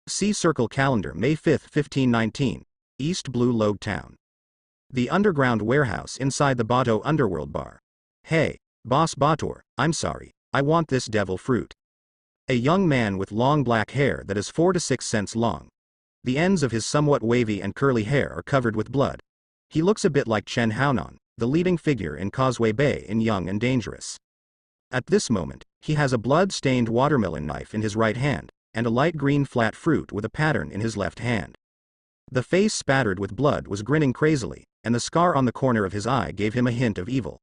See Circle Calendar, May 5, 1519. East Blue Loguetown. The underground warehouse inside the Bato underworld bar. Hey, Boss Bator, I'm sorry, I want this devil fruit. A young man with long black hair that is 4 to 6 cents long. The ends of his somewhat wavy and curly hair are covered with blood. He looks a bit like Chen Haonan, the leading figure in Causeway Bay in Young and Dangerous. At this moment, he has a blood-stained watermelon knife in his right hand, and a light green flat fruit with a pattern in his left hand. The face spattered with blood was grinning crazily, and the scar on the corner of his eye gave him a hint of evil.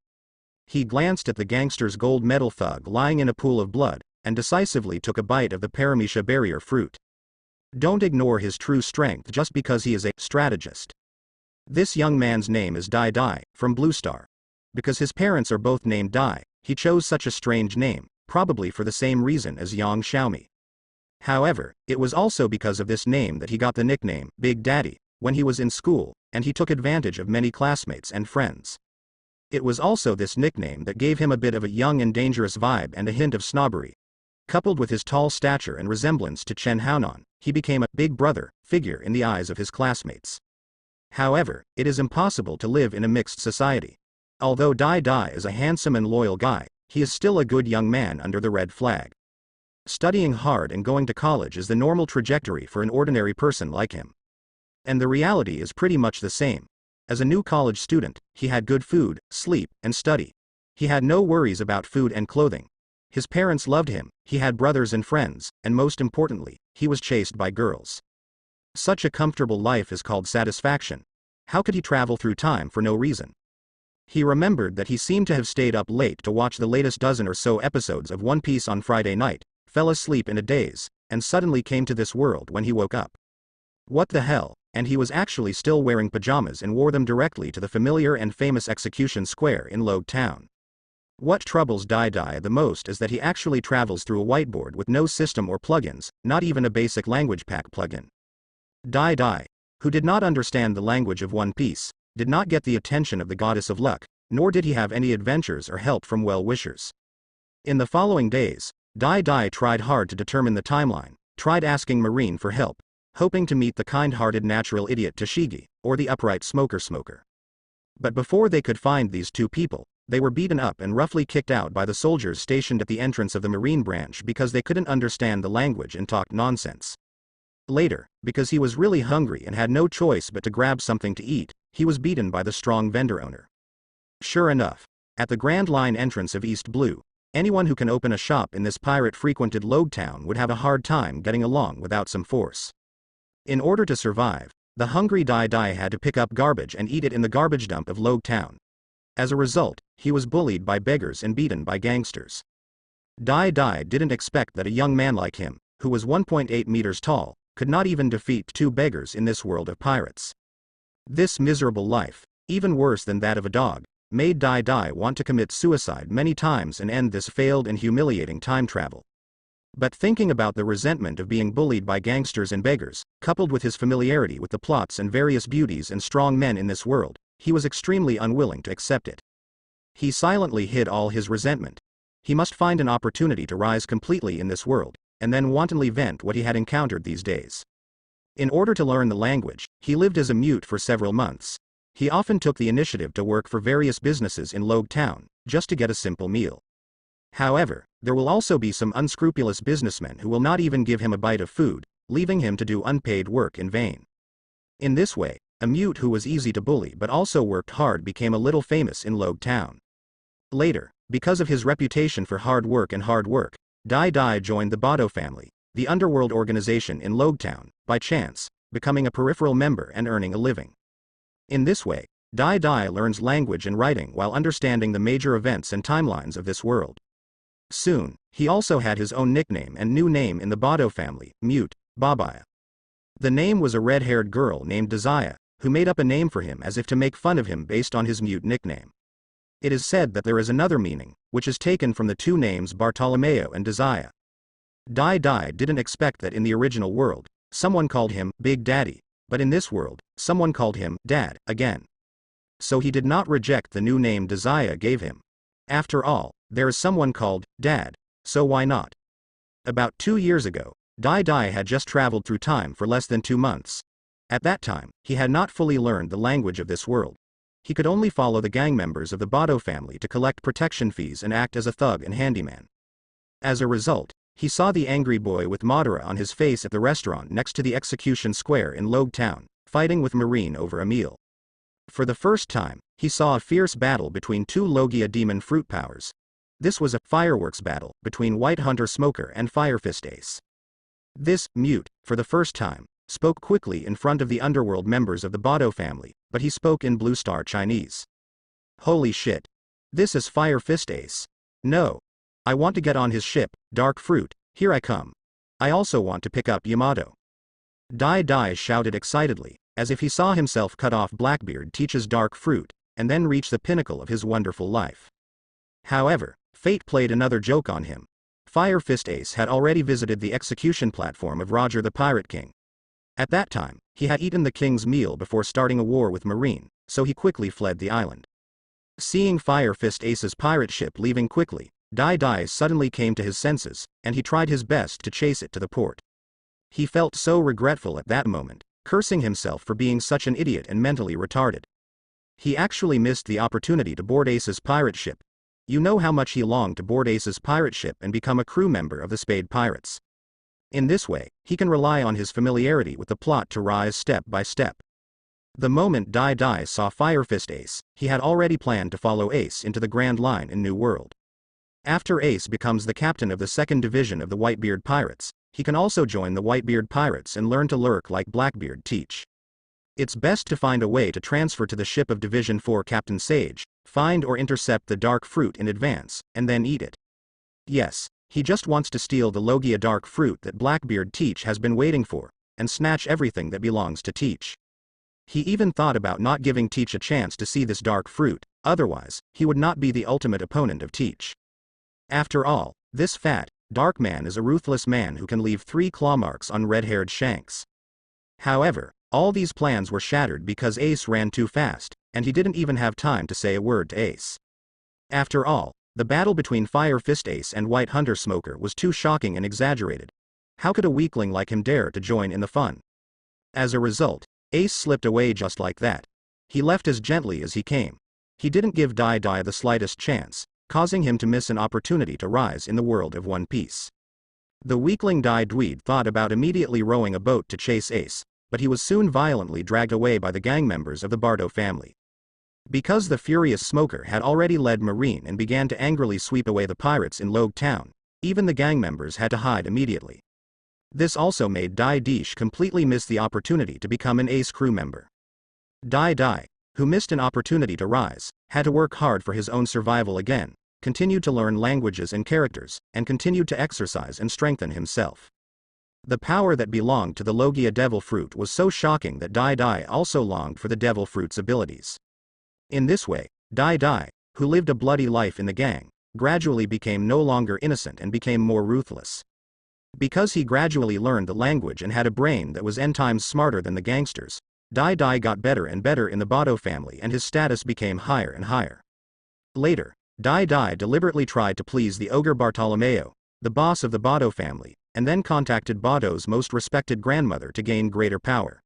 He glanced at the gangster's gold medal thug lying in a pool of blood, and decisively took a bite of the Paramecia barrier fruit. Don't ignore his true strength just because he is a strategist. This young man's name is Dai Dai, from Blue Star. Because his parents are both named Dai, he chose such a strange name, probably for the same reason as Yang Xiaomi. However, it was also because of this name that he got the nickname Big Daddy when he was in school, and he took advantage of many classmates and friends. It was also this nickname that gave him a bit of a young and dangerous vibe and a hint of snobbery. Coupled with his tall stature and resemblance to Chen Haonan, he became a big brother figure in the eyes of his classmates. However, it is impossible to live in a mixed society. Although Dai Dai is a handsome and loyal guy, he is still a good young man under the red flag. Studying hard and going to college is the normal trajectory for an ordinary person like him. And the reality is pretty much the same. As a new college student, he had good food, sleep, and study. He had no worries about food and clothing. His parents loved him, he had brothers and friends, and most importantly, he was chased by girls. Such a comfortable life is called satisfaction. How could he travel through time for no reason? He remembered that he seemed to have stayed up late to watch the latest dozen or so episodes of One Piece on Friday night, fell asleep in a daze, and suddenly came to this world when he woke up. What the hell? And he was actually still wearing pajamas and wore them directly to the familiar and famous execution square in Loguetown. What troubles Dai Dai the most is that he actually travels through a whiteboard with no system or plugins, not even a basic language pack plugin. Dai Dai, who did not understand the language of One Piece, did not get the attention of the goddess of luck, nor did he have any adventures or help from well-wishers. In the following days, Dai Dai tried hard to determine the timeline, tried asking Marine for help, hoping to meet the kind-hearted natural idiot Tashigi, or the upright smoker. But before they could find these two people, they were beaten up and roughly kicked out by the soldiers stationed at the entrance of the Marine branch because they couldn't understand the language and talked nonsense. Later, because he was really hungry and had no choice but to grab something to eat, he was beaten by the strong vendor owner. Sure enough, at the Grand Line entrance of East Blue, anyone who can open a shop in this pirate-frequented Loguetown would have a hard time getting along without some force. In order to survive, the hungry Dai Dai had to pick up garbage and eat it in the garbage dump of Loguetown. As a result, he was bullied by beggars and beaten by gangsters. Dai Dai didn't expect that a young man like him, who was 1.8 meters tall, could not even defeat two beggars in this world of pirates. This miserable life, even worse than that of a dog, made Dai Dai want to commit suicide many times and end this failed and humiliating time travel. But thinking about the resentment of being bullied by gangsters and beggars, coupled with his familiarity with the plots and various beauties and strong men in this world, he was extremely unwilling to accept it. He silently hid all his resentment. He must find an opportunity to rise completely in this world, and then wantonly vent what he had encountered these days. In order to learn the language, he lived as a mute for several months. He often took the initiative to work for various businesses in Loguetown, just to get a simple meal. However, there will also be some unscrupulous businessmen who will not even give him a bite of food, leaving him to do unpaid work in vain. In this way, a mute who was easy to bully but also worked hard became a little famous in Loguetown. Later, because of his reputation for hard work, Dai Dai joined the Bato family, the underworld organization in Loguetown, by chance, becoming a peripheral member and earning a living. In this way, Dai Dai learns language and writing while understanding the major events and timelines of this world. Soon, he also had his own nickname and new name in the Bato family, Mute, Babaya. The name was a red-haired girl named Desire, who made up a name for him as if to make fun of him based on his mute nickname. It is said that there is another meaning, which is taken from the two names Bartolomeo and Desire. Dai Dai didn't expect that in the original world, someone called him Big Daddy, but in this world, someone called him Dad again. So he did not reject the new name Desire gave him. After all, there is someone called Dad, so why not? About 2 years ago, Dai Dai had just traveled through time for less than 2 months. At that time, he had not fully learned the language of this world. He could only follow the gang members of the Bado family to collect protection fees and act as a thug and handyman. As a result, he saw the angry boy with Madara on his face at the restaurant next to the execution square in Loguetown, fighting with Marine over a meal. For the first time, he saw a fierce battle between two Logia demon fruit powers. This was a fireworks battle between White Hunter Smoker and Fire Fist Ace. This mute, for the first time, spoke quickly in front of the underworld members of the Bado family, but he spoke in Blue Star Chinese. Holy shit. This is Fire Fist Ace. No. I want to get on his ship, Dark Fruit, here I come. I also want to pick up Yamato. Dai Dai shouted excitedly, as if he saw himself cut off Blackbeard Teach's Dark Fruit, and then reach the pinnacle of his wonderful life. However, fate played another joke on him. Fire Fist Ace had already visited the execution platform of Roger the Pirate King. At that time, he had eaten the king's meal before starting a war with Marine, so he quickly fled the island. Seeing Fire Fist Ace's pirate ship leaving quickly, Dai Dai suddenly came to his senses, and he tried his best to chase it to the port. He felt so regretful at that moment, cursing himself for being such an idiot and mentally retarded. He actually missed the opportunity to board Ace's pirate ship. You know how much he longed to board Ace's pirate ship and become a crew member of the Spade Pirates. In this way, he can rely on his familiarity with the plot to rise step by step. The moment Dai Dai saw Fire Fist Ace, he had already planned to follow Ace into the Grand Line in New World. After Ace becomes the captain of the 2nd Division of the Whitebeard Pirates, he can also join the Whitebeard Pirates and learn to lurk like Blackbeard Teach. It's best to find a way to transfer to the ship of Division 4 Captain Sage, find or intercept the Dark Fruit in advance, and then eat it. Yes, he just wants to steal the Logia Dark Fruit that Blackbeard Teach has been waiting for, and snatch everything that belongs to Teach. He even thought about not giving Teach a chance to see this Dark Fruit, otherwise, he would not be the ultimate opponent of Teach. After all, this fat, dark man is a ruthless man who can leave 3 claw marks on red-haired Shanks. However, all these plans were shattered because Ace ran too fast, and he didn't even have time to say a word to Ace. After all, the battle between Fire Fist Ace and White Hunter Smoker was too shocking and exaggerated. How could a weakling like him dare to join in the fun? As a result, Ace slipped away just like that. He left as gently as he came. He didn't give Dai Dai the slightest chance, causing him to miss an opportunity to rise in the world of One Piece. The weakling Dai Dweed thought about immediately rowing a boat to chase Ace, but he was soon violently dragged away by the gang members of the Bardo family. Because the furious Smoker had already led Marine and began to angrily sweep away the pirates in Loguetown, even the gang members had to hide immediately. This also made Dai Dish completely miss the opportunity to become an Ace crew member. Dai Dai, who missed an opportunity to rise, had to work hard for his own survival again, continued to learn languages and characters, and continued to exercise and strengthen himself. The power that belonged to the Logia Devil Fruit was so shocking that Dai Dai also longed for the Devil Fruit's abilities. In this way, Dai Dai, who lived a bloody life in the gang, gradually became no longer innocent and became more ruthless. Because he gradually learned the language and had a brain that was n times smarter than the gangsters, Dai Dai got better and better in the Bado family and his status became higher and higher. Later, Dai Dai deliberately tried to please the ogre Bartolomeo, the boss of the Bado family, and then contacted Bado's most respected grandmother to gain greater power.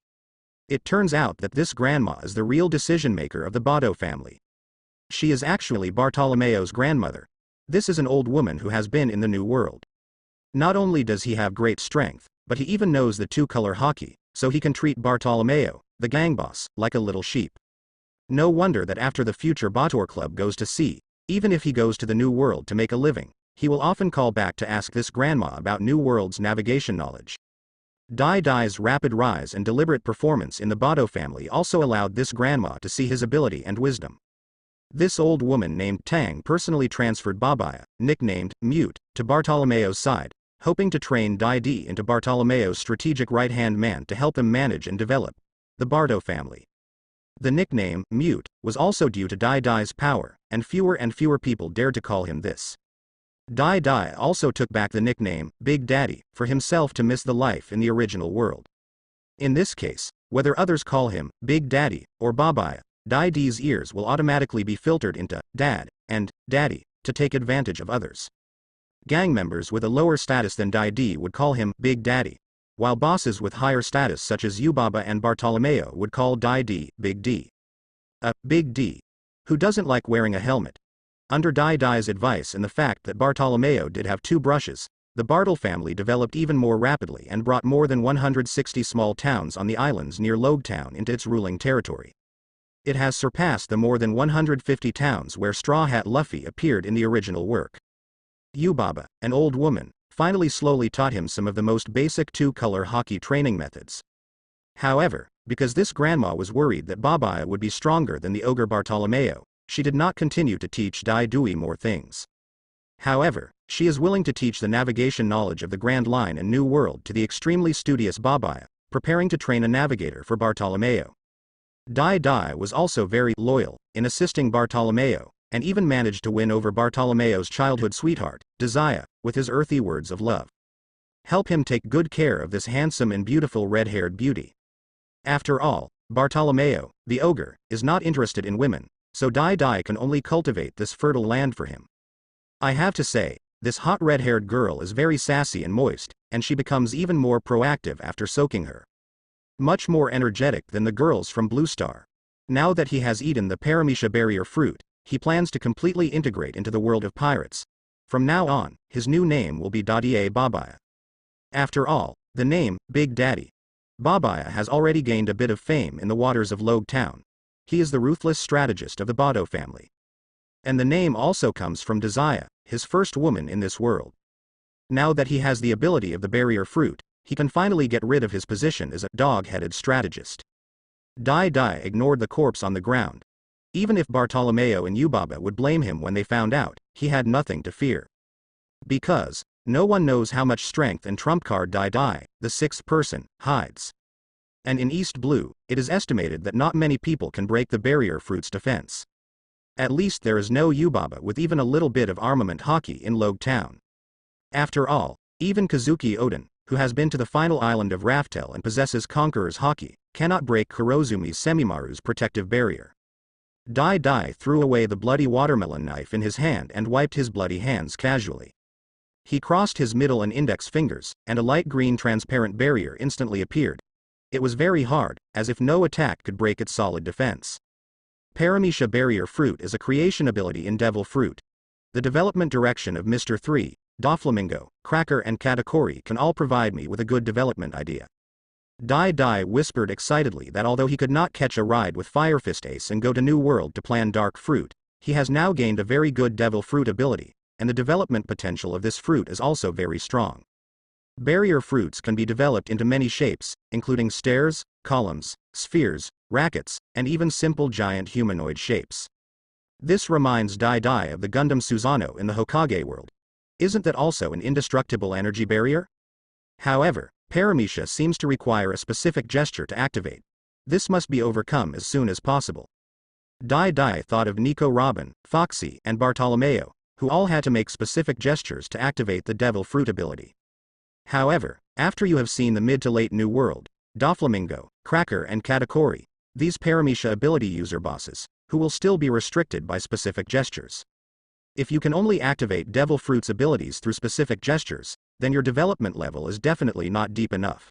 It turns out that this grandma is the real decision-maker of the Bado family. She is actually Bartolomeo's grandmother. This is an old woman who has been in the New World. Not only does he have great strength, but he even knows the two-color hockey, so he can treat Bartolomeo, the gang boss, like a little sheep. No wonder that after the future Bator Club goes to sea, even if he goes to the New World to make a living, he will often call back to ask this grandma about New World's navigation knowledge. Dai Dai's rapid rise and deliberate performance in the Bado family also allowed this grandma to see his ability and wisdom. This old woman named Tang personally transferred Babaya, nicknamed Mute, to Bartolomeo's side, hoping to train Dai Di into Bartolomeo's strategic right-hand man to help him manage and develop the Bardo family. The nickname, Mute, was also due to Dai Dai's power, and fewer people dared to call him this. Dai Dai also took back the nickname, Big Daddy, for himself to miss the life in the original world. In this case, whether others call him Big Daddy or Babaya, Dai Di's ears will automatically be filtered into Dad and Daddy to take advantage of others. Gang members with a lower status than Dai would call him Big Daddy, while bosses with higher status such as Yubaba and Bartolomeo would call Dai Big D. A Big D. Who doesn't like wearing a helmet? Under Dai's advice and the fact that Bartolomeo did have 2 brushes, the Bartle family developed even more rapidly and brought more than 160 small towns on the islands near Loguetown into its ruling territory. It has surpassed the more than 150 towns where Straw Hat Luffy appeared in the original work. Yubaba, an old woman, finally slowly taught him some of the most basic 2-color hockey training methods. However, because this grandma was worried that Babaya would be stronger than the ogre Bartolomeo, she did not continue to teach Dai more things. However, she is willing to teach the navigation knowledge of the Grand Line and New World to the extremely studious Babaya, preparing to train a navigator for Bartolomeo. Dai was also very loyal in assisting Bartolomeo, and even managed to win over Bartolomeo's childhood sweetheart, Desire, with his earthy words of love. Help him take good care of this handsome and beautiful red-haired beauty. After all, Bartolomeo, the ogre, is not interested in women, so Dai can only cultivate this fertile land for him. I have to say, this hot red-haired girl is very sassy and moist, and she becomes even more proactive after soaking her. Much more energetic than the girls from Blue Star. Now that he has eaten the Paramecia barrier fruit, he plans to completely integrate into the world of pirates. From now on, his new name will be Daddy Babaya. After all, the name, Big Daddy Babaya has already gained a bit of fame in the waters of Loguetown. He is the ruthless strategist of the Bato family. And the name also comes from Desire, his first woman in this world. Now that he has the ability of the barrier fruit, he can finally get rid of his position as a dog-headed strategist. Dai ignored the corpse on the ground. Even if Bartolomeo and Yubaba would blame him when they found out, he had nothing to fear. Because no one knows how much strength and trump card Dai, the 6th person, hides. And in East Blue, it is estimated that not many people can break the barrier fruit's defense. At least there is no Yubaba with even a little bit of armament hockey in Loguetown. After all, even Kazuki Oden, who has been to the final island of Raftel and possesses Conqueror's hockey, cannot break Kurozumi's Semimaru's protective barrier. Dai threw away the bloody watermelon knife in his hand and wiped his bloody hands casually. He crossed his middle and index fingers, and a light green transparent barrier instantly appeared. It was very hard, as if no attack could break its solid defense. Paramecia barrier fruit is a creation ability in Devil Fruit. The development direction of Mr. 3, Doflamingo, Cracker and Katakuri can all provide me with a good development idea. Dai whispered excitedly that although he could not catch a ride with Firefist Ace and go to New World to plan Dark Fruit, he has now gained a very good Devil Fruit ability, and the development potential of this fruit is also very strong. Barrier fruits can be developed into many shapes, including stairs, columns, spheres, rackets, and even simple giant humanoid shapes. This reminds Dai of the Gundam Susanoo in the Hokage world. Isn't that also an indestructible energy barrier? However, Paramecia seems to require a specific gesture to activate. This must be overcome as soon as possible. Dai thought of Nico Robin, Foxy, and Bartolomeo, who all had to make specific gestures to activate the Devil Fruit ability. However, after you have seen the mid to late New World, Doflamingo, Cracker and Katakuri, these Paramecia ability user bosses, who will still be restricted by specific gestures. If you can only activate Devil Fruit's abilities through specific gestures, then your development level is definitely not deep enough.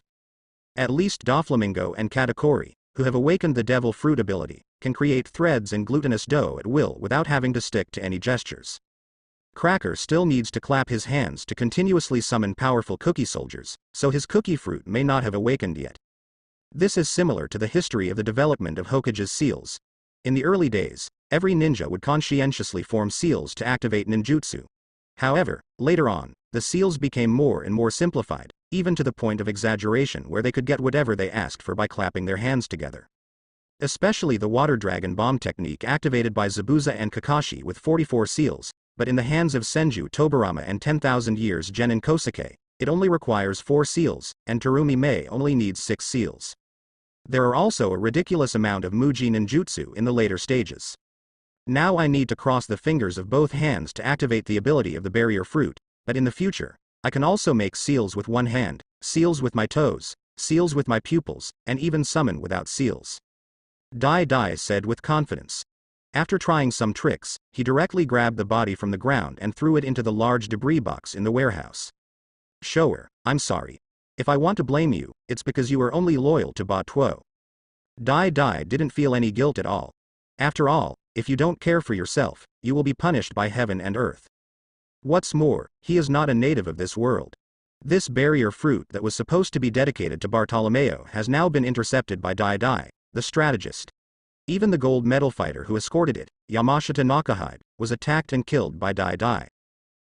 At least Doflamingo and Katakuri, who have awakened the Devil Fruit ability, can create threads and glutinous dough at will without having to stick to any gestures. Cracker still needs to clap his hands to continuously summon powerful cookie soldiers, so his cookie fruit may not have awakened yet. This is similar to the history of the development of Hokage's seals. In the early days, every ninja would conscientiously form seals to activate ninjutsu. However, later on, the seals became more and more simplified, even to the point of exaggeration where they could get whatever they asked for by clapping their hands together. Especially the water dragon bomb technique activated by Zabuza and Kakashi with 44 seals, but in the hands of Senju Tobarama and 10,000 years Genin Kosuke, it only requires 4 seals, and Terumi Mei only needs 6 seals. There are also a ridiculous amount of Muji ninjutsu in the later stages. Now I need to cross the fingers of both hands to activate the ability of the barrier fruit, but in the future, I can also make seals with one hand, seals with my toes, seals with my pupils, and even summon without seals. Dai said with confidence. After trying some tricks, he directly grabbed the body from the ground and threw it into the large debris box in the warehouse. Shower, I'm sorry. If I want to blame you, it's because you are only loyal to Batuo. Dai Dai didn't feel any guilt at all. After all, if you don't care for yourself, you will be punished by heaven and earth. What's more, he is not a native of this world. This barrier fruit that was supposed to be dedicated to Bartolomeo has now been intercepted by Dai Dai, the strategist. Even the gold medal fighter who escorted it, Yamashita Nakahide, was attacked and killed by Dai Dai.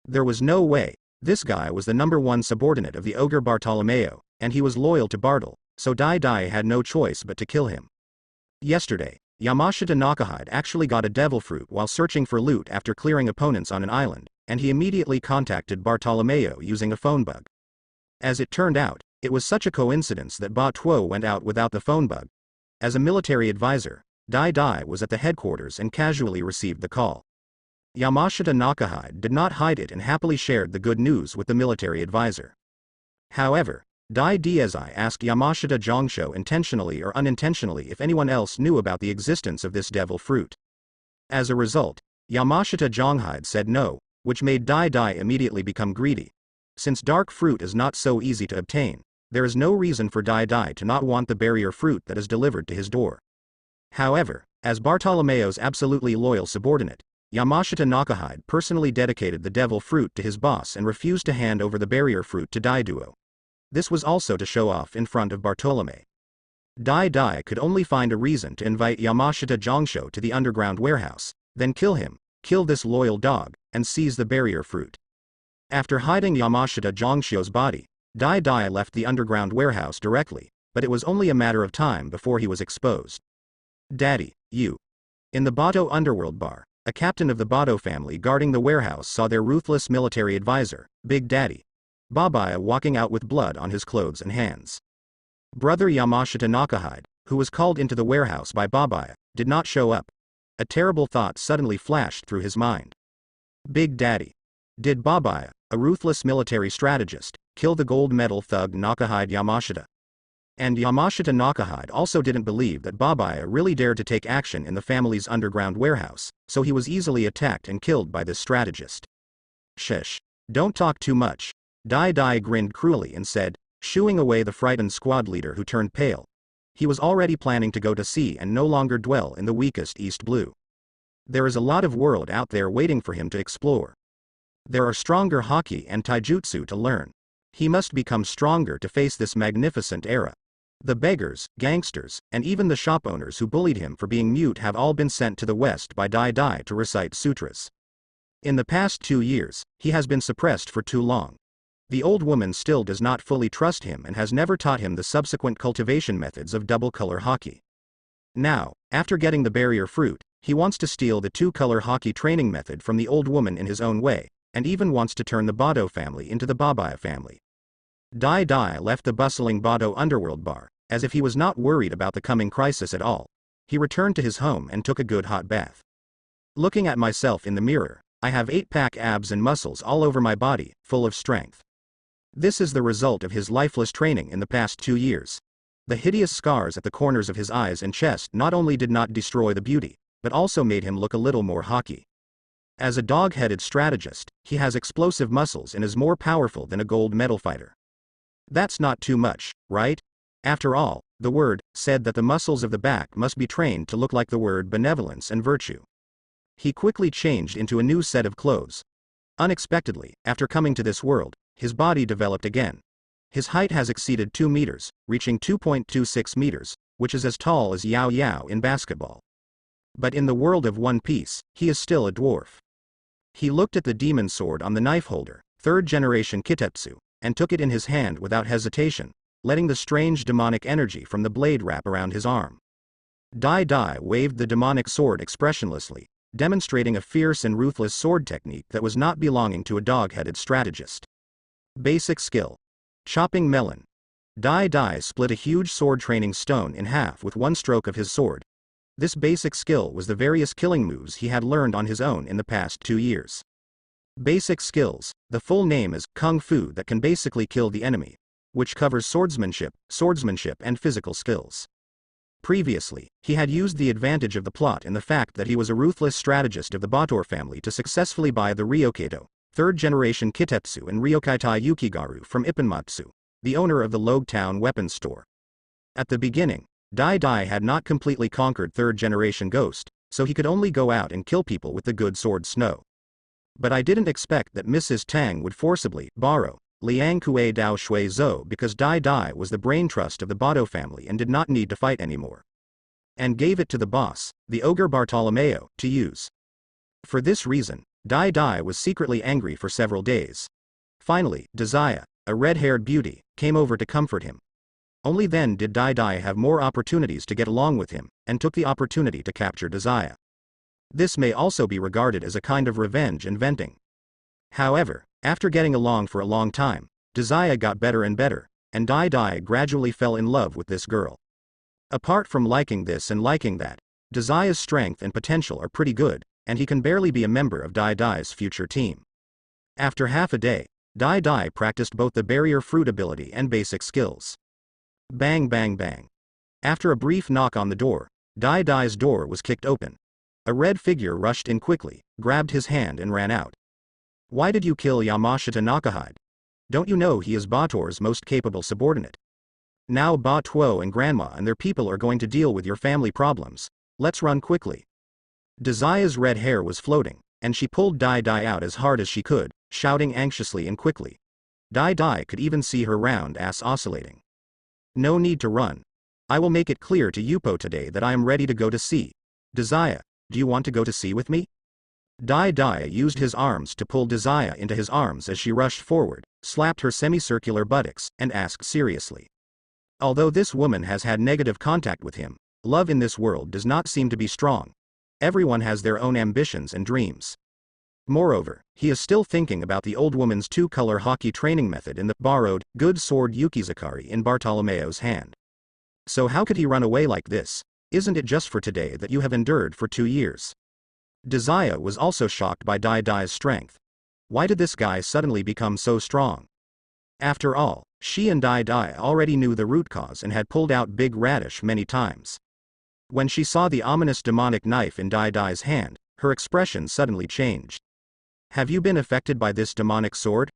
There was no way. This guy was the #1 subordinate of the ogre Bartolomeo, and he was loyal to Bartle, so Dai Dai had no choice but to kill him. Yesterday, Yamashita Nakahide actually got a devil fruit while searching for loot after clearing opponents on an island, and he immediately contacted Bartolomeo using a phone bug. As it turned out, it was such a coincidence that Batuo went out without the phone bug. As a military advisor, Dai Dai was at the headquarters and casually received the call. Yamashita Nakahide did not hide it and happily shared the good news with the military advisor. However, Dai Diazai asked Yamashita Jongsho intentionally or unintentionally if anyone else knew about the existence of this devil fruit. As a result, Yamashita Jonghide said no, which made Dai Dai immediately become greedy. Since dark fruit is not so easy to obtain, there is no reason for Dai Dai to not want the barrier fruit that is delivered to his door. However, as Bartolomeo's absolutely loyal subordinate, Yamashita Nakahide personally dedicated the devil fruit to his boss and refused to hand over the barrier fruit to Dai Duo. This was also to show off in front of Bartolome. Dai Dai could only find a reason to invite Yamashita Jongsho to the underground warehouse, then kill him, kill this loyal dog, and seize the barrier fruit. After hiding Yamashita Jongsho's body, Dai Dai left the underground warehouse directly, but it was only a matter of time before he was exposed. Daddy, you. In the Bato underworld bar, a captain of the Bato family guarding the warehouse saw their ruthless military advisor, Big Daddy Babaya, walking out with blood on his clothes and hands. Brother Yamashita Nakahide, who was called into the warehouse by Babaya, did not show up. A terrible thought suddenly flashed through his mind. Big Daddy. Did Babaya, a ruthless military strategist, kill the gold medal thug Nakahide Yamashita? And Yamashita Nakahide also didn't believe that Babaya really dared to take action in the family's underground warehouse, so he was easily attacked and killed by this strategist. Shush. Don't talk too much. Dai Dai grinned cruelly and said, shooing away the frightened squad leader who turned pale. He was already planning to go to sea and no longer dwell in the weakest East Blue. There is a lot of world out there waiting for him to explore. There are stronger haki and taijutsu to learn. He must become stronger to face this magnificent era. The beggars, gangsters, and even the shop owners who bullied him for being mute have all been sent to the West by Dai Dai to recite sutras. In the past 2 years, he has been suppressed for too long. The old woman still does not fully trust him and has never taught him the subsequent cultivation methods of double-color haki. Now, after getting the barrier fruit, he wants to steal the 2-color haki training method from the old woman in his own way, and even wants to turn the Bato family into the Babaya family. Dai Dai left the bustling Bato underworld bar, as if he was not worried about the coming crisis at all. He returned to his home and took a good hot bath. Looking at myself in the mirror, I have 8-pack abs and muscles all over my body, full of strength. This is the result of his lifeless training in the past 2 years. The hideous scars at the corners of his eyes and chest not only did not destroy the beauty, but also made him look a little more haki. As a dog-headed strategist, he has explosive muscles and is more powerful than a gold medal fighter. That's not too much, right? After all, the word said that the muscles of the back must be trained to look like the word benevolence and virtue. He quickly changed into a new set of clothes. Unexpectedly, after coming to this world, his body developed again. His height has exceeded 2 meters, reaching 2.26 meters, which is as tall as Yao Yao in basketball. But in the world of One Piece, he is still a dwarf. He looked at the demon sword on the knife holder, 3rd generation Kitetsu, and took it in his hand without hesitation, letting the strange demonic energy from the blade wrap around his arm. Dai Dai waved the demonic sword expressionlessly, demonstrating a fierce and ruthless sword technique that was not belonging to a dog-headed strategist. Basic skill. Chopping melon. Dai Dai split a huge sword training stone in half with one stroke of his sword. This basic skill was the various killing moves he had learned on his own in the past 2 years. Basic skills. The full name is Kung Fu that can basically kill the enemy, which covers swordsmanship and physical skills. Previously, he had used the advantage of the plot in the fact that he was a ruthless strategist of the Bator family to successfully buy the Ryokato, third-generation Kitetsu and Ryokaitai Yukigaru from Ipponmatsu, the owner of the Loguetown weapons store. At the beginning, Dai Dai had not completely conquered third-generation Ghost, so he could only go out and kill people with the good sword Snow. But I didn't expect that Mrs. Tang would forcibly borrow Liang Kuei Dao Shui Zhou because Dai Dai was the brain trust of the Bato family and did not need to fight anymore. And gave it to the boss, the ogre Bartolomeo, to use. For this reason, Dai Dai was secretly angry for several days. Finally, Desire, a red-haired beauty, came over to comfort him. Only then did Dai Dai have more opportunities to get along with him, and took the opportunity to capture Desire. This may also be regarded as a kind of revenge and venting. However, after getting along for a long time, Desire got better and better, and Dai Dai gradually fell in love with this girl. Apart from liking this and liking that, Desire's strength and potential are pretty good, and he can barely be a member of Dai Dai's future team. After half a day, Dai Dai practiced both the barrier fruit ability and basic skills. Bang bang bang. After a brief knock on the door, Dai Dai's door was kicked open. A red figure rushed in quickly, grabbed his hand and ran out. Why did you kill Yamashita Nakahide? Don't you know he is Bator's most capable subordinate? Now Ba Tuo and Grandma and their people are going to deal with your family problems. Let's run quickly. Desire's red hair was floating, and she pulled Dai Dai out as hard as she could, shouting anxiously and quickly. Dai Dai could even see her round ass oscillating. No need to run. I will make it clear to Yupo today that I am ready to go to sea. Desire, do you want to go to sea with me? Dai Dai used his arms to pull Desire into his arms as she rushed forward, slapped her semicircular buttocks, and asked seriously. Although this woman has had negative contact with him, love in this world does not seem to be strong. Everyone has their own ambitions and dreams. Moreover, he is still thinking about the old woman's two-color hockey training method and the borrowed, good sword Yukizakari in Bartolomeo's hand. So how could he run away like this? Isn't it just for today that you have endured for 2 years? Desire was also shocked by Dai Dai's strength. Why did this guy suddenly become so strong? After all, she and Dai Dai already knew the root cause and had pulled out Big Radish many times. When she saw the ominous demonic knife in Dai Dai's hand, her expression suddenly changed. Have you been affected by this demonic sword?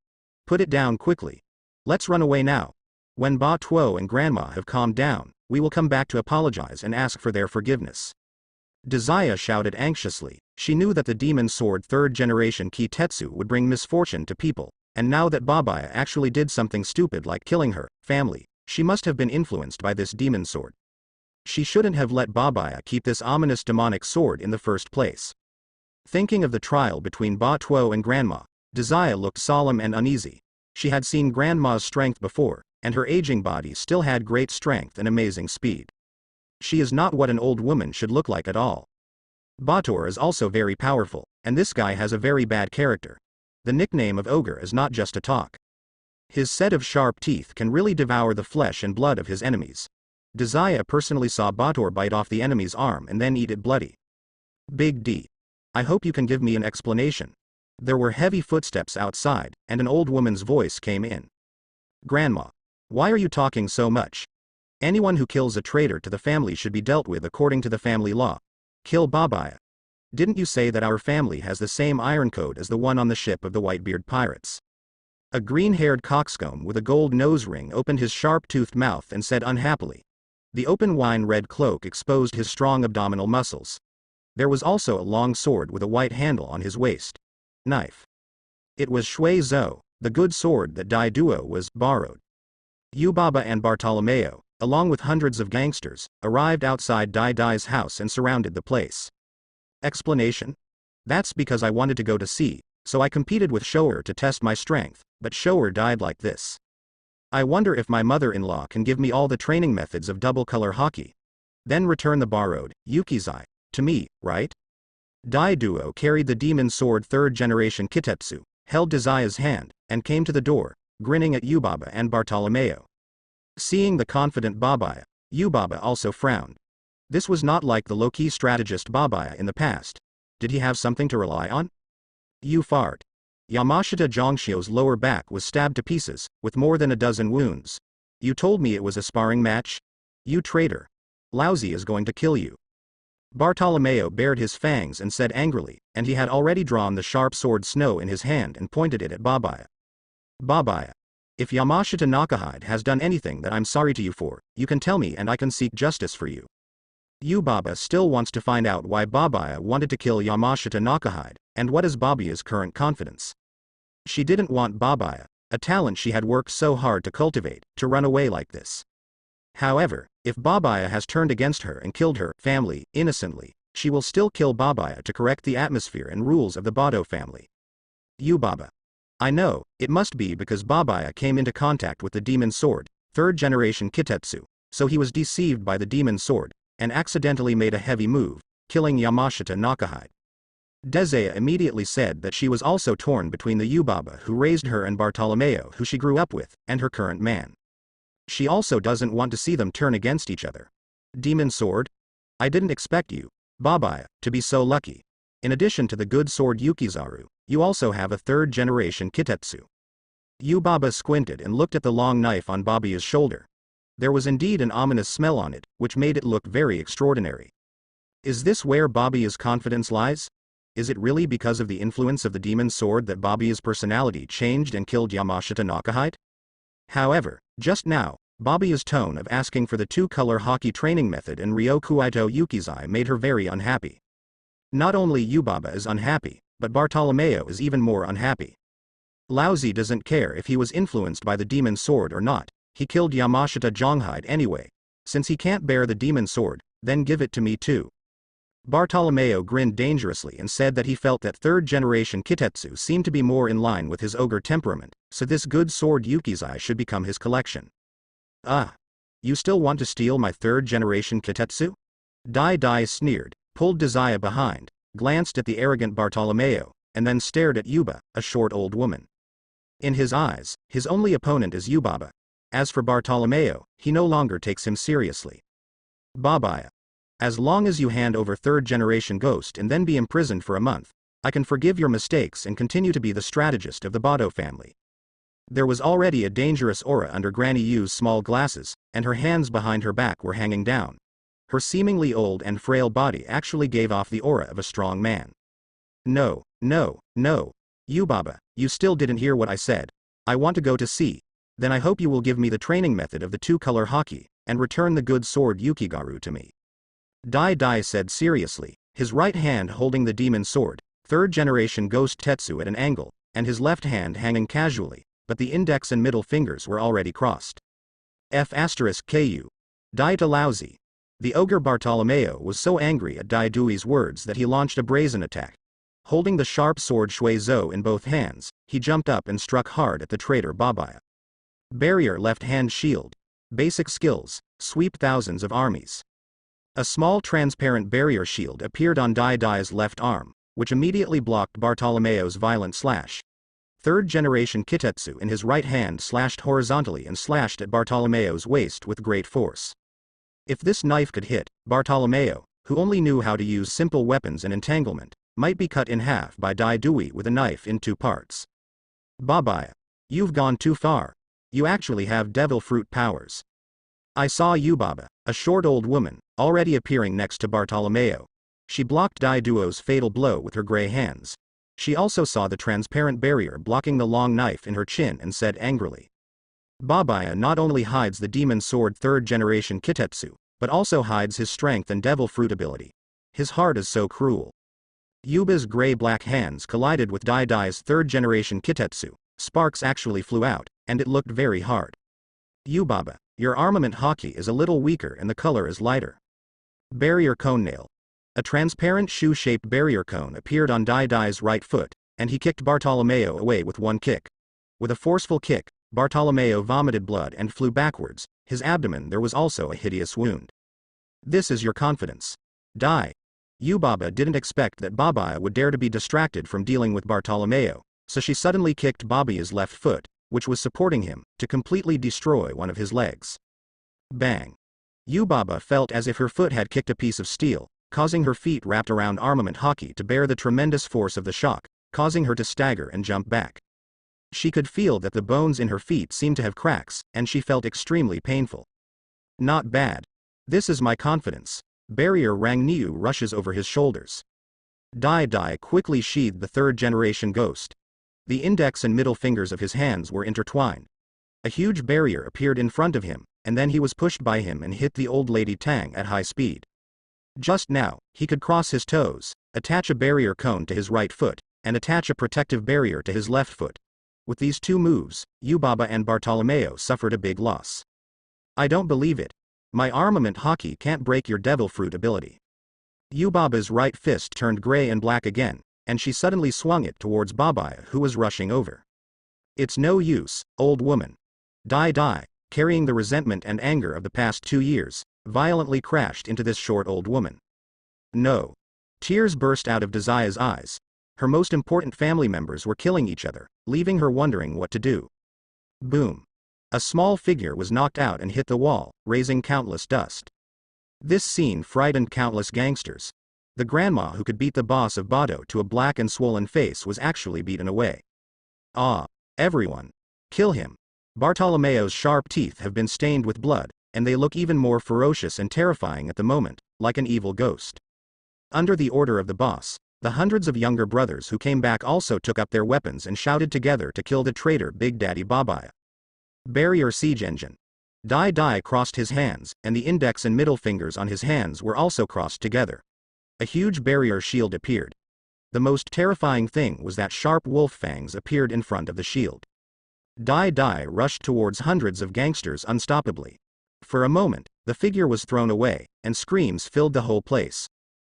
Put it down quickly. Let's run away now. When Ba Tuo and Grandma have calmed down, we will come back to apologize and ask for their forgiveness. Desire shouted anxiously. She knew that the demon sword third-generation Kitetsu would bring misfortune to people, and now that Babaya actually did something stupid like killing her family, she must have been influenced by this demon sword. She shouldn't have let Babaya keep this ominous demonic sword in the first place. Thinking of the trial between Ba Tuo and Grandma, Desire looked solemn and uneasy. She had seen Grandma's strength before, and her aging body still had great strength and amazing speed. She is not what an old woman should look like at all. Bator is also very powerful, and this guy has a very bad character. The nickname of Ogre is not just a talk. His set of sharp teeth can really devour the flesh and blood of his enemies. Desire personally saw Bator bite off the enemy's arm and then eat it bloody. Big D. I hope you can give me an explanation. There were heavy footsteps outside, and an old woman's voice came in. Grandma. Why are you talking so much? Anyone who kills a traitor to the family should be dealt with according to the family law. Kill Babaya. Didn't you say that our family has the same iron code as the one on the ship of the Whitebeard pirates? A green-haired coxcomb with a gold nose ring opened his sharp-toothed mouth and said unhappily. The open wine-red cloak exposed his strong abdominal muscles. There was also a long sword with a white handle on his waist. Knife. It was Shui Zhou, the good sword that Dai Duo was borrowed. Yubaba and Bartolomeo, along with hundreds of gangsters, arrived outside Dai Dai's house and surrounded the place. Explanation? That's because I wanted to go to sea, so I competed with Shoer to test my strength, but Shoer died like this. I wonder if my mother-in-law can give me all the training methods of double-color hockey. Then return the borrowed Yukizai to me, right? Dai Duo carried the demon sword third-generation Kitetsu, held Desire's hand, and came to the door, grinning at Yubaba and Bartolomeo. Seeing the confident Babaya, Yubaba also frowned. This was not like the low-key strategist Babaya in the past. Did he have something to rely on? You fart. Yamashita Zhongxiu's lower back was stabbed to pieces, with more than a dozen wounds. You told me it was a sparring match? You traitor. Lousy is going to kill you. Bartolomeo bared his fangs and said angrily, and he had already drawn the sharp sword Snow in his hand and pointed it at Babaya. Babaya. If Yamashita Nakahide has done anything that I'm sorry to you for, you can tell me and I can seek justice for you. Yubaba still wants to find out why Babaya wanted to kill Yamashita Nakahide, and what is Babaya's current confidence. She didn't want Babaya, a talent she had worked so hard to cultivate, to run away like this. However, if Babaya has turned against her and killed her family innocently, she will still kill Babaya to correct the atmosphere and rules of the Bado family. Yubaba. I know, it must be because Babaya came into contact with the demon sword, 3rd generation Kitetsu, so he was deceived by the demon sword, and accidentally made a heavy move, killing Yamashita Nakahide. Dezea immediately said that she was also torn between the Yubaba who raised her and Bartolomeo who she grew up with, and her current man. She also doesn't want to see them turn against each other. Demon sword? I didn't expect you, Babaya, to be so lucky. In addition to the good sword Yukizaru, you also have a 3rd generation Kitetsu. Yubaba squinted and looked at the long knife on Babaya's shoulder. There was indeed an ominous smell on it, which made it look very extraordinary. Is this where Babaya's confidence lies? Is it really because of the influence of the demon sword that Babaya's personality changed and killed Yamashita Nakahide? However, just now, Babaya's tone of asking for the 2-color hockey training method in Ryokuito Yukizai made her very unhappy. Not only Yubaba is unhappy, but Bartolomeo is even more unhappy. Lousy doesn't care if he was influenced by the demon sword or not, he killed Yamashita Jonghide anyway. Since he can't bear the demon sword, then give it to me too. Bartolomeo grinned dangerously and said that he felt that 3rd generation Kitetsu seemed to be more in line with his ogre temperament, so this good sword Yukizai should become his collection. Ah. You still want to steal my 3rd generation Kitetsu? Dai sneered, pulled Dezaya behind, glanced at the arrogant Bartolomeo, and then stared at Yuba, a short old woman. In his eyes, his only opponent is Yubaba. As for Bartolomeo, he no longer takes him seriously. Babaya. As long as you hand over 3rd generation Ghost and then be imprisoned for a month, I can forgive your mistakes and continue to be the strategist of the Bado family. There was already a dangerous aura under Granny Yu's small glasses, and her hands behind her back were hanging down. Her seemingly old and frail body actually gave off the aura of a strong man. No. Yubaba, you still didn't hear what I said. I want to go to sea. Then I hope you will give me the training method of the 2-color hockey, and return the good sword Yukigaru to me. Dai said seriously, his right hand holding the demon sword, 3rd generation Ghost Tetsu at an angle, and his left hand hanging casually, but the index and middle fingers were already crossed. F***ku. Dai to Lousy. The ogre Bartolomeo was so angry at Dai Dui's words that he launched a brazen attack. Holding the sharp sword Shui Zhou in both hands, he jumped up and struck hard at the traitor Babaya. Barrier left hand shield. Basic skills, sweep thousands of armies. A small transparent barrier shield appeared on Dai's left arm, which immediately blocked Bartolomeo's violent slash. 3rd generation Kitetsu in his right hand slashed horizontally and slashed at Bartolomeo's waist with great force. If this knife could hit, Bartolomeo, who only knew how to use simple weapons and entanglement, might be cut in half by Dai Dui with a knife in 2 parts. Babaya. You've gone too far. You actually have devil fruit powers. I saw Yubaba, a short old woman, already appearing next to Bartolomeo. She blocked Dai Duo's fatal blow with her gray hands. She also saw the transparent barrier blocking the long knife in her chin and said angrily. Babaya not only hides the demon sword 3rd generation Kitetsu, but also hides his strength and devil fruit ability. His heart is so cruel. Yuba's gray-black hands collided with Dai's 3rd generation Kitetsu. Sparks actually flew out, and it looked very hard. Yubaba, your armament hockey is a little weaker and the color is lighter. Barrier cone nail. A transparent shoe-shaped barrier cone appeared on Dai's right foot, and he kicked Bartolomeo away with one kick. With a forceful kick, Bartolomeo vomited blood and flew backwards. His abdomen there was also a hideous wound. This is your confidence. Dai. Yubaba didn't expect that Babaya would dare to be distracted from dealing with Bartolomeo, so she suddenly kicked Babaya's left foot, which was supporting him, to completely destroy one of his legs. Bang. Yubaba felt as if her foot had kicked a piece of steel, causing her feet wrapped around armament hockey to bear the tremendous force of the shock, causing her to stagger and jump back. She could feel that the bones in her feet seemed to have cracks, and she felt extremely painful. Not bad. This is my confidence. Barrier Rang Niu rushes over his shoulders. Dai Dai quickly sheathed the third-generation ghost. The index and middle fingers of his hands were intertwined. A huge barrier appeared in front of him, and then he was pushed by him and hit the old lady Tang at high speed. Just now, he could cross his toes, attach a barrier cone to his right foot, and attach a protective barrier to his left foot. With these two moves, Yubaba and Bartolomeo suffered a big loss. I don't believe it. My armament hockey can't break your devil fruit ability. Yubaba's right fist turned gray and black again, and she suddenly swung it towards Babaya, who was rushing over. It's no use, old woman. Dai Dai, carrying the resentment and anger of the past 2 years, violently crashed into this short old woman. No. Tears burst out of Dazaya's eyes. Her most important family members were killing each other, leaving her wondering what to do. Boom. A small figure was knocked out and hit the wall, raising countless dust. This scene frightened countless gangsters. The grandma who could beat the boss of Bado to a black and swollen face was actually beaten away. Ah. Everyone. Kill him. Bartolomeo's sharp teeth have been stained with blood, and they look even more ferocious and terrifying at the moment, like an evil ghost. Under the order of the boss, the hundreds of younger brothers who came back also took up their weapons and shouted together to kill the traitor Big Daddy Babaya. Barrier Siege Engine. Dai Dai crossed his hands, and the index and middle fingers on his hands were also crossed together. A huge barrier shield appeared. The most terrifying thing was that sharp wolf fangs appeared in front of the shield. Dai Dai rushed towards hundreds of gangsters unstoppably. For a moment, the figure was thrown away, and screams filled the whole place.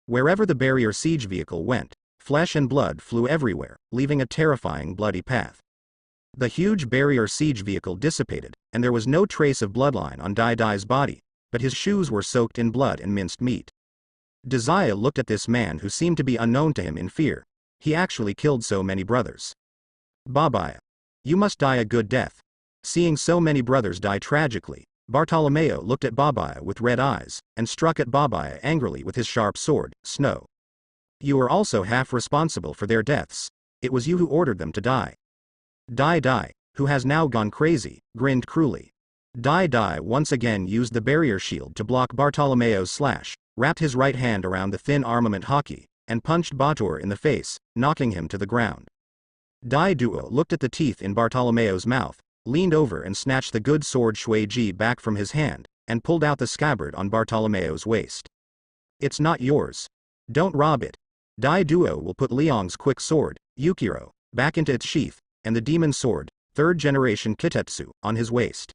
Wherever the barrier siege vehicle went, flesh and blood flew everywhere, leaving a terrifying bloody path. The huge barrier siege vehicle dissipated, and there was no trace of bloodline on Dai Dai's body, but his shoes were soaked in blood and minced meat. Dazaya looked at this man who seemed to be unknown to him in fear. He actually killed so many brothers. Babaya. You must die a good death. Seeing so many brothers die tragically, Bartolomeo looked at Babaya with red eyes, and struck at Babaya angrily with his sharp sword, Snow. You are also half responsible for their deaths. It was you who ordered them to die. Dai Dai, who has now gone crazy, grinned cruelly. Dai Dai once again used the barrier shield to block Bartolomeo's slash, wrapped his right hand around the thin armament hockey, and punched Bator in the face, knocking him to the ground. Dai Duo looked at the teeth in Bartolomeo's mouth, leaned over and snatched the good sword Shui Ji back from his hand, and pulled out the scabbard on Bartolomeo's waist. It's not yours. Don't rob it. Dai Duo will put Liang's quick sword, Yukiro, back into its sheath, and the demon sword, third-generation Kitetsu, on his waist.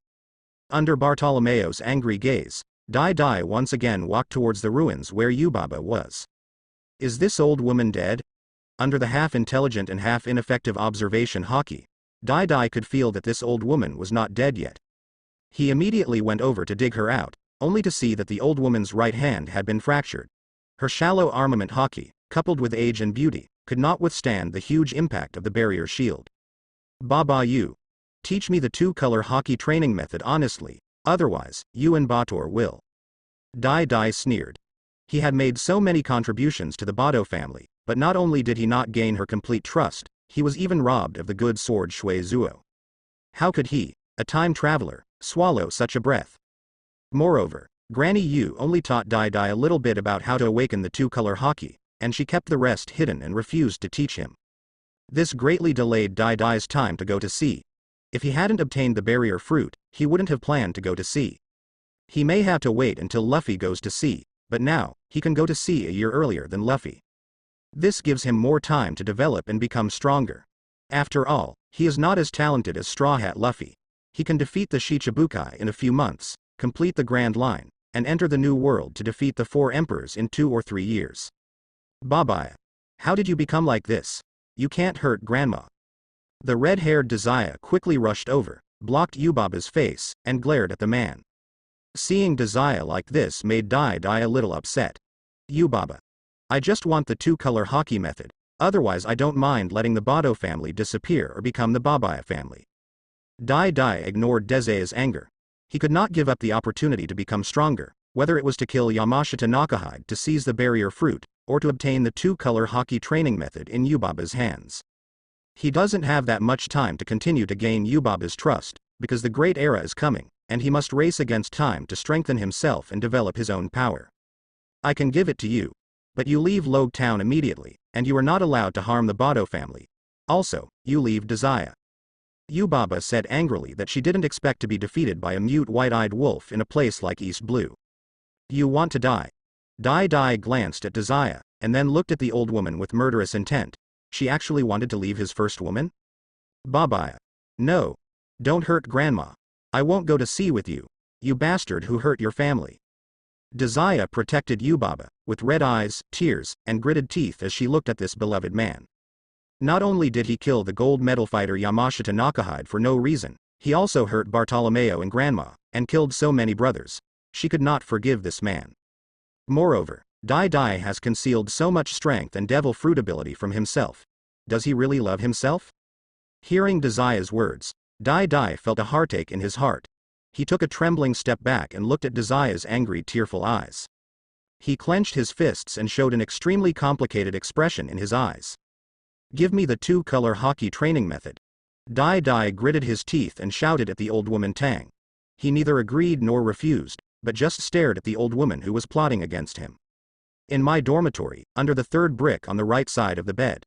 Under Bartolomeo's angry gaze, Dai Dai once again walked towards the ruins where Yubaba was. Is this old woman dead? Under the half-intelligent and half-ineffective observation hockey, Dai Dai could feel that this old woman was not dead yet. He immediately went over to dig her out, only to see that the old woman's right hand had been fractured. Her shallow armament hockey, coupled with age and beauty, could not withstand the huge impact of the barrier shield. Baba you. Teach me the two-color hockey training method honestly, otherwise, you and Bator will. Dai Dai sneered. He had made so many contributions to the Bado family, but not only did he not gain her complete trust, he was even robbed of the good sword Shui Zuo. How could he, a time traveler, swallow such a breath? Moreover, Granny Yu only taught Dai Dai a little bit about how to awaken the two-color hockey, and she kept the rest hidden and refused to teach him. This greatly delayed Dai Dai's time to go to sea. If he hadn't obtained the barrier fruit, he wouldn't have planned to go to sea. He may have to wait until Luffy goes to sea, but now, he can go to sea a year earlier than Luffy. This gives him more time to develop and become stronger. After all, he is not as talented as Straw Hat Luffy. He can defeat the Shichibukai in a few months, complete the Grand Line, and enter the New World to defeat the 4 emperors in 2 or 3 years. Babaya. How did you become like this? You can't hurt Grandma. The red-haired Dazaya quickly rushed over, blocked Yubaba's face, and glared at the man. Seeing Dazaya like this made Dai Dai a little upset. Yubaba. I just want the two-color hockey method, otherwise I don't mind letting the Bado family disappear or become the Babaya family. Dai Dai ignored Dazaya's anger. He could not give up the opportunity to become stronger, whether it was to kill Yamashita Nakahide to seize the barrier fruit, or to obtain the two-color hockey training method in Yubaba's hands. He doesn't have that much time to continue to gain Yubaba's trust, because the great era is coming, and he must race against time to strengthen himself and develop his own power. I can give it to you. But you leave Loguetown immediately, and you are not allowed to harm the Bato family. Also, you leave Desire. Yubaba said angrily that she didn't expect to be defeated by a mute white-eyed wolf in a place like East Blue. You want to die? Dai glanced at Desire, and then looked at the old woman with murderous intent. She actually wanted to leave his first woman? Babaya. No. Don't hurt Grandma. I won't go to sea with you. You bastard who hurt your family. Desire protected Yubaba, with red eyes, tears, and gritted teeth as she looked at this beloved man. Not only did he kill the gold medal fighter Yamashita Nakahide for no reason, he also hurt Bartolomeo and Grandma, and killed so many brothers. She could not forgive this man. Moreover, Dai has concealed so much strength and devil fruit ability from himself. Does he really love himself? Hearing Desire's words, Dai felt a heartache in his heart. He took a trembling step back and looked at Desire's angry, tearful eyes. He clenched his fists and showed an extremely complicated expression in his eyes. Give me the two-color hockey training method. Dai gritted his teeth and shouted at the old woman Tang. He neither agreed nor refused, but just stared at the old woman who was plotting against him. In my dormitory, under the third brick on the right side of the bed.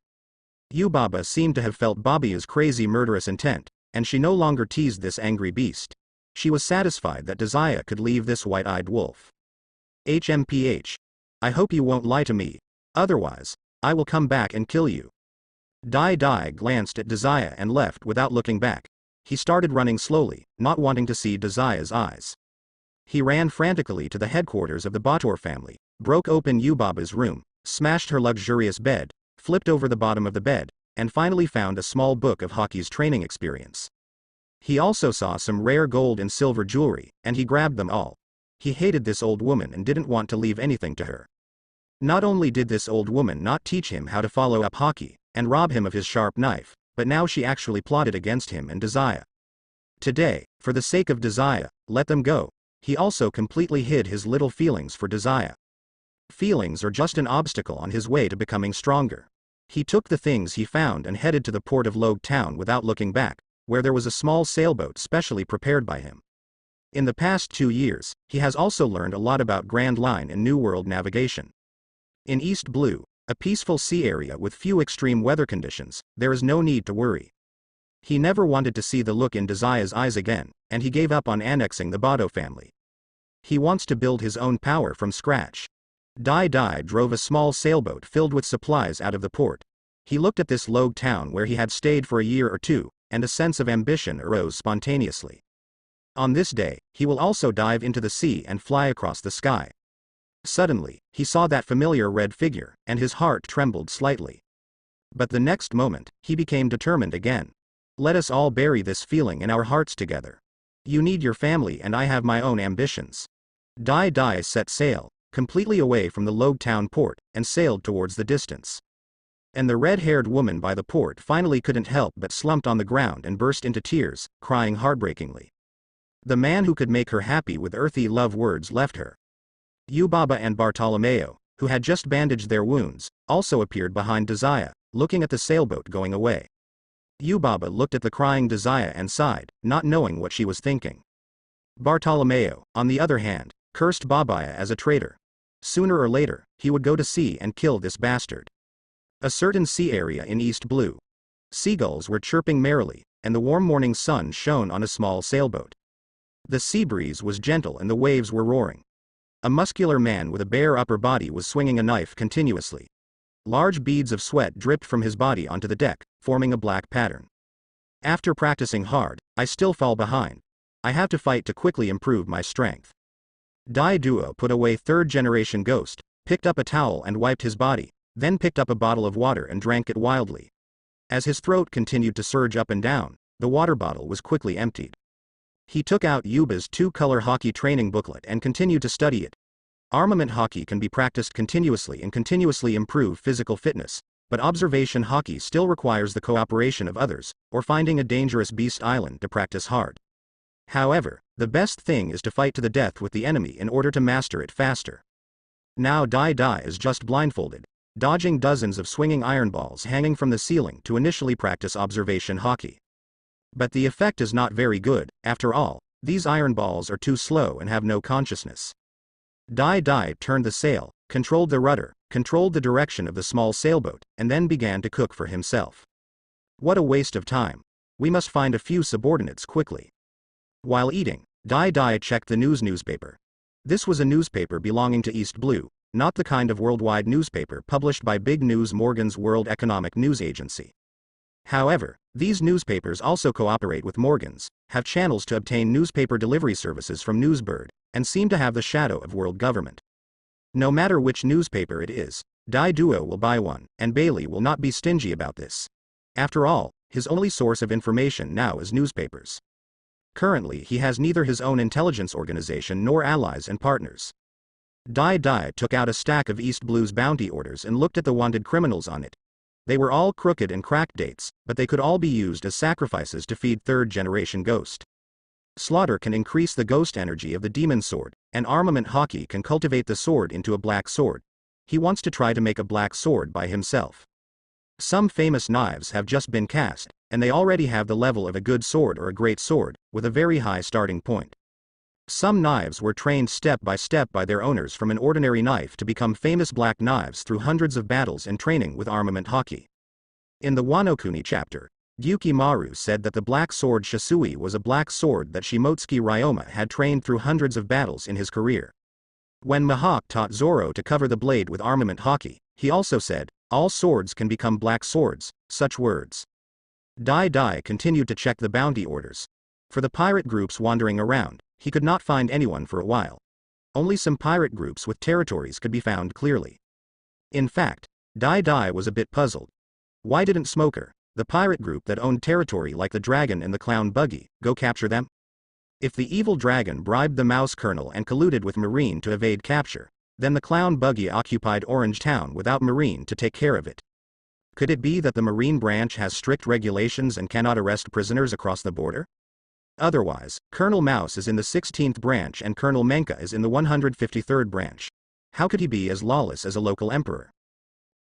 Yubaba seemed to have felt Babia's crazy murderous intent, and she no longer teased this angry beast. She was satisfied that Desire could leave this white-eyed wolf. HMPH. I hope you won't lie to me. Otherwise, I will come back and kill you. Dai glanced at Desire and left without looking back. He started running slowly, not wanting to see Desire's eyes. He ran frantically to the headquarters of the Bator family, broke open Yubaba's room, smashed her luxurious bed, flipped over the bottom of the bed, and finally found a small book of hockey's training experience. He also saw some rare gold and silver jewelry, and he grabbed them all. He hated this old woman and didn't want to leave anything to her. Not only did this old woman not teach him how to follow up hockey, and rob him of his sharp knife, but now she actually plotted against him and Desire. Today, for the sake of Desire, let them go. He also completely hid his little feelings for Desire. Feelings are just an obstacle on his way to becoming stronger. He took the things he found and headed to the port of Loguetown without looking back, where there was a small sailboat specially prepared by him. In the past 2 years, he has also learned a lot about Grand Line and New World navigation. In East Blue, a peaceful sea area with few extreme weather conditions, there is no need to worry. He never wanted to see the look in Desire's eyes again, and he gave up on annexing the Bato family. He wants to build his own power from scratch. Dai drove a small sailboat filled with supplies out of the port. He looked at this Loguetown where he had stayed for a year or two, and a sense of ambition arose spontaneously. On this day, he will also dive into the sea and fly across the sky. Suddenly, he saw that familiar red figure, and his heart trembled slightly. But the next moment, he became determined again. Let us all bury this feeling in our hearts together. You need your family and I have my own ambitions. Dai set sail, completely away from the Loguetown port, and sailed towards the distance. And the red-haired woman by the port finally couldn't help but slumped on the ground and burst into tears, crying heartbreakingly. The man who could make her happy with earthy love words left her. Yubaba and Bartolomeo, who had just bandaged their wounds, also appeared behind Desire, looking at the sailboat going away. Yubaba looked at the crying Desire and sighed, not knowing what she was thinking. Bartolomeo, on the other hand, cursed Babaya as a traitor. Sooner or later, he would go to sea and kill this bastard. A certain sea area in East Blue. Seagulls were chirping merrily, and the warm morning sun shone on a small sailboat. The sea breeze was gentle and the waves were roaring. A muscular man with a bare upper body was swinging a knife continuously. Large beads of sweat dripped from his body onto the deck, forming a black pattern. After practicing hard, I still fall behind. I have to fight to quickly improve my strength. Dai Duo put away third-generation Ghost, picked up a towel and wiped his body, then picked up a bottle of water and drank it wildly. As his throat continued to surge up and down, the water bottle was quickly emptied. He took out Yuba's two-color hockey training booklet and continued to study it. Armament hockey can be practiced continuously and continuously improve physical fitness, but observation hockey still requires the cooperation of others, or finding a dangerous beast island to practice hard. However, the best thing is to fight to the death with the enemy in order to master it faster. Now Dai is just blindfolded, dodging dozens of swinging iron balls hanging from the ceiling to initially practice observation hockey. But the effect is not very good. After all, These iron balls are too slow and have no consciousness. Dai turned the sail, controlled the rudder, controlled the direction of the small sailboat, and then began to cook for himself. What a waste of time. We must find a few subordinates quickly. While eating, Dai checked the newspaper. This was a newspaper belonging to East Blue, not the kind of worldwide newspaper published by Big News Morgan's World Economic News Agency. However, these newspapers also cooperate with Morgan's, have channels to obtain newspaper delivery services from Newsbird, and seem to have the shadow of world government. No matter which newspaper it is, Dai Duo will buy one, and Bailey will not be stingy about this. After all, his only source of information now is newspapers. Currently he has neither his own intelligence organization nor allies and partners. Dai took out a stack of East Blue's bounty orders and looked at the wanted criminals on it. They were all crooked and cracked dates, but they could all be used as sacrifices to feed third-generation Ghost. Slaughter can increase the ghost energy of the demon sword, and armament hockey can cultivate the sword into a black sword. He wants to try to make a black sword by himself. Some famous knives have just been cast, and they already have the level of a good sword or a great sword, with a very high starting point. Some knives were trained step by step by their owners from an ordinary knife to become famous black knives through hundreds of battles and training with armament hockey. In the Wanokuni chapter, Gyuki Maru said that the black sword Shisui was a black sword that Shimotsuki Ryoma had trained through hundreds of battles in his career. When Mihawk taught Zoro to cover the blade with armament hockey, he also said, "All swords can become black swords," such words. Dai continued to check the bounty orders. For the pirate groups wandering around, he could not find anyone for a while. Only some pirate groups with territories could be found clearly. In fact, Dai was a bit puzzled. Why didn't Smoker, the pirate group that owned territory like the Dragon and the Clown Buggy, go capture them? If the evil dragon bribed the Mouse Colonel and colluded with Marine to evade capture, then the Clown Buggy occupied Orange Town without Marine to take care of it. Could it be that the Marine branch has strict regulations and cannot arrest prisoners across the border? Otherwise, Colonel Mouse is in the 16th branch and Colonel Menka is in the 153rd branch. How could he be as lawless as a local emperor?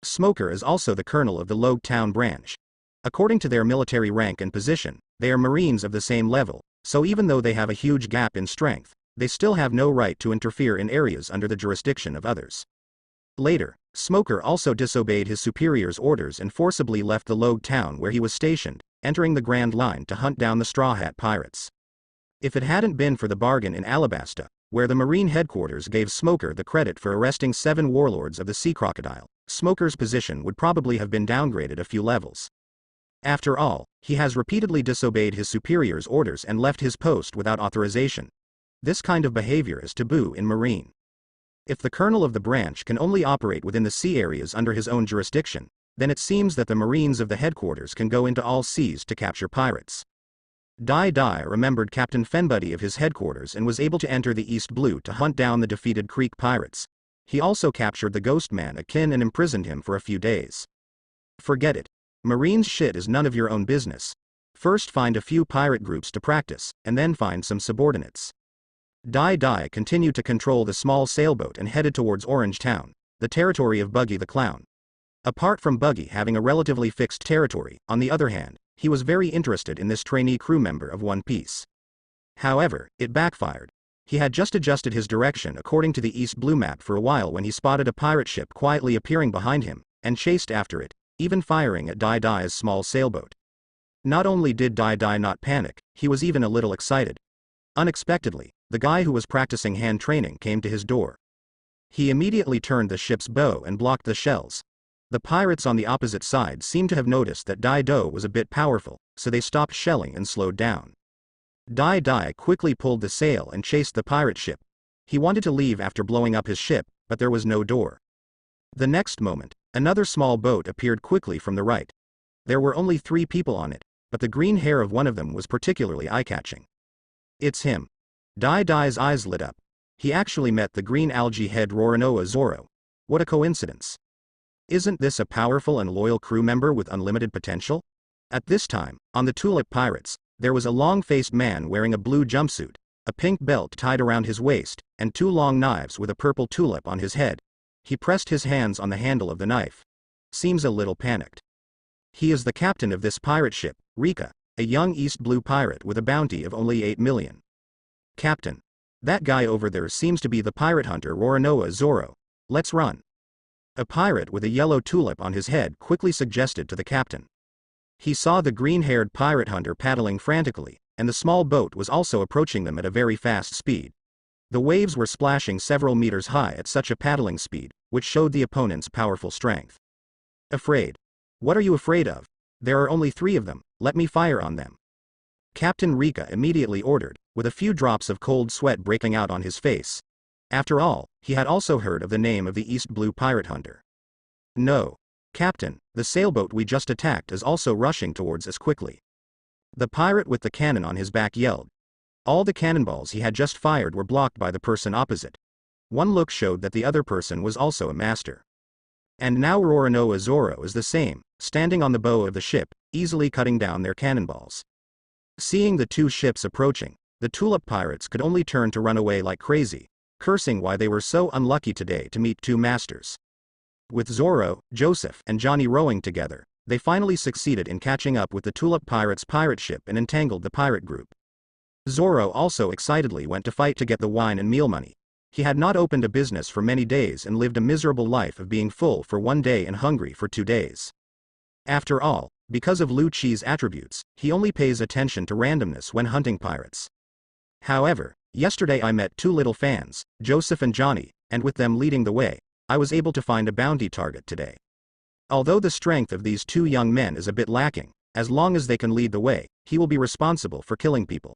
Smoker is also the colonel of the Loguetown branch. According to their military rank and position, they are Marines of the same level, so even though they have a huge gap in strength, they still have no right to interfere in areas under the jurisdiction of others. Later, Smoker also disobeyed his superior's orders and forcibly left the Loguetown where he was stationed, entering the Grand Line to hunt down the Straw Hat pirates. If it hadn't been for the bargain in Alabasta, where the Marine headquarters gave Smoker the credit for arresting 7 warlords of the Sea Crocodile, Smoker's position would probably have been downgraded a few levels. After all, he has repeatedly disobeyed his superior's orders and left his post without authorization. This kind of behavior is taboo in Marine. If the colonel of the branch can only operate within the sea areas under his own jurisdiction, then it seems that the Marines of the headquarters can go into all seas to capture pirates. Dai remembered Captain Fenbuddy of his headquarters and was able to enter the East Blue to hunt down the defeated Krieg pirates. He also captured the Ghost Man Akin and imprisoned him for a few days. Forget it. Marines shit is none of your own business. First find a few pirate groups to practice, and then find some subordinates. Dai continued to control the small sailboat and headed towards Orange Town, the territory of Buggy the Clown. Apart from Buggy having a relatively fixed territory, on the other hand, he was very interested in this trainee crew member of One Piece. However, it backfired. He had just adjusted his direction according to the East Blue map for a while when he spotted a pirate ship quietly appearing behind him, and chased after it, even firing at Dai's small sailboat. Not only did Dai not panic, he was even a little excited. Unexpectedly, the guy who was practicing hand training came to his door. He immediately turned the ship's bow and blocked the shells. The pirates on the opposite side seemed to have noticed that Dai was a bit powerful, so they stopped shelling and slowed down. Dai quickly pulled the sail and chased the pirate ship. He wanted to leave after blowing up his ship, but there was no door. The next moment, another small boat appeared quickly from the right. There were only 3 people on it, but the green hair of one of them was particularly eye-catching. It's him. Dai's eyes lit up. He actually met the green algae head Roronoa Zoro. What a coincidence. Isn't this a powerful and loyal crew member with unlimited potential? At this time, on the Tulip Pirates, there was a long-faced man wearing a blue jumpsuit, a pink belt tied around his waist, and 2 long knives with a purple tulip on his head. He pressed his hands on the handle of the knife. Seems a little panicked. He is the captain of this pirate ship, Rika, a young East Blue pirate with a bounty of only 8 million. Captain. That guy over there seems to be the pirate hunter Roronoa Zoro. Let's run. A pirate with a yellow tulip on his head quickly suggested to the captain. He saw the green-haired pirate hunter paddling frantically, and the small boat was also approaching them at a very fast speed. The waves were splashing several meters high at such a paddling speed, which showed the opponent's powerful strength. Afraid? What are you afraid of? There are only 3 of them, let me fire on them. Captain Rika immediately ordered, with a few drops of cold sweat breaking out on his face. After all, he had also heard of the name of the East Blue pirate hunter. No. Captain, the sailboat we just attacked is also rushing towards us quickly. The pirate with the cannon on his back yelled. All the cannonballs he had just fired were blocked by the person opposite. One look showed that the other person was also a master. And now Roronoa Zoro is the same, standing on the bow of the ship, easily cutting down their cannonballs. Seeing the 2 ships approaching, the tulip pirates could only turn to run away like crazy, cursing why they were so unlucky today to meet 2 masters. With Zoro, Joseph, and Johnny rowing together, they finally succeeded in catching up with the tulip pirates' pirate ship and entangled the pirate group. Zoro also excitedly went to fight to get the wine and meal money. He had not opened a business for many days and lived a miserable life of being full for 1 day and hungry for 2 days. After all, because of Lu Chi's attributes, he only pays attention to randomness when hunting pirates. However, yesterday I met 2 little fans, Joseph and Johnny, and with them leading the way, I was able to find a bounty target today. Although the strength of these 2 young men is a bit lacking, as long as they can lead the way, he will be responsible for killing people.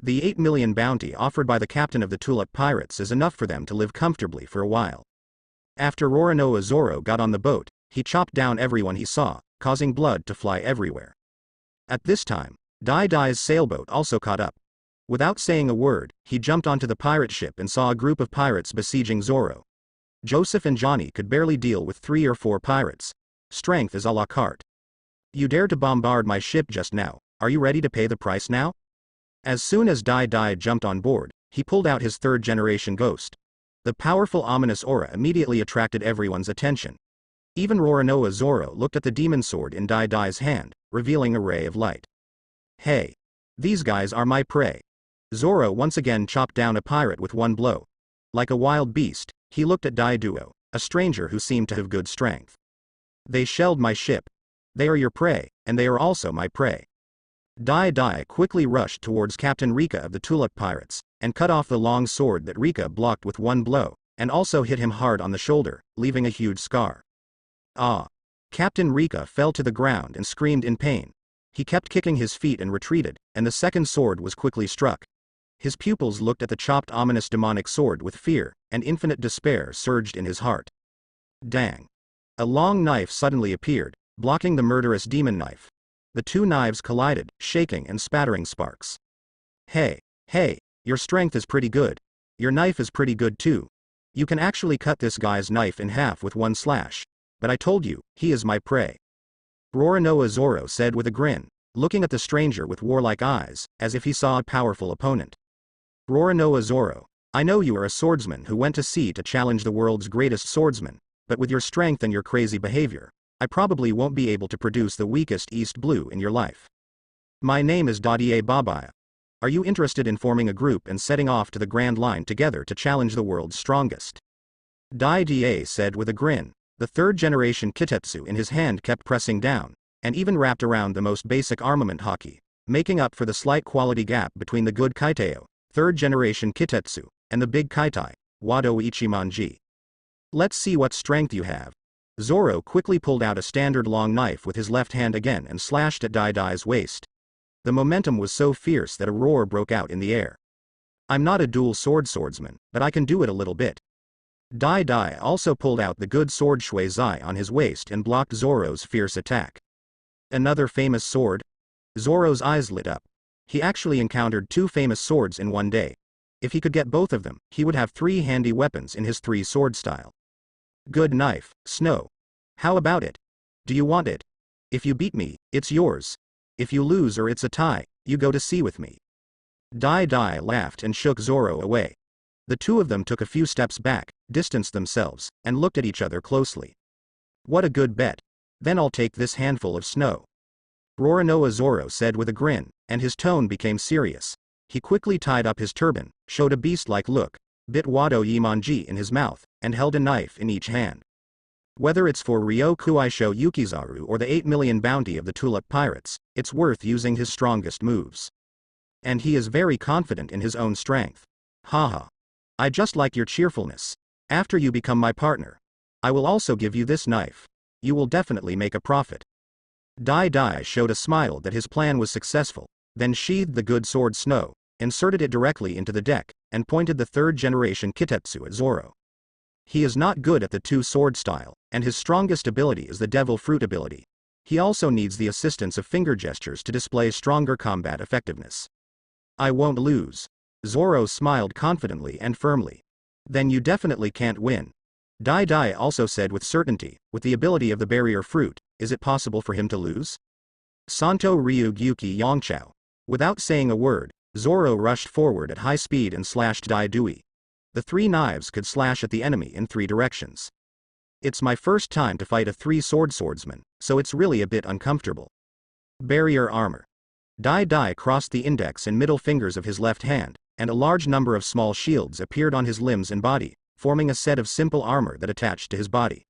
The 8 million bounty offered by the captain of the Tulip Pirates is enough for them to live comfortably for a while. After Roronoa Zoro got on the boat, he chopped down everyone he saw, causing blood to fly everywhere. At this time, Dai Dai's sailboat also caught up. Without saying a word, he jumped onto the pirate ship and saw a group of pirates besieging Zoro. Joseph and Johnny could barely deal with 3 or 4 pirates. Strength is a la carte. You dared to bombard my ship just now, are you ready to pay the price now? As soon as Dai Dai jumped on board, he pulled out his 3rd-generation ghost. The powerful ominous aura immediately attracted everyone's attention. Even Roronoa Zoro looked at the demon sword in Dai Dai's hand, revealing a ray of light. Hey! These guys are my prey. Zoro once again chopped down a pirate with 1 blow. Like a wild beast, he looked at Dai Duo, a stranger who seemed to have good strength. They shelled my ship. They are your prey, and they are also my prey. Dai Dai quickly rushed towards Captain Rika of the Tulip Pirates, and cut off the long sword that Rika blocked with 1 blow, and also hit him hard on the shoulder, leaving a huge scar. Ah! Captain Rika fell to the ground and screamed in pain. He kept kicking his feet and retreated, and the 2nd sword was quickly struck. His pupils looked at the chopped ominous demonic sword with fear, and infinite despair surged in his heart. Dang! A long knife suddenly appeared, blocking the murderous demon knife. The 2 knives collided, shaking and spattering sparks. Hey, your strength is pretty good. Your knife is pretty good too. You can actually cut this guy's knife in half with 1 slash. But I told you, he is my prey. Roronoa Zoro said with a grin, looking at the stranger with warlike eyes, as if he saw a powerful opponent. Roronoa Zoro, I know you are a swordsman who went to sea to challenge the world's greatest swordsman, but with your strength and your crazy behavior, I probably won't be able to produce the weakest East Blue in your life. My name is Dadie Babaya. Are you interested in forming a group and setting off to the Grand Line together to challenge the world's strongest? Dai Da said with a grin. The 3rd-generation Kitetsu in his hand kept pressing down, and even wrapped around the most basic armament haki, making up for the slight quality gap between the good Kaiteo, 3rd-generation Kitetsu, and the big Kaitai, Wado Ichimonji. Let's see what strength you have. Zoro quickly pulled out a standard long knife with his left hand again and slashed at Dai Dai's waist. The momentum was so fierce that a roar broke out in the air. I'm not a dual swordsman, but I can do it a little bit. Dai Dai also pulled out the good sword Shui Zai on his waist and blocked Zoro's fierce attack. Another famous sword? Zoro's eyes lit up. He actually encountered 2 famous swords in 1 day. If he could get both of them, he would have 3 handy weapons in his 3-sword style. Good knife, Snow. How about it? Do you want it? If you beat me, it's yours. If you lose or it's a tie, you go to sea with me. Dai Dai laughed and shook Zoro away. The 2 of them took a few steps back, distanced themselves, and looked at each other closely. What a good bet. Then I'll take this handful of snow. Roronoa Zoro said with a grin, and his tone became serious. He quickly tied up his turban, showed a beast-like look, bit Wado Yimonji in his mouth, and held a knife in each hand. Whether it's for Ryo Kuaisho Yukizaru or the 8 million bounty of the Tulip Pirates, it's worth using his strongest moves. And he is very confident in his own strength. Haha. I just like your cheerfulness. After you become my partner, I will also give you this knife. You will definitely make a profit. Dai Dai showed a smile that his plan was successful, then sheathed the good sword Snow, inserted it directly into the deck, and pointed the third-generation Kitetsu at Zoro. He is not good at the two-sword style, and his strongest ability is the Devil Fruit ability. He also needs the assistance of finger gestures to display stronger combat effectiveness. I won't lose. Zoro smiled confidently and firmly. Then you definitely can't win. Dai Dai also said with certainty, with the ability of the barrier fruit, is it possible for him to lose? Santo Ryug Yuki Yongchao. Without saying a word, Zoro rushed forward at high speed and slashed Dai Dui. The 3 knives could slash at the enemy in 3 directions. It's my first time to fight a 3-sword swordsman, so it's really a bit uncomfortable. Barrier armor. Dai Dai crossed the index and middle fingers of his left hand, and a large number of small shields appeared on his limbs and body, forming a set of simple armor that attached to his body.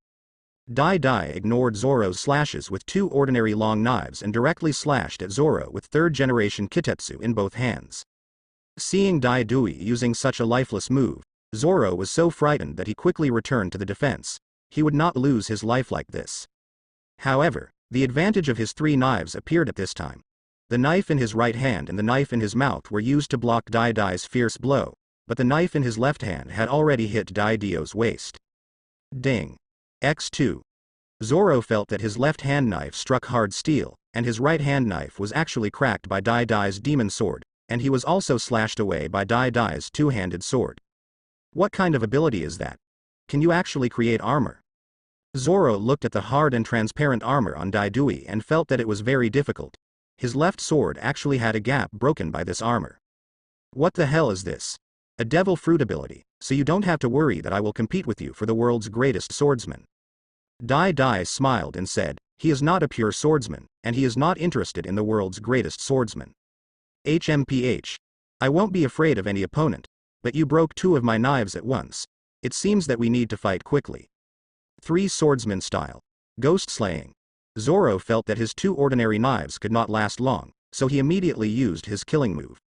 Dai Dai ignored Zoro's slashes with 2 ordinary long knives and directly slashed at Zoro with 3rd-generation Kitetsu in both hands. Seeing Dai Dui using such a lifeless move, Zoro was so frightened that he quickly returned to the defense. He would not lose his life like this. However, the advantage of his 3 knives appeared at this time. The knife in his right hand and the knife in his mouth were used to block Dai Dai's fierce blow, but the knife in his left hand had already hit Dai Dio's waist. Ding. X2. Zoro felt that his left hand knife struck hard steel, and his right hand knife was actually cracked by Dai Dai's demon sword, and he was also slashed away by Dai Dai's 2-handed sword. What kind of ability is that? Can you actually create armor? Zoro looked at the hard and transparent armor on Dai Dui and felt that it was very difficult. His left sword actually had a gap broken by this armor. What the hell is this? A devil fruit ability, so you don't have to worry that I will compete with you for the world's greatest swordsman. Dai Dai smiled and said, he is not a pure swordsman, and he is not interested in the world's greatest swordsman. HMPH. I won't be afraid of any opponent, but you broke 2 of my knives at once. It seems that we need to fight quickly. 3 swordsman style. Ghost slaying. Zoro felt that his 2 ordinary knives could not last long, so he immediately used his killing move.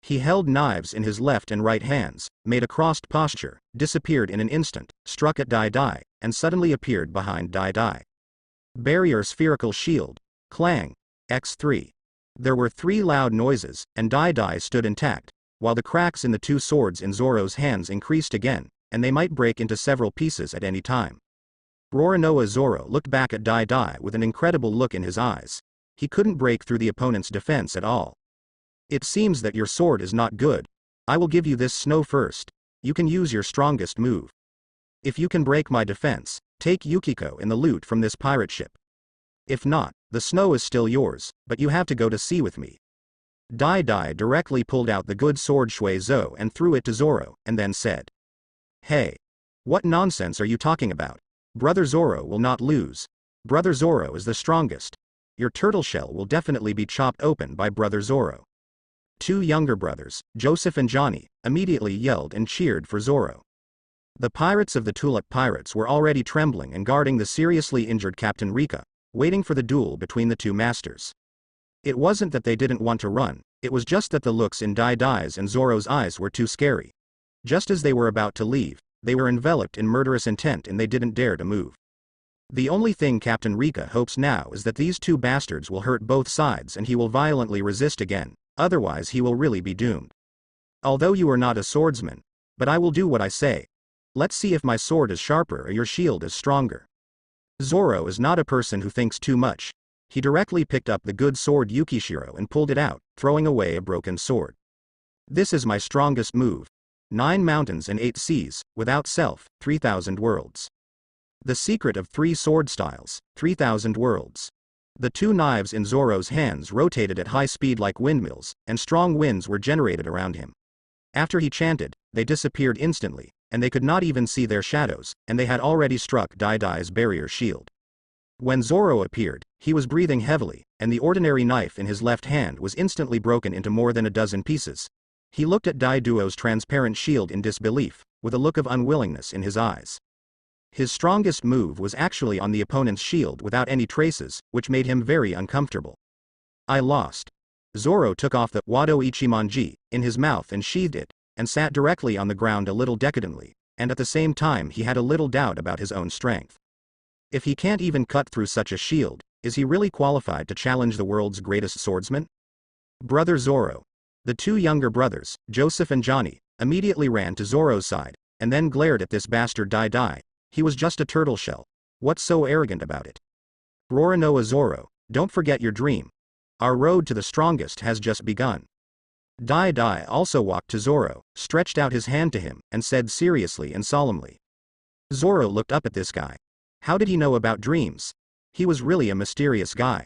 He held knives in his left and right hands, made a crossed posture, disappeared in an instant, struck at Dai Dai, and suddenly appeared behind Dai Dai. Barrier spherical shield. Clang. X3. There were 3 loud noises, and Dai Dai stood intact, while the cracks in the 2 swords in Zoro's hands increased again, and they might break into several pieces at any time. Roronoa Zoro looked back at Dai Dai with an incredible look in his eyes. He couldn't break through the opponent's defense at all. It seems that your sword is not good. I will give you this Snow first. You can use your strongest move. If you can break my defense, take Yukiko and the loot from this pirate ship. If not, the Snow is still yours, but you have to go to sea with me. Dai Dai directly pulled out the good sword Shui Zhou and threw it to Zoro, and then said, Hey. What nonsense are you talking about? Brother Zoro will not lose. Brother Zoro is the strongest. Your turtle shell will definitely be chopped open by Brother Zoro. 2 younger brothers, Joseph and Johnny, immediately yelled and cheered for Zoro. The pirates of the Tulip Pirates were already trembling and guarding the seriously injured Captain Rika, waiting for the duel between the 2 masters. It wasn't that they didn't want to run, it was just that the looks in Dai Dai's and Zoro's eyes were too scary. Just as they were about to leave, they were enveloped in murderous intent and they didn't dare to move. The only thing Captain Rika hopes now is that these 2 bastards will hurt both sides and he will violently resist again, otherwise he will really be doomed. Although you are not a swordsman, but I will do what I say. Let's see if my sword is sharper or your shield is stronger. Zoro is not a person who thinks too much. He directly picked up the good sword Yukishiro and pulled it out, throwing away a broken sword. This is my strongest move. 9 mountains and 8 seas, without self, 3,000 worlds. The secret of 3 sword styles, 3,000 worlds. The 2 knives in Zoro's hands rotated at high speed like windmills, and strong winds were generated around him. After he chanted, they disappeared instantly, and they could not even see their shadows, and they had already struck Dai Dai's barrier shield. When Zoro appeared, he was breathing heavily, and the ordinary knife in his left hand was instantly broken into more than a dozen pieces, He looked at Dai Duo's transparent shield in disbelief, with a look of unwillingness in his eyes. His strongest move was actually on the opponent's shield without any traces, which made him very uncomfortable. I lost. Zoro took off the Wado Ichimonji in his mouth and sheathed it, and sat directly on the ground a little decadently, and at the same time he had a little doubt about his own strength. If he can't even cut through such a shield, is he really qualified to challenge the world's greatest swordsman? Brother Zoro. The two younger brothers, Joseph and Johnny, immediately ran to Zoro's side, and then glared at this bastard Dai. He was just a turtle shell. What's so arrogant about it? Roronoa Zoro, don't forget your dream. Our road to the strongest has just begun. Dai also walked to Zoro, stretched out his hand to him, and said seriously and solemnly. Zoro looked up at this guy. How did he know about dreams? He was really a mysterious guy.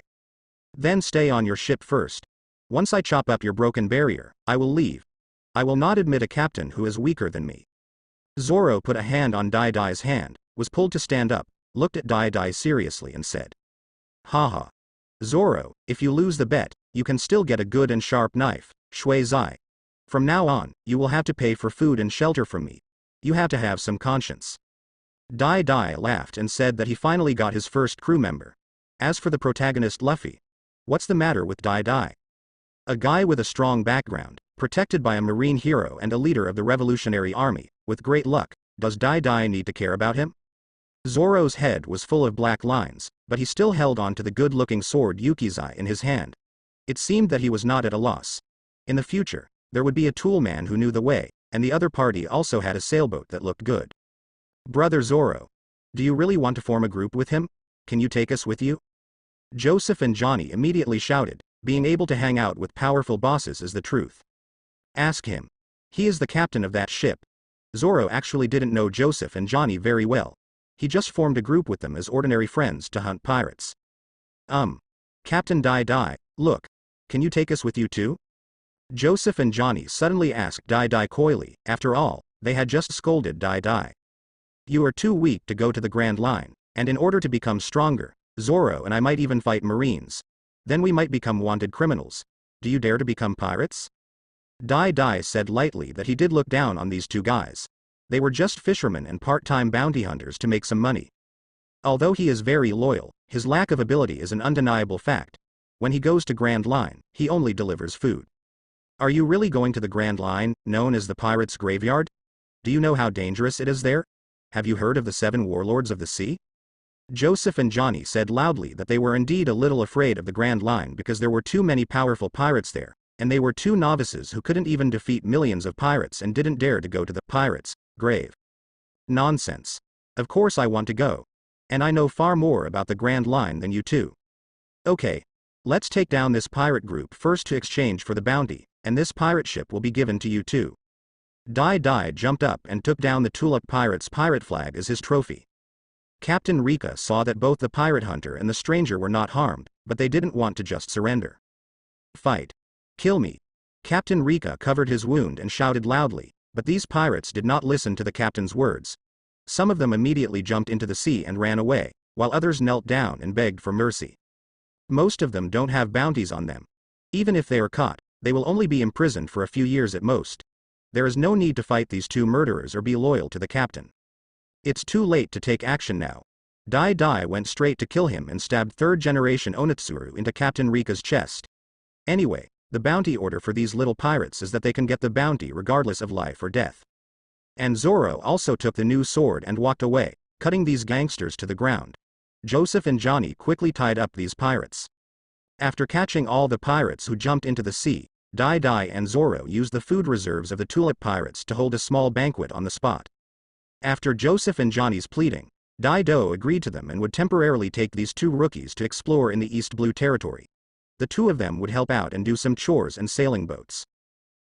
Then stay on your ship first. Once I chop up your broken barrier, I will leave. I will not admit a captain who is weaker than me. Zoro put a hand on Dai's hand, was pulled to stand up, looked at Dai seriously and said. Haha. Zoro, if you lose the bet, you can still get a good and sharp knife, Shui Zai. From now on, you will have to pay for food and shelter from me. You have to have some conscience. Dai laughed and said that he finally got his first crew member. As for the protagonist Luffy. What's the matter with Dai? A guy with a strong background, protected by a marine hero and a leader of the Revolutionary Army, with great luck, does Dai need to care about him? Zoro's head was full of black lines, but he still held on to the good-looking sword Yukizai in his hand. It seemed that he was not at a loss. In the future, there would be a toolman who knew the way, and the other party also had a sailboat that looked good. Brother Zoro. Do you really want to form a group with him? Can you take us with you? Joseph and Johnny immediately shouted, being able to hang out with powerful bosses is the truth. Ask him. He is the captain of that ship. Zoro actually didn't know Joseph and Johnny very well. He just formed a group with them as ordinary friends to hunt pirates. Captain Dai, look. Can you take us with you too? Joseph and Johnny suddenly asked Dai coyly. After all, they had just scolded Dai. You are too weak to go to the Grand Line, and in order to become stronger, Zoro and I might even fight Marines. Then we might become wanted criminals. Do you dare to become pirates? Dai said lightly that he did look down on these two guys. They were just fishermen and part-time bounty hunters to make some money. Although he is very loyal, his lack of ability is an undeniable fact. When he goes to Grand Line, he only delivers food. Are you really going to the Grand Line, known as the Pirates' Graveyard? Do you know how dangerous it is there? Have you heard of the 7 warlords of the sea? Joseph and Johnny said loudly that they were indeed a little afraid of the Grand Line because there were too many powerful pirates there, and they were two novices who couldn't even defeat millions of pirates and didn't dare to go to the pirates' grave. Nonsense. Of course I want to go. And I know far more about the Grand Line than you two. Okay. Let's take down this pirate group first to exchange for the bounty, and this pirate ship will be given to you too. Dai jumped up and took down the Tulip Pirates' pirate flag as his trophy. Captain Rika saw that both the pirate hunter and the stranger were not harmed, but they didn't want to just surrender. Fight. Kill me. Captain Rika covered his wound and shouted loudly, but these pirates did not listen to the captain's words. Some of them immediately jumped into the sea and ran away, while others knelt down and begged for mercy. Most of them don't have bounties on them. Even if they are caught, they will only be imprisoned for a few years at most. There is no need to fight these two murderers or be loyal to the captain. It's too late to take action now. Dai went straight to kill him and stabbed 3rd-generation Onitsuru into Captain Rika's chest. Anyway, the bounty order for these little pirates is that they can get the bounty regardless of life or death. And Zoro also took the new sword and walked away, cutting these gangsters to the ground. Joseph and Johnny quickly tied up these pirates. After catching all the pirates who jumped into the sea, Dai and Zoro used the food reserves of the Tulip Pirates to hold a small banquet on the spot. After Joseph and Johnny's pleading, Dai agreed to them and would temporarily take these two rookies to explore in the East Blue Territory. The two of them would help out and do some chores and sailing boats.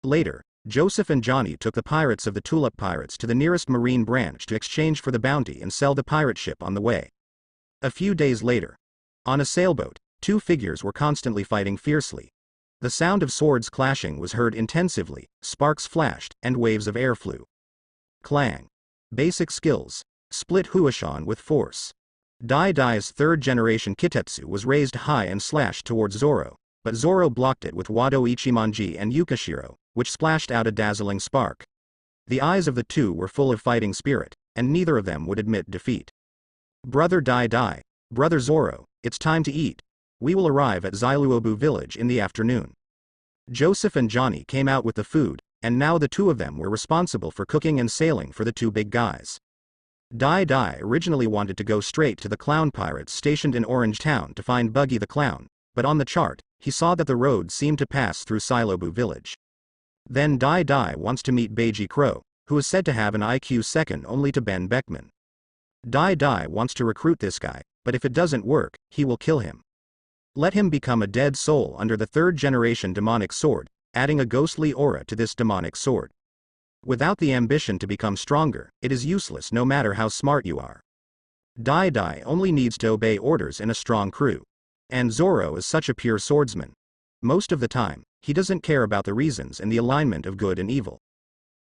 Later, Joseph and Johnny took the pirates of the Tulip Pirates to the nearest marine branch to exchange for the bounty and sell the pirate ship on the way. A few days later, on a sailboat, two figures were constantly fighting fiercely. The sound of swords clashing was heard intensively, sparks flashed, and waves of air flew. Clang. Basic skills. Split Huashan with force. Dai's 3rd-generation Kitetsu was raised high and slashed towards Zoro, but Zoro blocked it with Wado Ichimonji and Yukashiro, which splashed out a dazzling spark. The eyes of the two were full of fighting spirit, and neither of them would admit defeat. Brother Dai, Brother Zoro, it's time to eat. We will arrive at Zailuobu village in the afternoon. Joseph and Johnny came out with the food, and now the two of them were responsible for cooking and sailing for the two big guys. Dai originally wanted to go straight to the clown pirates stationed in Orange Town to find Buggy the Clown, but on the chart, he saw that the road seemed to pass through Zailuobu village. Then Dai wants to meet Beiji Crow, who is said to have an IQ second only to Ben Beckman. Dai wants to recruit this guy, but if it doesn't work, he will kill him. Let him become a dead soul under the third-generation demonic sword, adding a ghostly aura to this demonic sword. Without the ambition to become stronger, it is useless no matter how smart you are. Dai only needs to obey orders in a strong crew. And Zoro is such a pure swordsman. Most of the time, he doesn't care about the reasons and the alignment of good and evil.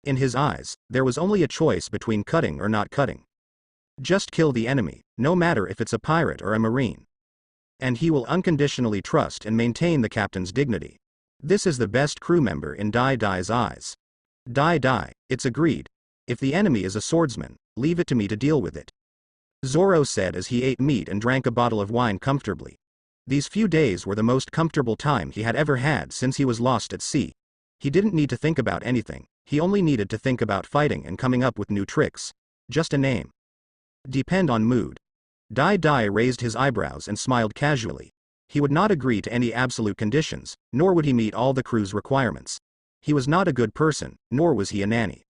In his eyes, there was only a choice between cutting or not cutting. Just kill the enemy, no matter if it's a pirate or a marine. And he will unconditionally trust and maintain the captain's dignity. This is the best crew member in Dai's eyes. Dai, it's agreed. If the enemy is a swordsman, leave it to me to deal with it. Zoro said as he ate meat and drank a bottle of wine comfortably. These few days were the most comfortable time he had ever had since he was lost at sea. He didn't need to think about anything, he only needed to think about fighting and coming up with new tricks. Just a name. Depend on mood. Dai raised his eyebrows and smiled casually. He would not agree to any absolute conditions, nor would he meet all the crew's requirements. He was not a good person, nor was he a nanny.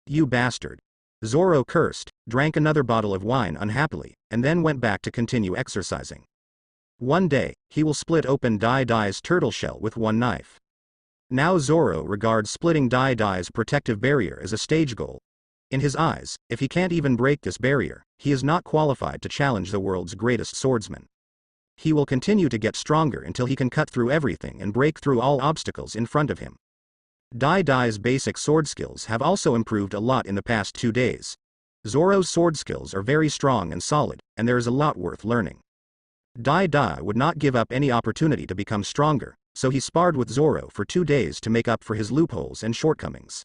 You bastard. Zoro cursed, drank another bottle of wine unhappily, and then went back to continue exercising. One day, he will split open Dai's turtle shell with one knife. Now Zoro regards splitting Dai's protective barrier as a stage goal. In his eyes, if he can't even break this barrier, he is not qualified to challenge the world's greatest swordsman. He will continue to get stronger until he can cut through everything and break through all obstacles in front of him. Dai's basic sword skills have also improved a lot in the past 2 days. Zoro's sword skills are very strong and solid, and there is a lot worth learning. Dai would not give up any opportunity to become stronger, so he sparred with Zoro for 2 days to make up for his loopholes and shortcomings.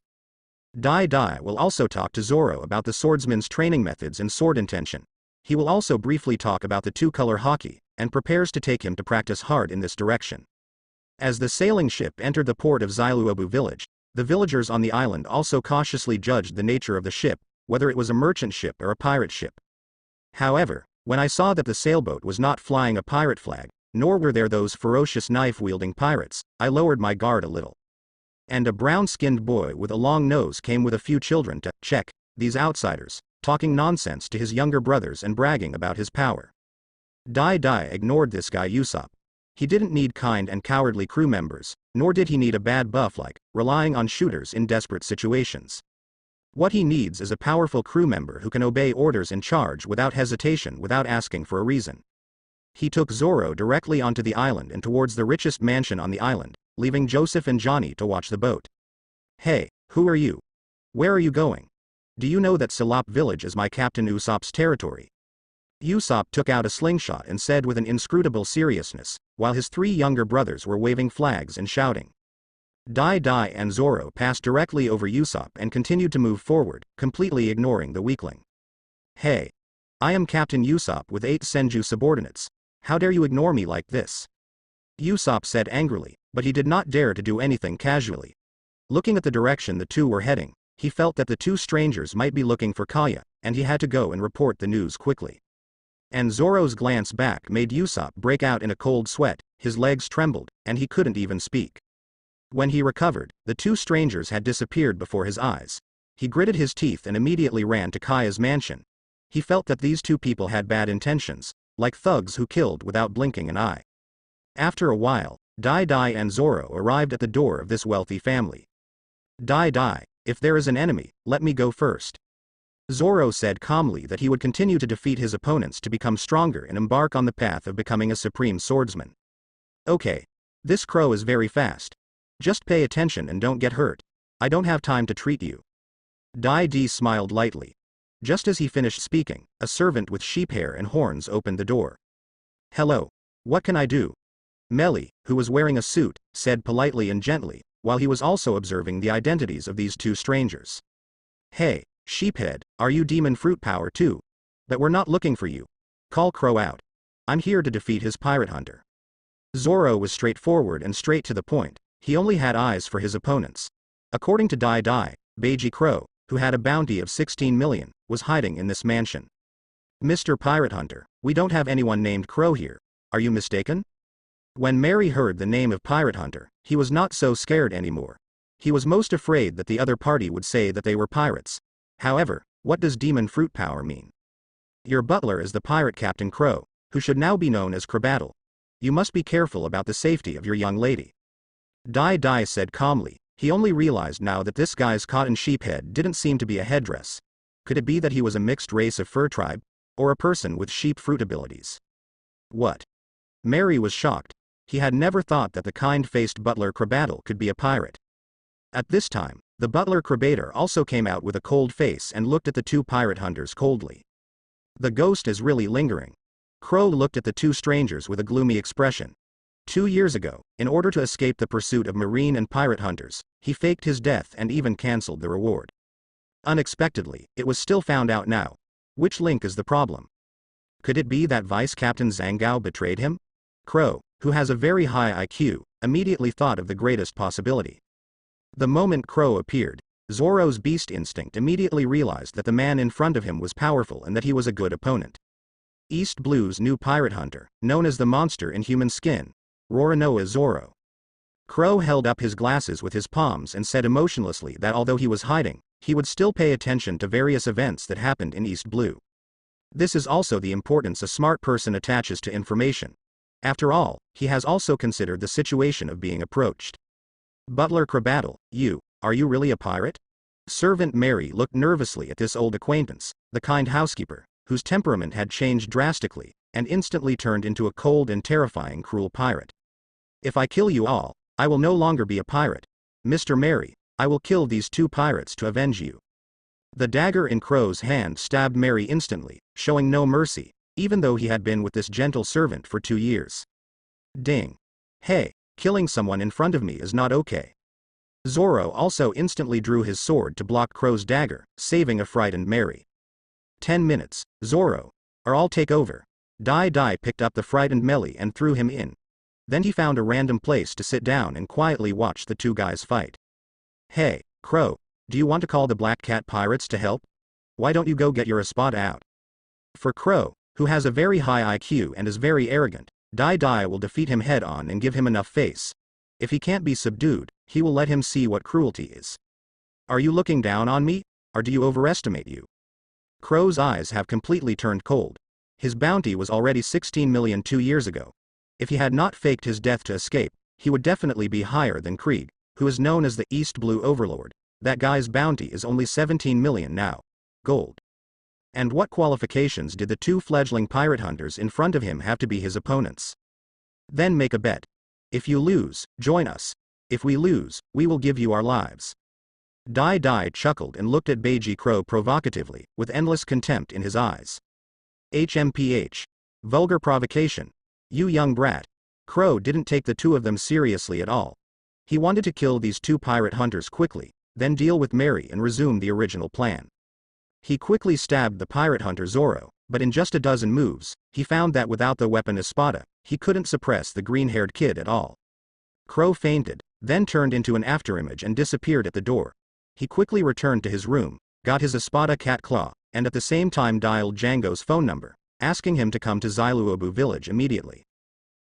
Dai will also talk to Zoro about the swordsman's training methods and sword intention. He will also briefly talk about the two-color hockey, and prepares to take him to practice hard in this direction. As the sailing ship entered the port of Zailuobu village, the villagers on the island also cautiously judged the nature of the ship, whether it was a merchant ship or a pirate ship. However, when I saw that the sailboat was not flying a pirate flag, nor were there those ferocious knife-wielding pirates, I lowered my guard a little. And a brown-skinned boy with a long nose came with a few children to check these outsiders, talking nonsense to his younger brothers and bragging about his power. Dai ignored this guy Usopp. He didn't need kind and cowardly crew members, nor did he need a bad buff like relying on shooters in desperate situations. What he needs is a powerful crew member who can obey orders and charge without hesitation without asking for a reason. He took Zoro directly onto the island and towards the richest mansion on the island, leaving Joseph and Johnny to watch the boat. Hey, who are you? Where are you going? Do you know that Salop village is my Captain Usopp's territory? Usopp took out a slingshot and said with an inscrutable seriousness, while his 3 younger brothers were waving flags and shouting. Dai and Zoro passed directly over Usopp and continued to move forward, completely ignoring the weakling. Hey. I am Captain Usopp with 8 Senju subordinates. How dare you ignore me like this? Usopp said angrily, but he did not dare to do anything casually. Looking at the direction the two were heading, he felt that the 2 strangers might be looking for Kaya, and he had to go and report the news quickly. And Zoro's glance back made Usopp break out in a cold sweat, his legs trembled, and he couldn't even speak. When he recovered, the 2 strangers had disappeared before his eyes. He gritted his teeth and immediately ran to Kaya's mansion. He felt that these 2 people had bad intentions, like thugs who killed without blinking an eye. After a while, Dai and Zoro arrived at the door of this wealthy family. Dai, if there is an enemy, let me go first. Zoro said calmly that he would continue to defeat his opponents to become stronger and embark on the path of becoming a supreme swordsman. Okay. This crow is very fast. Just pay attention and don't get hurt. I don't have time to treat you. Dai smiled lightly. Just as he finished speaking, a servant with sheep hair and horns opened the door. Hello. What can I do? Melly, who was wearing a suit, said politely and gently, while he was also observing the identities of these two strangers. "Hey, sheephead, are you demon fruit power too? But we're not looking for you. Call Crow out. I'm here to defeat his pirate hunter." Zoro was straightforward and straight to the point. He only had eyes for his opponents. According to Dai Dai, Beiji Crow, who had a bounty of 16 million, was hiding in this mansion. "Mr. Pirate Hunter, we don't have anyone named Crow here. Are you mistaken?" When Mary heard the name of Pirate Hunter, he was not so scared anymore. He was most afraid that the other party would say that they were pirates. However, what does demon fruit power mean? "Your butler is the pirate Captain Crow, who should now be known as Krabaddle. You must be careful about the safety of your young lady," Dai Dai said calmly. He only realized now that this guy's cotton sheep head didn't seem to be a headdress. Could it be that he was a mixed race of fur tribe? Or a person with sheep fruit abilities? What? Mary was shocked. He had never thought that the kind-faced butler Krabaddle could be a pirate. At this time, the butler Krabaddle also came out with a cold face and looked at the two pirate hunters coldly. "The ghost is really lingering." Crow looked at the two strangers with a gloomy expression. 2 years ago, in order to escape the pursuit of marine and pirate hunters, he faked his death and even cancelled the reward. Unexpectedly, it was still found out now. Which link is the problem? Could it be that Vice Captain Zhang betrayed him? Crow, who has a very high IQ, immediately thought of the greatest possibility. The moment Crow appeared, Zoro's beast instinct immediately realized that the man in front of him was powerful and that he was a good opponent. East Blue's new pirate hunter, known as the monster in human skin, Roronoa Zoro. Crow held up his glasses with his palms and said emotionlessly that although he was hiding, he would still pay attention to various events that happened in East Blue. This is also the importance a smart person attaches to information. After all, he has also considered the situation of being approached. "Butler Krabaddle, are you really a pirate?" Servant Mary looked nervously at this old acquaintance, the kind housekeeper, whose temperament had changed drastically, and instantly turned into a cold and terrifying cruel pirate. "If I kill you all, I will no longer be a pirate. Mr. Mary, I will kill these two pirates to avenge you." The dagger in Crow's hand stabbed Mary instantly, showing no mercy, even though he had been with this gentle servant for 2 years. Ding. "Hey, killing someone in front of me is not okay." Zoro also instantly drew his sword to block Crow's dagger, saving a frightened Mary. 10 minutes, Zoro. Or I'll take over. Dai Dai picked up the frightened Melly and threw him in. Then he found a random place to sit down and quietly watch the two guys fight. "Hey, Crow, do you want to call the Black Cat Pirates to help? Why don't you go get your espada out?" For Crow, who has a very high IQ and is very arrogant, Dai Dai will defeat him head-on and give him enough face. If he can't be subdued, he will let him see what cruelty is. "Are you looking down on me? Or do you overestimate you?" Crow's eyes have completely turned cold. His bounty was already 16 million 2 years ago. If he had not faked his death to escape, he would definitely be higher than Krieg, who is known as the East Blue Overlord. That guy's bounty is only 17 million now. Gold. And what qualifications did the two fledgling pirate hunters in front of him have to be his opponents? Then make a bet. If you lose, join us. If we lose, we will give you our lives. Dai Dai chuckled and looked at Beiji Crow provocatively, with endless contempt in his eyes. HMPH. Vulgar provocation. You young brat. Crow didn't take the two of them seriously at all. He wanted to kill these two pirate hunters quickly, then deal with Mary and resume the original plan. He quickly stabbed the pirate hunter Zoro, but in just a dozen moves, he found that without the weapon espada, he couldn't suppress the green-haired kid at all. Crow fainted, then turned into an afterimage and disappeared at the door. He quickly returned to his room, got his espada cat claw, and at the same time dialed Django's phone number, asking him to come to Xiluobu village immediately.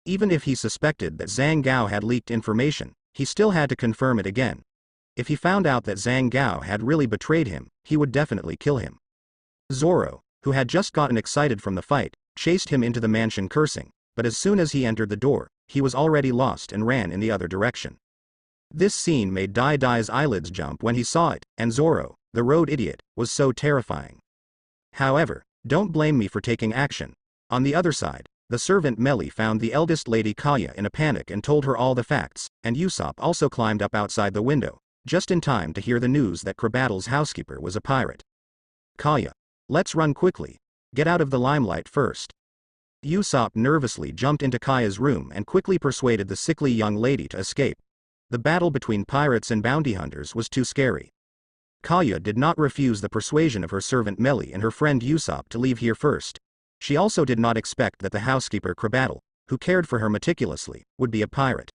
Even if he suspected that Zhang Gao had leaked information, he still had to confirm it again. If he found out that Zhang Gao had really betrayed him, he would definitely kill him. Zoro, who had just gotten excited from the fight, chased him into the mansion cursing, but as soon as he entered the door, he was already lost and ran in the other direction. This scene made Dai Dai's eyelids jump when he saw it, and Zoro, the road idiot, was so terrifying. However, don't blame me for taking action. On the other side, the servant Melly found the eldest lady Kaya in a panic and told her all the facts, and Usopp also climbed up outside the window, just in time to hear the news that Krabaddle's housekeeper was a pirate. "Kaya, let's run quickly. Get out of the limelight first." Usopp nervously jumped into Kaya's room and quickly persuaded the sickly young lady to escape. The battle between pirates and bounty hunters was too scary. Kaya did not refuse the persuasion of her servant Melly and her friend Usopp to leave here first. She also did not expect that the housekeeper Krabaddle, who cared for her meticulously, would be a pirate.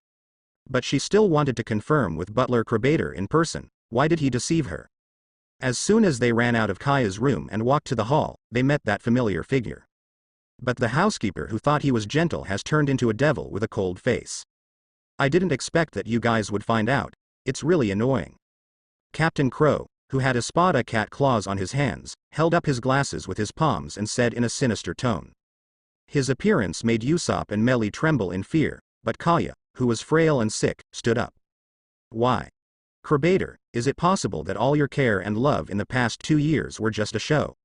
But she still wanted to confirm with Butler Krabader in person. Why did he deceive her? As soon as they ran out of Kaya's room and walked to the hall, they met that familiar figure. But the housekeeper who thought he was gentle has turned into a devil with a cold face. I didn't expect that you guys would find out. It's really annoying. Captain Crow, who had espada cat claws on his hands, held up his glasses with his palms and said in a sinister tone. His appearance made Usopp and Melly tremble in fear, but Kaya, who was frail and sick, stood up. Why? Krabader, is it possible that all your care and love in the past 2 years were just a show?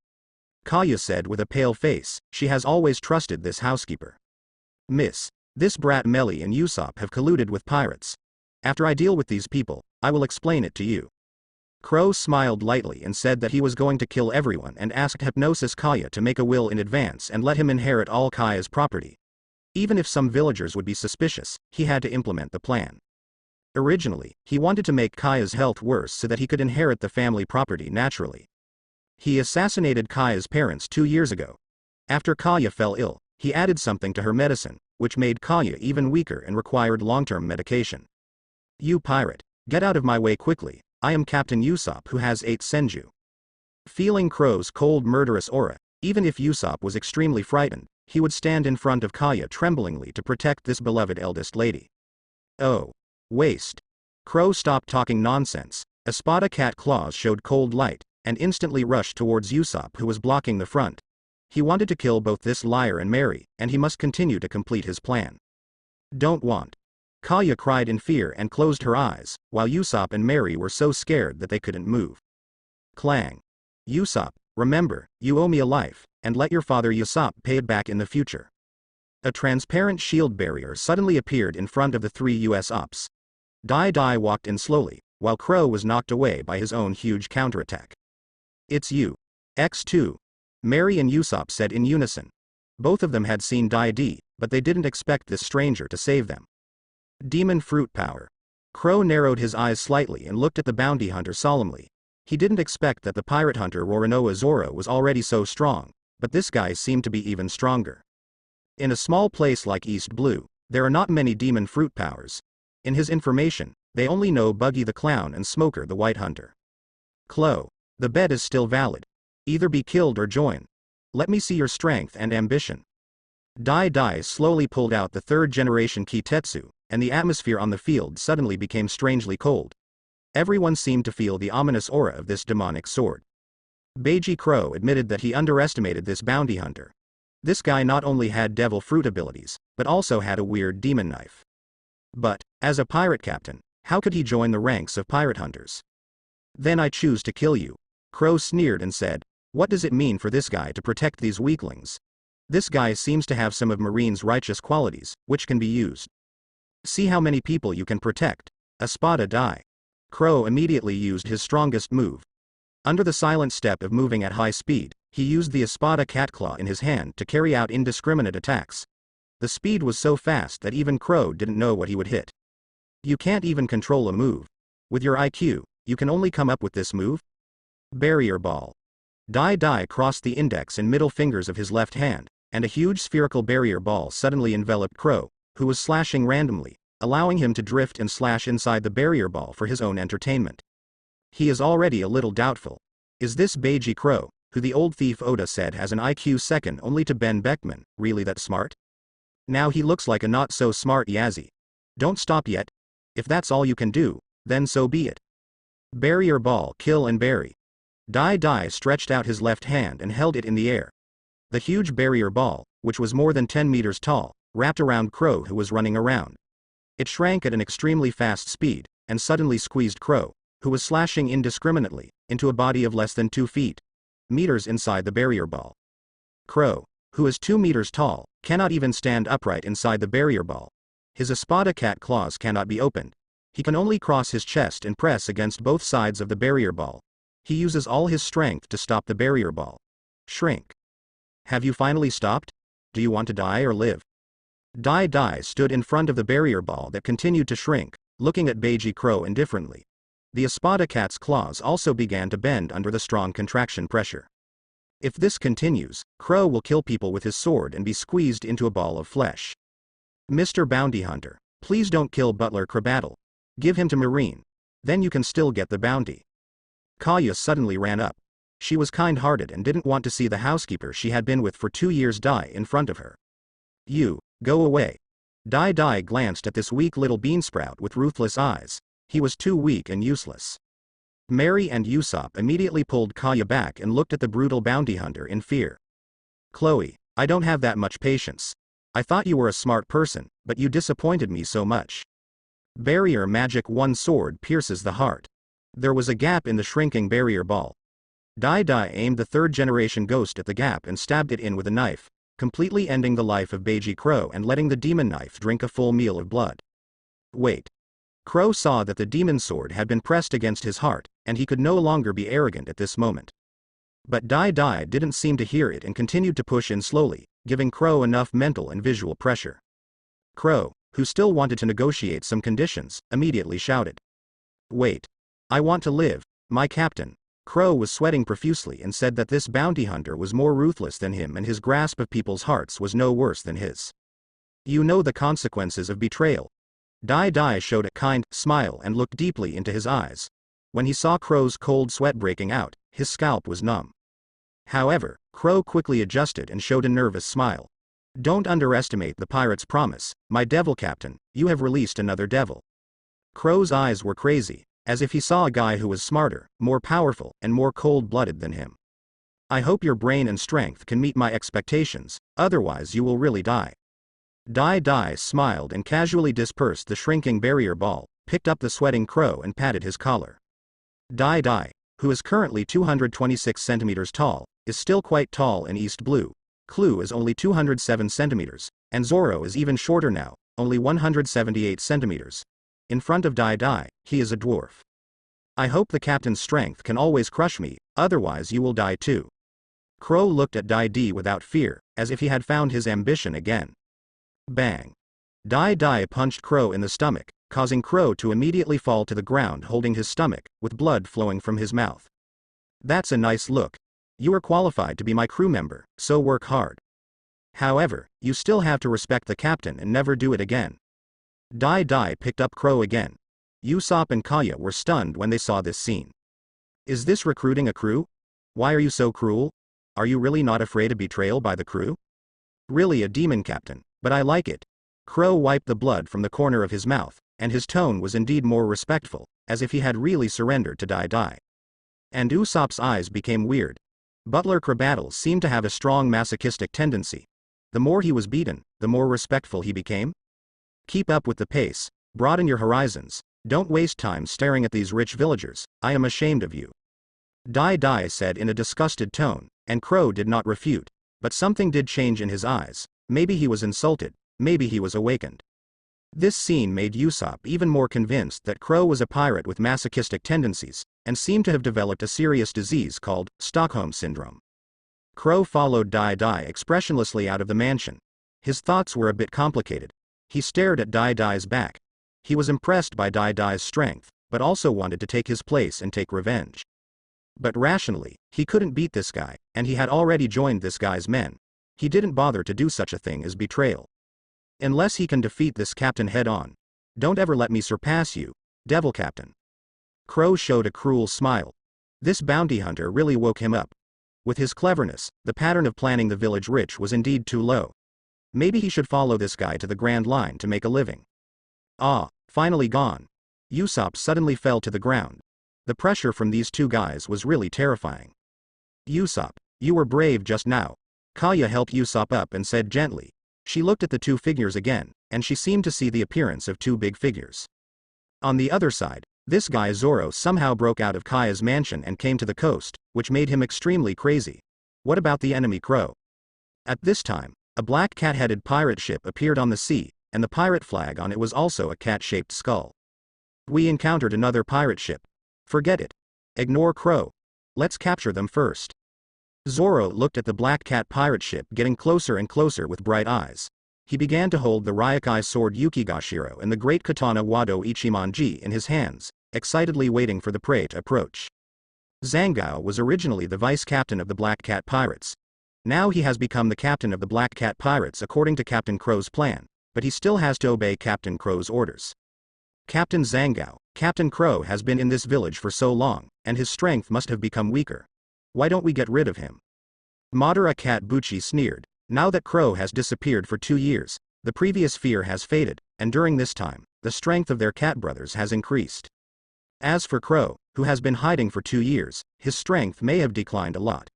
Kaya said with a pale face. She has always trusted this housekeeper. Miss, this brat Melly and Usopp have colluded with pirates. After I deal with these people, I will explain it to you. Crow smiled lightly and said that he was going to kill everyone and asked Hypnosis Kaya to make a will in advance and let him inherit all Kaya's property. Even if some villagers would be suspicious, he had to implement the plan. Originally, he wanted to make Kaya's health worse so that he could inherit the family property naturally. He assassinated Kaya's parents 2 years ago. After Kaya fell ill, he added something to her medicine, which made Kaya even weaker and required long-term medication. You pirate, get out of my way quickly, I am Captain Usopp who has 8 senju. Feeling Crow's cold murderous aura, even if Usopp was extremely frightened, he would stand in front of Kaya tremblingly to protect this beloved eldest lady. Oh. Waste. Crow stopped talking nonsense. Espada cat claws showed cold light, and instantly rushed towards Usopp who was blocking the front. He wanted to kill both this liar and Mary, and he must continue to complete his plan. Don't want. Kaya cried in fear and closed her eyes, while Usopp and Mary were so scared that they couldn't move. Clang. Usopp, remember, you owe me a life, and let your father Usopp pay it back in the future. A transparent shield barrier suddenly appeared in front of the 3 US ops. Dai walked in slowly, while Crow was knocked away by his own huge counterattack. It's you. X2. Mary and Usopp said in unison. Both of them had seen Dai, but they didn't expect this stranger to save them. Demon fruit power. Crow narrowed his eyes slightly and looked at the bounty hunter solemnly. He didn't expect that the pirate hunter Roronoa Zoro was already so strong, but this guy seemed to be even stronger. In a small place like East Blue, there are not many demon fruit powers. In his information, they only know Buggy the Clown and Smoker the White Hunter. Clo, the bet is still valid. Either be killed or join. Let me see your strength and ambition. Dai slowly pulled out the 3rd generation Kitetsu, and the atmosphere on the field suddenly became strangely cold. Everyone seemed to feel the ominous aura of this demonic sword. Beiji Crow admitted that he underestimated this bounty hunter. This guy not only had devil fruit abilities, but also had a weird demon knife. But, as a pirate captain, how could he join the ranks of pirate hunters? Then I choose to kill you. Crow sneered and said, what does it mean for this guy to protect these weaklings? This guy seems to have some of Marine's righteous qualities, which can be used. See how many people you can protect. Espada die. Crow immediately used his strongest move. Under the silent step of moving at high speed, he used the Espada catclaw in his hand to carry out indiscriminate attacks. The speed was so fast that even Crow didn't know what he would hit. You can't even control a move. With your IQ, you can only come up with this move? Barrier ball. Dai crossed the index and middle fingers of his left hand, and a huge spherical barrier ball suddenly enveloped Crow, who was slashing randomly, allowing him to drift and slash inside the barrier ball for his own entertainment. He is already a little doubtful. Is this Beiji Crow, who the old thief Oda said has an IQ second only to Ben Beckman, really that smart? Now he looks like a not-so-smart Yazzie. Don't stop yet. If that's all you can do, then so be it. Barrier ball kill and bury. Dai stretched out his left hand and held it in the air. The huge barrier ball, which was more than 10 meters tall, wrapped around Crow who was running around. It shrank at an extremely fast speed, and suddenly squeezed Crow, who was slashing indiscriminately, into a body of less than 2 meters inside the barrier ball. Crow, who is 2 meters tall, cannot even stand upright inside the barrier ball. His Espada cat claws cannot be opened. He can only cross his chest and press against both sides of the barrier ball. He uses all his strength to stop the barrier ball. Shrink. Have you finally stopped? Do you want to die or live? Dai stood in front of the barrier ball that continued to shrink, looking at Baby Crow indifferently. The Espada cat's claws also began to bend under the strong contraction pressure. If this continues, Crow will kill people with his sword and be squeezed into a ball of flesh. Mr. Bounty Hunter, please don't kill Butler Krabaddle. Give him to Marine. Then you can still get the bounty. Kaya suddenly ran up. She was kind-hearted and didn't want to see the housekeeper she had been with for 2 years die in front of her. You, go away. Dai glanced at this weak little beansprout with ruthless eyes. He was too weak and useless. Mary and Usopp immediately pulled Kaya back and looked at the brutal bounty hunter in fear. Chloe, I don't have that much patience. I thought you were a smart person, but you disappointed me so much. Barrier magic. One sword pierces the heart. There was a gap in the shrinking barrier ball. Dai aimed the third-generation ghost at the gap and stabbed it in with a knife, completely ending the life of Baby Crow and letting the demon knife drink a full meal of blood. Wait. Crow saw that the demon sword had been pressed against his heart, and he could no longer be arrogant at this moment. But Dai didn't seem to hear it and continued to push in slowly, giving Crow enough mental and visual pressure. Crow, who still wanted to negotiate some conditions, immediately shouted. Wait. I want to live, my captain. Crow was sweating profusely and said that this bounty hunter was more ruthless than him and his grasp of people's hearts was no worse than his. You know the consequences of betrayal. Dai showed a kind smile and looked deeply into his eyes. When he saw Crow's cold sweat breaking out, his scalp was numb. However, Crow quickly adjusted and showed a nervous smile. Don't underestimate the pirate's promise, my devil captain, you have released another devil. Crow's eyes were crazy, as if he saw a guy who was smarter, more powerful, and more cold-blooded than him. I hope your brain and strength can meet my expectations, otherwise you will really die. Dai smiled and casually dispersed the shrinking barrier ball, picked up the sweating Crow and patted his collar. Dai, who is currently 226 centimeters tall, is still quite tall in East Blue. Clue is only 207 centimeters, and Zoro is even shorter now, only 178 centimeters. In front of Dai, he is a dwarf. I hope the captain's strength can always crush me, otherwise you will die too. Crow looked at Dai without fear, as if he had found his ambition again. Bang. Dai punched Crow in the stomach, causing Crow to immediately fall to the ground holding his stomach, with blood flowing from his mouth. That's a nice look. You are qualified to be my crew member, so work hard. However, you still have to respect the captain and never do it again. Dai picked up Crow again. Usopp and Kaya were stunned when they saw this scene. Is this recruiting a crew? Why are you so cruel? Are you really not afraid of betrayal by the crew? Really a demon captain, but I like it. Crow wiped the blood from the corner of his mouth, and his tone was indeed more respectful, as if he had really surrendered to Dai. And Usopp's eyes became weird. Butler Krabaddle seemed to have a strong masochistic tendency. The more he was beaten, the more respectful he became. Keep up with the pace, broaden your horizons, don't waste time staring at these rich villagers, I am ashamed of you. Dai said in a disgusted tone, and Crow did not refute, but something did change in his eyes. Maybe he was insulted, maybe he was awakened. This scene made Usopp even more convinced that Crow was a pirate with masochistic tendencies, and seemed to have developed a serious disease called Stockholm Syndrome. Crow followed Dai expressionlessly out of the mansion. His thoughts were a bit complicated. He stared at Dai's back. He was impressed by Dai's strength, but also wanted to take his place and take revenge. But rationally, he couldn't beat this guy, and he had already joined this guy's men. He didn't bother to do such a thing as betrayal. Unless he can defeat this captain head-on. Don't ever let me surpass you, devil captain. Crow showed a cruel smile. This bounty hunter really woke him up. With his cleverness, the pattern of planning the village rich was indeed too low. Maybe he should follow this guy to the Grand Line to make a living. Ah, finally gone. Usopp suddenly fell to the ground. The pressure from these two guys was really terrifying. Usopp, you were brave just now. Kaya helped Usopp up and said gently. She looked at the two figures again, and she seemed to see the appearance of two big figures. On the other side, this guy Zoro somehow broke out of Kaya's mansion and came to the coast, which made him extremely crazy. What about the enemy Crow? At this time, a black cat-headed pirate ship appeared on the sea, and the pirate flag on it was also a cat-shaped skull. We encountered another pirate ship. Forget it. Ignore Crow. Let's capture them first. Zoro looked at the black cat pirate ship getting closer and closer with bright eyes. he began to hold the Ryokai sword Yukigashiro and the great katana Wado Ichimonji in his hands, excitedly waiting for the prey to approach. Zangao was originally the vice-captain of the Black Cat Pirates. Now he has become the captain of the Black Cat Pirates according to Captain Crow's plan, but he still has to obey Captain Crow's orders. Captain Zangao, Captain Crow has been in this village for so long, and his strength must have become weaker. Why don't we get rid of him? Madara Cat Buchi sneered. Now that Crow has disappeared for 2 years, the previous fear has faded, and during this time, the strength of their cat brothers has increased. As for Crow, who has been hiding for 2 years, his strength may have declined a lot.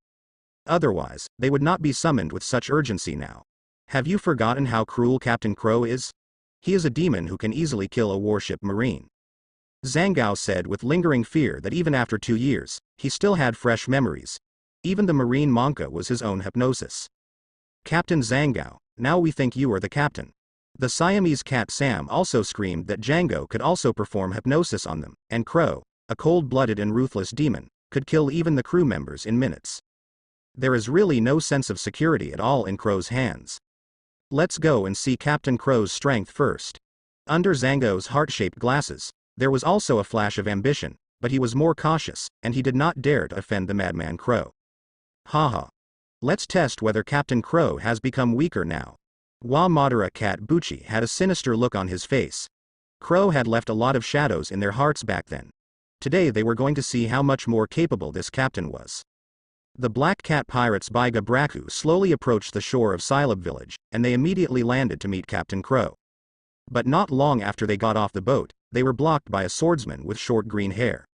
Otherwise, they would not be summoned with such urgency now. Have you forgotten how cruel Captain Crow is? He is a demon who can easily kill a warship marine. Zangao said with lingering fear that even after 2 years, he still had fresh memories. Even the marine Monka was his own hypnosis. Captain Zangao, now we think you are the captain. The Siamese cat Sam also screamed that Django could also perform hypnosis on them, and Crow, a cold-blooded and ruthless demon, could kill even the crew members in minutes. There is really no sense of security at all in Crow's hands. Let's go and see Captain Crow's strength first. Under Zango's heart-shaped glasses, there was also a flash of ambition, but he was more cautious, and he did not dare to offend the madman Crow. Haha. Let's test whether Captain Crow has become weaker now. Madara Cat Buchi had a sinister look on his face. Crow had left a lot of shadows in their hearts back then. Today they were going to see how much more capable this captain was. The Black Cat Pirates Baiga Braku slowly approached the shore of Silab village, and they immediately landed to meet Captain Crow. But not long after they got off the boat, they were blocked by a swordsman with short green hair.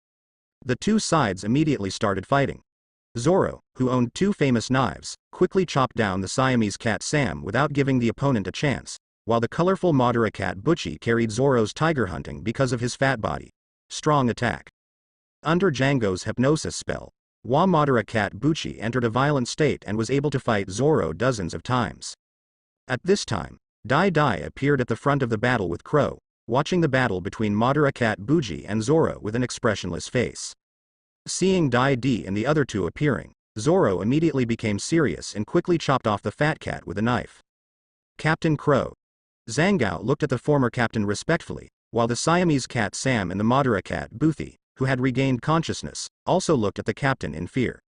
The two sides immediately started fighting. Zoro, who owned 2 famous knives, quickly chopped down the Siamese cat Sam without giving the opponent a chance, while the colorful Madara Cat Buchi carried Zoro's tiger hunting because of his fat body. Strong attack. Under Django's hypnosis spell, Madara Cat Buchi entered a violent state and was able to fight Zoro dozens of times. At this time, Dai Dai appeared at the front of the battle with Crow, watching the battle between Madara Cat Buchi and Zoro with an expressionless face. Seeing Dai Di and the other two appearing, Zoro immediately became serious and quickly chopped off the fat cat with a knife. Captain Crow. Zangao looked at the former captain respectfully, while the Siamese cat Sam and the Madara cat Buthi, who had regained consciousness, also looked at the captain in fear.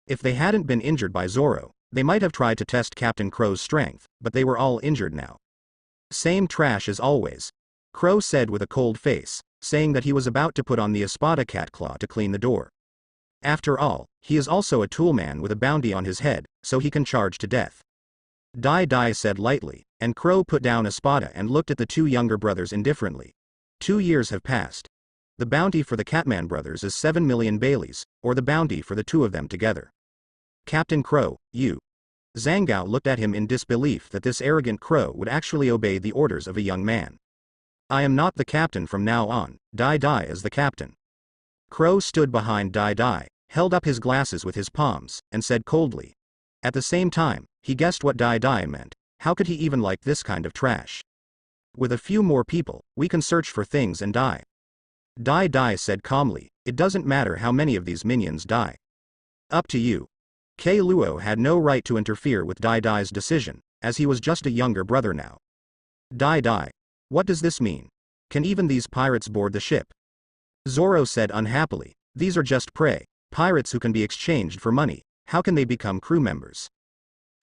If they hadn't been injured by Zoro, they might have tried to test Captain Crow's strength, but they were all injured now. Same trash as always, Crow said with a cold face, saying that he was about to put on the Espada cat claw to clean the door. After all, he is also a toolman with a bounty on his head, so he can charge to death. Dai Dai said lightly, and Crow put down Espada and looked at the 2 younger brothers indifferently. 2 years have passed. The bounty for the Catman brothers is 7 million Baileys, or the bounty for the 2 of them together. Captain Crow, you. Zangao looked at him in disbelief that this arrogant Crow would actually obey the orders of a young man. I am not the captain from now on, Dai Dai is the captain. Crow stood behind Dai Dai, held up his glasses with his palms, and said coldly. At the same time, he guessed what Dai Dai meant. How could he even like this kind of trash? With a few more people, we can search for things and die. Dai Dai said calmly, it doesn't matter how many of these minions die. Up to you. Kei Luo had no right to interfere with Dai Dai's decision, as he was just a younger brother now. Dai Dai. What does this mean? Can even these pirates board the ship? Zoro said unhappily, these are just prey, pirates who can be exchanged for money, how can they become crew members?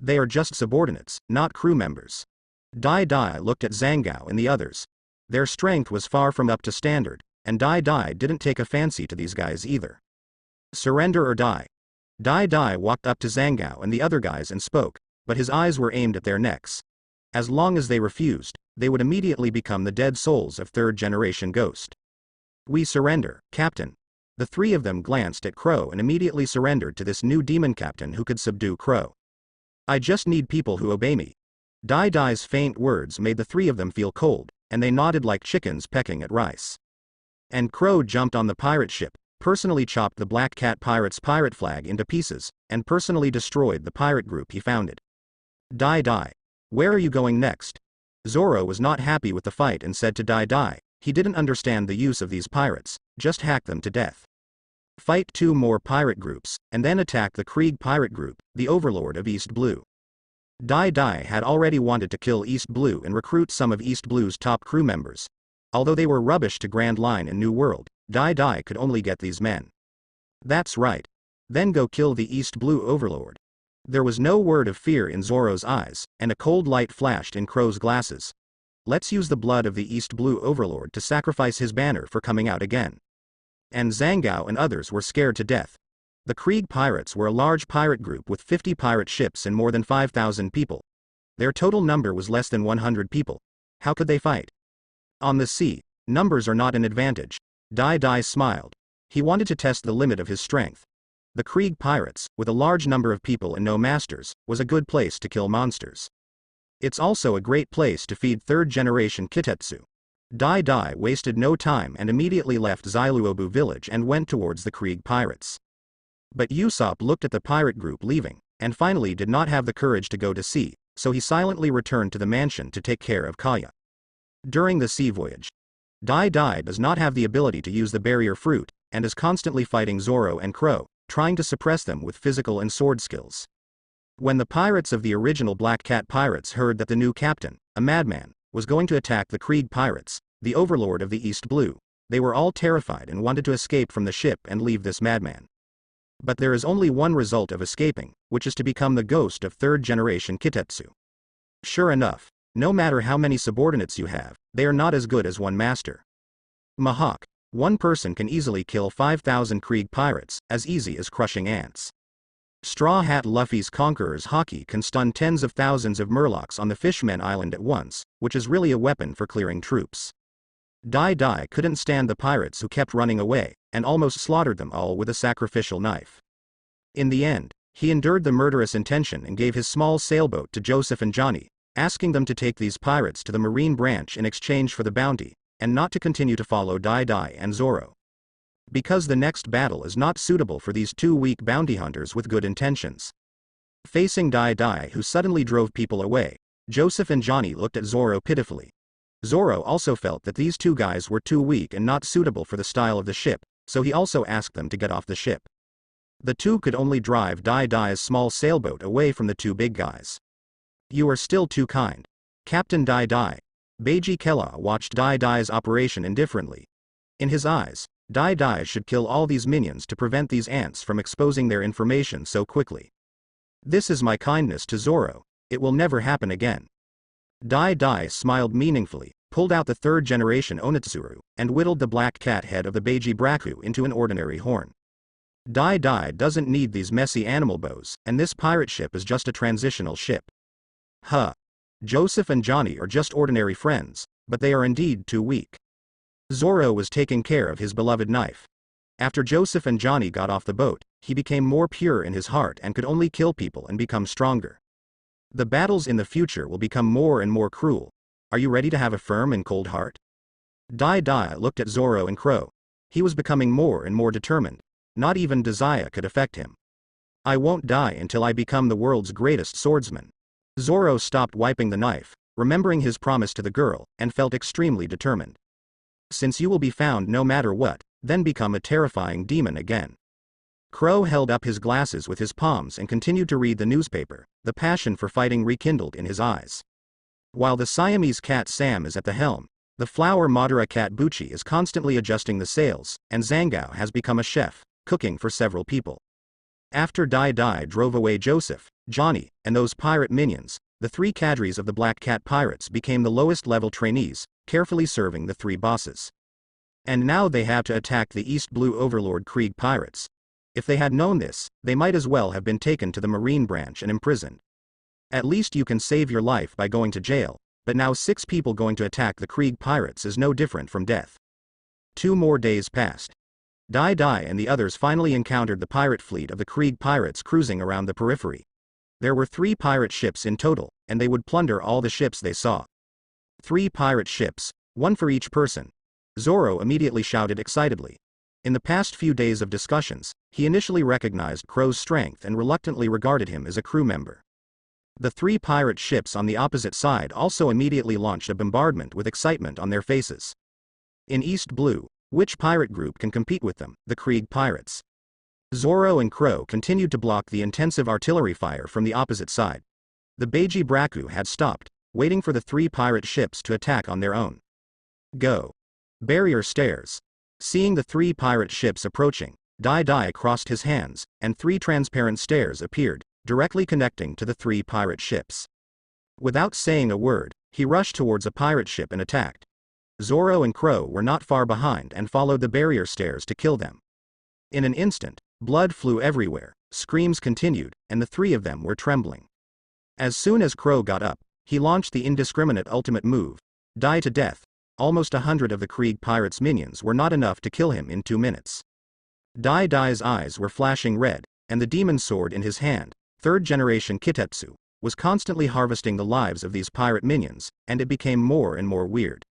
They are just subordinates, not crew members. Dai Dai looked at Zangao and the others. Their strength was far from up to standard, and Dai Dai didn't take a fancy to these guys either. Surrender or die. Dai Dai walked up to Zangao and the other guys and spoke, but his eyes were aimed at their necks. As long as they refused, they would immediately become the dead souls of 3rd-generation Ghost. We surrender, Captain. The 3 of them glanced at Crow and immediately surrendered to this new demon captain who could subdue Crow. I just need people who obey me. Dai Dai's faint words made the 3 of them feel cold, and they nodded like chickens pecking at rice. And Crow jumped on the pirate ship, personally chopped the Black Cat Pirates' pirate flag into pieces, and personally destroyed the pirate group he founded. Dai Dai. Where are you going next? Zoro was not happy with the fight and said to Dai Dai, he didn't understand the use of these pirates, just hack them to death. Fight 2 more pirate groups, and then attack the Krieg pirate group, the overlord of East Blue. Dai had already wanted to kill East Blue and recruit some of East Blue's top crew members. Although they were rubbish to Grand Line and New World, Dai could only get these men. That's right. Then go kill the East Blue overlord. There was no word of fear in Zoro's eyes, and a cold light flashed in Kuro's glasses. Let's use the blood of the East Blue overlord to sacrifice his banner for coming out again. And Zhangao and others were scared to death. The Krieg pirates were a large pirate group with 50 pirate ships and more than 5,000 people. Their total number was less than 100 people. How could they fight? On the sea, numbers are not an advantage. Dai smiled. He wanted to test the limit of his strength. The Krieg pirates, with a large number of people and no masters, was a good place to kill monsters. It's also a great place to feed third-generation Kitetsu. Dai wasted no time and immediately left Zailuobu village and went towards the Krieg pirates. But Usopp looked at the pirate group leaving, and finally did not have the courage to go to sea, so he silently returned to the mansion to take care of Kaya. During the sea voyage, Dai does not have the ability to use the barrier fruit, and is constantly fighting Zoro and Kuro, trying to suppress them with physical and sword skills. When the pirates of the original Black Cat pirates heard that the new captain, a madman, was going to attack the Krieg pirates, the overlord of the East Blue, they were all terrified and wanted to escape from the ship and leave this madman. But there is only one result of escaping, which is to become the ghost of third-generation Kitetsu. Sure enough, no matter how many subordinates you have, they are not as good as one master. Mahawk, one person can easily kill 5,000 Krieg pirates, as easy as crushing ants. Straw Hat Luffy's Conqueror's Haki can stun tens of thousands of Murlocs on the Fishmen Island at once, which is really a weapon for clearing troops. Dai couldn't stand the pirates who kept running away, and almost slaughtered them all with a sacrificial knife. In the end, he endured the murderous intention and gave his small sailboat to Joseph and Johnny, asking them to take these pirates to the Marine branch in exchange for the bounty, and not to continue to follow Dai and Zoro. Because the next battle is not suitable for these two weak bounty hunters with good intentions. Facing Dai who suddenly drove people away, Joseph and Johnny looked at Zoro pitifully. Zoro also felt that these two guys were too weak and not suitable for the style of the ship, so he also asked them to get off the ship. The two could only drive Dai's small sailboat away from the two big guys. You are still too kind. Captain Dai. Beiji Kella watched Dai's operation indifferently. In his eyes, Dai should kill all these minions to prevent these ants from exposing their information so quickly. This is my kindness to Zoro, it will never happen again. Dai smiled meaningfully, pulled out the third-generation Onitsuru, and whittled the black cat head of the Beiji Braku into an ordinary horn. Dai doesn't need these messy animal bows, and this pirate ship is just a transitional ship. Huh. Joseph and Johnny are just ordinary friends, but they are indeed too weak. Zoro was taking care of his beloved knife. After Joseph and Johnny got off the boat, he became more pure in his heart and could only kill people and become stronger. The battles in the future will become more and more cruel. Are you ready to have a firm and cold heart? Dai looked at Zoro and Kuro. He was becoming more and more determined. Not even desire could affect him. I won't die until I become the world's greatest swordsman. Zoro stopped wiping the knife, remembering his promise to the girl, and felt extremely determined. Since you will be found no matter what, then become a terrifying demon again. Kuro held up his glasses with his palms and continued to read the newspaper, the passion for fighting rekindled in his eyes. While the Siamese cat Sam is at the helm, the flower Madara cat Buchi is constantly adjusting the sails, and Zangao has become a chef, cooking for several people. After Dai drove away Joseph, Johnny, and those pirate minions, the three cadres of the Black Cat pirates became the lowest level trainees, carefully serving the three bosses. And now they have to attack the East Blue Overlord Krieg pirates. If they had known this, they might as well have been taken to the Marine branch and imprisoned. At least you can save your life by going to jail, but now 6 people going to attack the Krieg pirates is no different from death. 2 more days passed. Dai and the others finally encountered the pirate fleet of the Krieg pirates cruising around the periphery. There were 3 pirate ships in total, and they would plunder all the ships they saw. 3 pirate ships, 1 for each person. Zoro immediately shouted excitedly. In the past few days of discussions, he initially recognized Kuro's strength and reluctantly regarded him as a crew member. The 3 pirate ships on the opposite side also immediately launched a bombardment with excitement on their faces. In East Blue, which pirate group can compete with them? The Krieg pirates. Zoro and Kuro continued to block the intensive artillery fire from the opposite side. The Beiji Braku had stopped, waiting for the 3 pirate ships to attack on their own. Go. Barrier stairs. Seeing the 3 pirate ships approaching, Dai crossed his hands, and 3 transparent stairs appeared, directly connecting to the 3 pirate ships. Without saying a word, he rushed towards a pirate ship and attacked. Zoro and Kuro were not far behind and followed the barrier stairs to kill them. In an instant, blood flew everywhere, screams continued, and the 3 of them were trembling. As soon as Kuro got up, he launched the indiscriminate ultimate move, die to death. Almost 100 of the Krieg pirates' minions were not enough to kill him in 2 minutes. Dai's eyes were flashing red, and the demon sword in his hand, 3rd generation Kitetsu, was constantly harvesting the lives of these pirate minions, and it became more and more weird.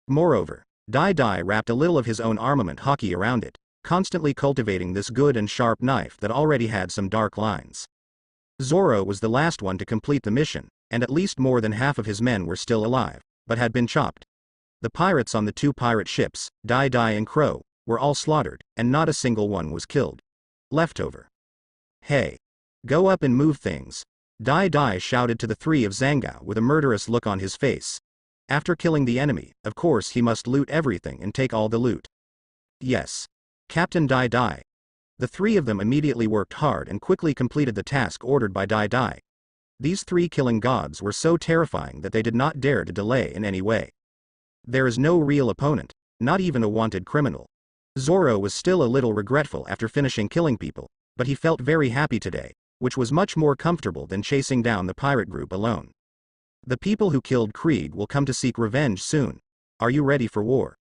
Moreover, Dai wrapped a little of his own armament haki around it, constantly cultivating this good and sharp knife that already had some dark lines. Zoro was the last one to complete the mission, and at least more than half of his men were still alive, but had been chopped. The pirates on the 2 pirate ships, Dai and Kuro, were all slaughtered, and not a single one was killed. Leftover. Hey. Go up and move things. Dai shouted to the 3 of Zangao with a murderous look on his face. After killing the enemy, of course he must loot everything and take all the loot. Yes. Captain Dai. The 3 of them immediately worked hard and quickly completed the task ordered by Dai. These 3 killing gods were so terrifying that they did not dare to delay in any way. There is no real opponent, not even a wanted criminal. Zoro was still a little regretful after finishing killing people, but he felt very happy today, which was much more comfortable than chasing down the pirate group alone. The people who killed Krieg will come to seek revenge soon. Are you ready for war?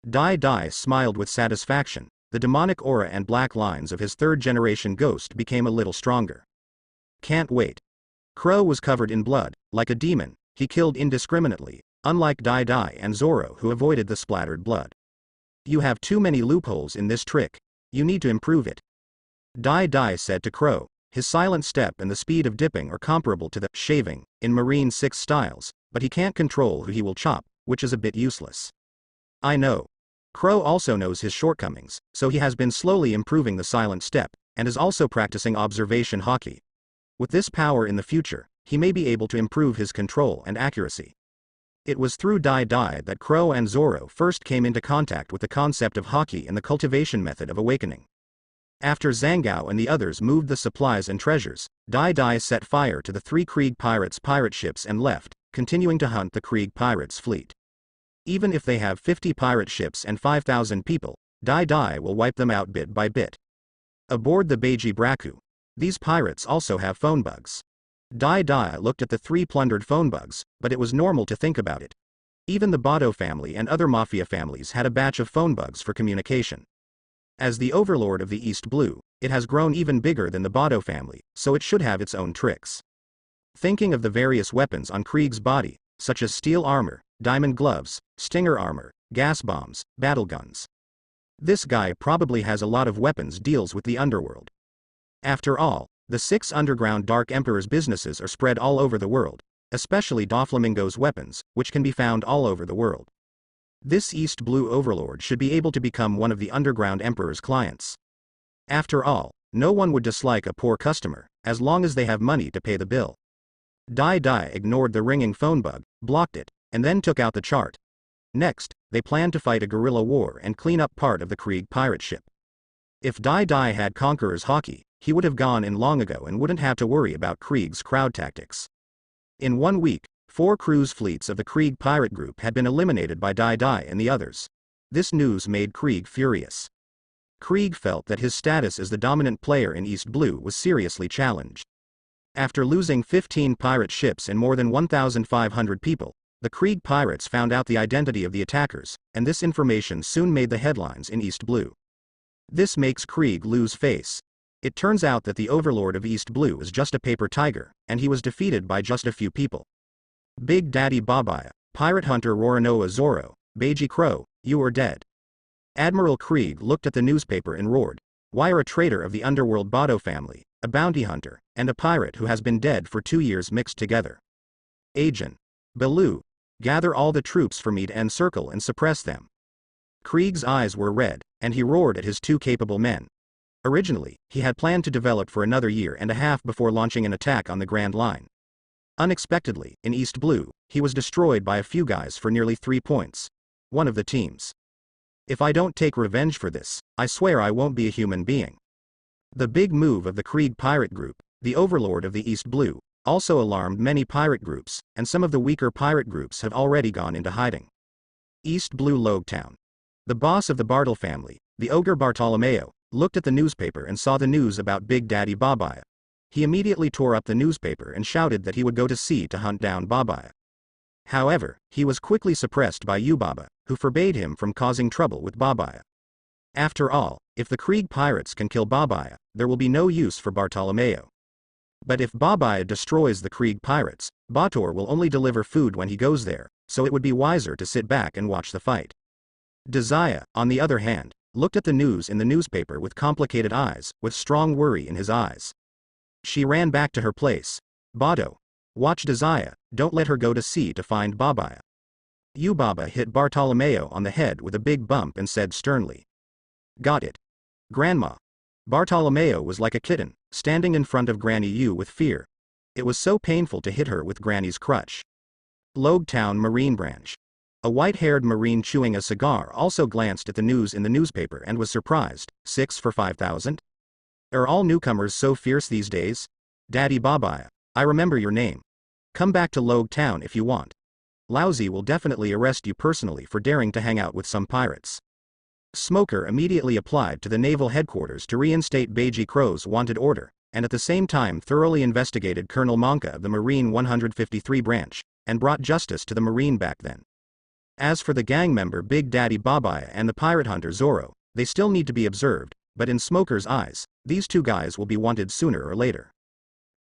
Dai smiled with satisfaction. The demonic aura and black lines of his 3rd generation ghost became a little stronger. Can't wait. Kuro was covered in blood, like a demon. He killed indiscriminately, unlike Dai and Zoro who avoided the splattered blood. You have too many loopholes in this trick. You need to improve it. Dai said to Kuro. His silent step and the speed of dipping are comparable to the shaving in Marine 6 styles, but he can't control who he will chop, which is a bit useless. I know. Kuro also knows his shortcomings, so he has been slowly improving the silent step, and is also practicing observation haki. With this power in the future, he may be able to improve his control and accuracy. It was through Dai that Kuro and Zoro first came into contact with the concept of haki and the cultivation method of awakening. After Zangao and the others moved the supplies and treasures, Dai set fire to the 3 Krieg pirates' pirate ships and left, continuing to hunt the Krieg pirates' fleet. Even if they have 50 pirate ships and 5,000 people, Dai will wipe them out bit by bit. Aboard the Beiji Braku, these pirates also have phone bugs. Dai looked at the 3 plundered phone bugs, but it was normal to think about it. Even the Baroque family and other mafia families had a batch of phone bugs for communication. As the overlord of the East Blue, it has grown even bigger than the Baroque family, so it should have its own tricks. Thinking of the various weapons on Krieg's body, such as steel armor, diamond gloves, stinger armor, gas bombs, battle guns. This guy probably has a lot of weapons deals with the underworld. After all, the 6 underground Dark Emperor's businesses are spread all over the world, especially Doflamingo's weapons, which can be found all over the world. This East Blue overlord should be able to become one of the underground emperor's clients. After all, no one would dislike a poor customer, as long as they have money to pay the bill. Dai ignored the ringing phone bug, blocked it, and then took out the chart. Next, they planned to fight a guerrilla war and clean up part of the Krieg pirate ship. If Dai had Conqueror's haki, he would have gone in long ago and wouldn't have to worry about Krieg's crowd tactics. In 1 week, 4 cruise fleets of the Krieg pirate group had been eliminated by Dai and the others. This news made Krieg furious. Krieg felt that his status as the dominant player in East Blue was seriously challenged. After losing 15 pirate ships and more than 1,500 people, the Krieg pirates found out the identity of the attackers, and this information soon made the headlines in East Blue. This makes Krieg lose face. It turns out that the overlord of East Blue is just a paper tiger, and he was defeated by just a few people. Big Daddy Babaya, pirate hunter Roronoa Zoro, Beiji Kuro, you are dead. Admiral Krieg looked at the newspaper and roared, why are a traitor of the underworld Bato family, a bounty hunter, and a pirate who has been dead for 2 years mixed together? Agent Baloo, gather all the troops for me to encircle and suppress them. Krieg's eyes were red, and he roared at his 2 capable men. Originally, he had planned to develop for another year and a half before launching an attack on the Grand Line. Unexpectedly, in East Blue, he was destroyed by a few guys for nearly 3 points. One of the teams. If I don't take revenge for this, I swear I won't be a human being. The big move of the Krieg pirate group, the overlord of the East Blue, also alarmed many pirate groups, and some of the weaker pirate groups have already gone into hiding. East Blue Loguetown. The boss of the Bartle family, the ogre Bartolomeo, looked at the newspaper and saw the news about Big Daddy Babaya. He immediately tore up the newspaper and shouted that he would go to sea to hunt down Babaya. However, he was quickly suppressed by Yubaba, who forbade him from causing trouble with Babaya. After all, if the Krieg pirates can kill Babaya, there will be no use for Bartolomeo. But if Babaya destroys the Krieg pirates, Bator will only deliver food when he goes there, so it would be wiser to sit back and watch the fight. Desire, on the other hand, looked at the news in the newspaper with complicated eyes, with strong worry in his eyes. She ran back to her place. Bato. Watch Desire, don't let her go to sea to find Babaya. Yubaba hit Bartolomeo on the head with a big bump and said sternly. Got it. Grandma. Bartolomeo was like a kitten, standing in front of Granny Yu with fear. It was so painful to hit her with Granny's crutch. Loguetown Marine Branch. A white-haired Marine chewing a cigar also glanced at the news in the newspaper and was surprised. 6 for 5,000? Are all newcomers so fierce these days? Daddy Babaya, I remember your name. Come back to Loguetown if you want. Lousy will definitely arrest you personally for daring to hang out with some pirates. Smoker immediately applied to the naval headquarters to reinstate Beiji Crow's wanted order, and at the same time thoroughly investigated Colonel Monka of the Marine 153 branch, and brought justice to the Marine back then. As for the gang member Big Daddy Babaya and the pirate hunter Zoro, they still need to be observed, but in Smoker's eyes, these two guys will be wanted sooner or later.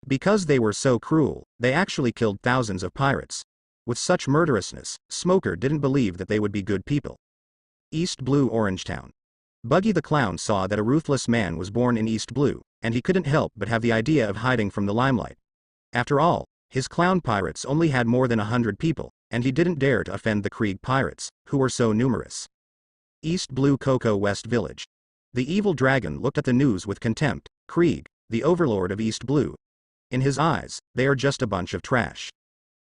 Because they were so cruel, they actually killed thousands of pirates. With such murderousness, Smoker didn't believe that they would be good people. East Blue Orangetown. Buggy the Clown saw that a ruthless man was born in East Blue, and he couldn't help but have the idea of hiding from the limelight. After all, his clown pirates only had more than 100 people, and he didn't dare to offend the Krieg pirates, who were so numerous. East Blue Cocoa West Village. The evil dragon looked at the news with contempt. Krieg, the overlord of East Blue. In his eyes, they are just a bunch of trash.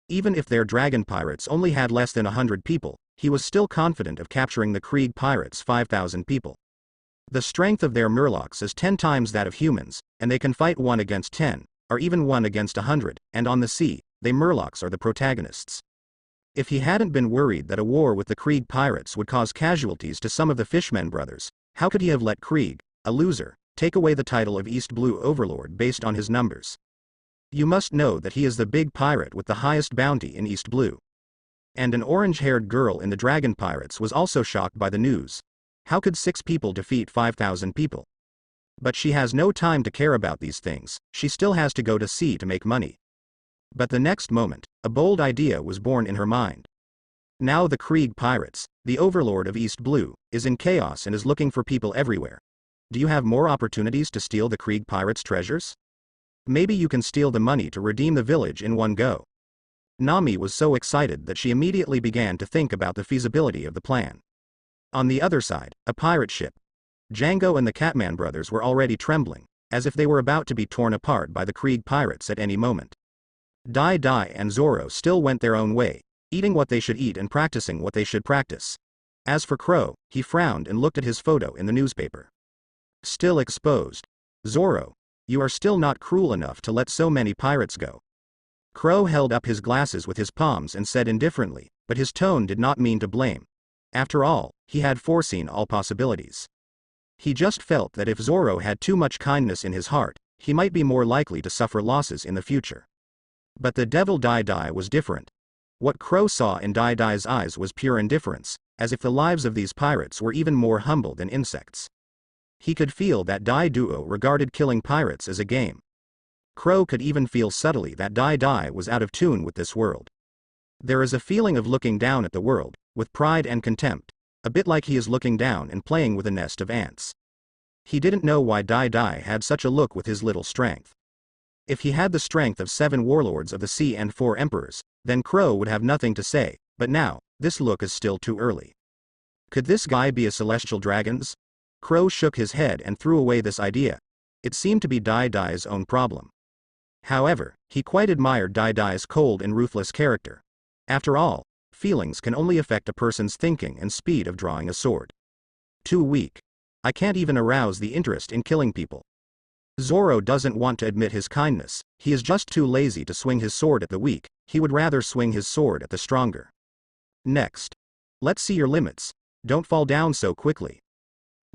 Even if their dragon pirates only had less than 100 people, he was still confident of capturing the Krieg pirates' 5,000 people. The strength of their murlocs is 10 times that of humans, and they can fight 1 against 10, or even 1 against 100, and on the sea, they murlocs are the protagonists. If he hadn't been worried that a war with the Krieg pirates would cause casualties to some of the Fishmen brothers, how could he have let Krieg, a loser, take away the title of East Blue Overlord based on his numbers? You must know that he is the big pirate with the highest bounty in East Blue. And an orange-haired girl in the Dragon Pirates was also shocked by the news. How could 6 people defeat 5,000 people? But she has no time to care about these things, she still has to go to sea to make money. But the next moment, a bold idea was born in her mind. Now the Krieg pirates, the overlord of East Blue, is in chaos and is looking for people everywhere. Do you have more opportunities to steal the Krieg pirates' treasures? Maybe you can steal the money to redeem the village in one go. Nami was so excited that she immediately began to think about the feasibility of the plan. On the other side, a pirate ship. Django and the Catman brothers were already trembling, as if they were about to be torn apart by the Krieg pirates at any moment. Dai Dai and Zoro still went their own way, eating what they should eat and practicing what they should practice. As for Crow, he frowned and looked at his photo in the newspaper. Still exposed. Zoro, you are still not cruel enough to let so many pirates go. Crow held up his glasses with his palms and said indifferently, but his tone did not mean to blame. After all, he had foreseen all possibilities. He just felt that if Zoro had too much kindness in his heart, he might be more likely to suffer losses in the future. But the devil Dai Dai was different. What Crow saw in Dai Dai's eyes was pure indifference, as if the lives of these pirates were even more humble than insects. He could feel that Dai Duo regarded killing pirates as a game. Crow could even feel subtly that Dai Dai was out of tune with this world. There is a feeling of looking down at the world, with pride and contempt, a bit like he is looking down and playing with a nest of ants. He didn't know why Dai Dai had such a look with his little strength. If he had the strength of 7 warlords of the sea and 4 emperors, then Crow would have nothing to say, but now, this look is still too early. Could this guy be a celestial dragon's? Crow shook his head and threw away this idea. It seemed to be Dai Dai's own problem. However, he quite admired Dai Dai's cold and ruthless character. After all, feelings can only affect a person's thinking and speed of drawing a sword. Too weak. I can't even arouse the interest in killing people. Zoro doesn't want to admit his kindness, he is just too lazy to swing his sword at the weak, he would rather swing his sword at the stronger. Next. Let's see your limits. Don't fall down so quickly.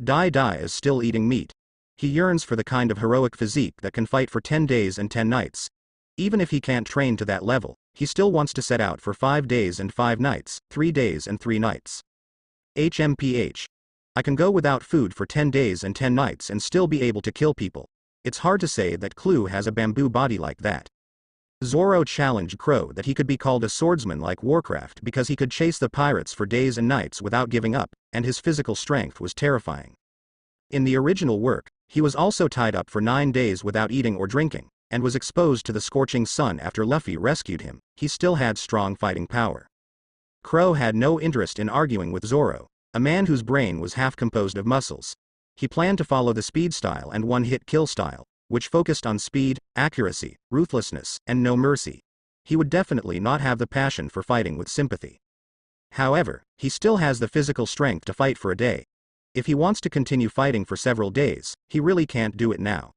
Dai Dai is still eating meat. He yearns for the kind of heroic physique that can fight for 10 days and 10 nights. Even if he can't train to that level, he still wants to set out for 5 days and 5 nights, 3 days and 3 nights. HMPH. I can go without food for 10 days and 10 nights and still be able to kill people. It's hard to say that Clue has a bamboo body like that. Zoro challenged Crow that he could be called a swordsman like Warcraft because he could chase the pirates for days and nights without giving up, and his physical strength was terrifying. In the original work, he was also tied up for 9 days without eating or drinking, and was exposed to the scorching sun after Luffy rescued him. He still had strong fighting power. Crow had no interest in arguing with Zoro, a man whose brain was half composed of muscles. He planned to follow the speed style and one-hit kill style, which focused on speed, accuracy, ruthlessness, and no mercy. He would definitely not have the passion for fighting with sympathy. However, he still has the physical strength to fight for a day. If he wants to continue fighting for several days, he really can't do it now.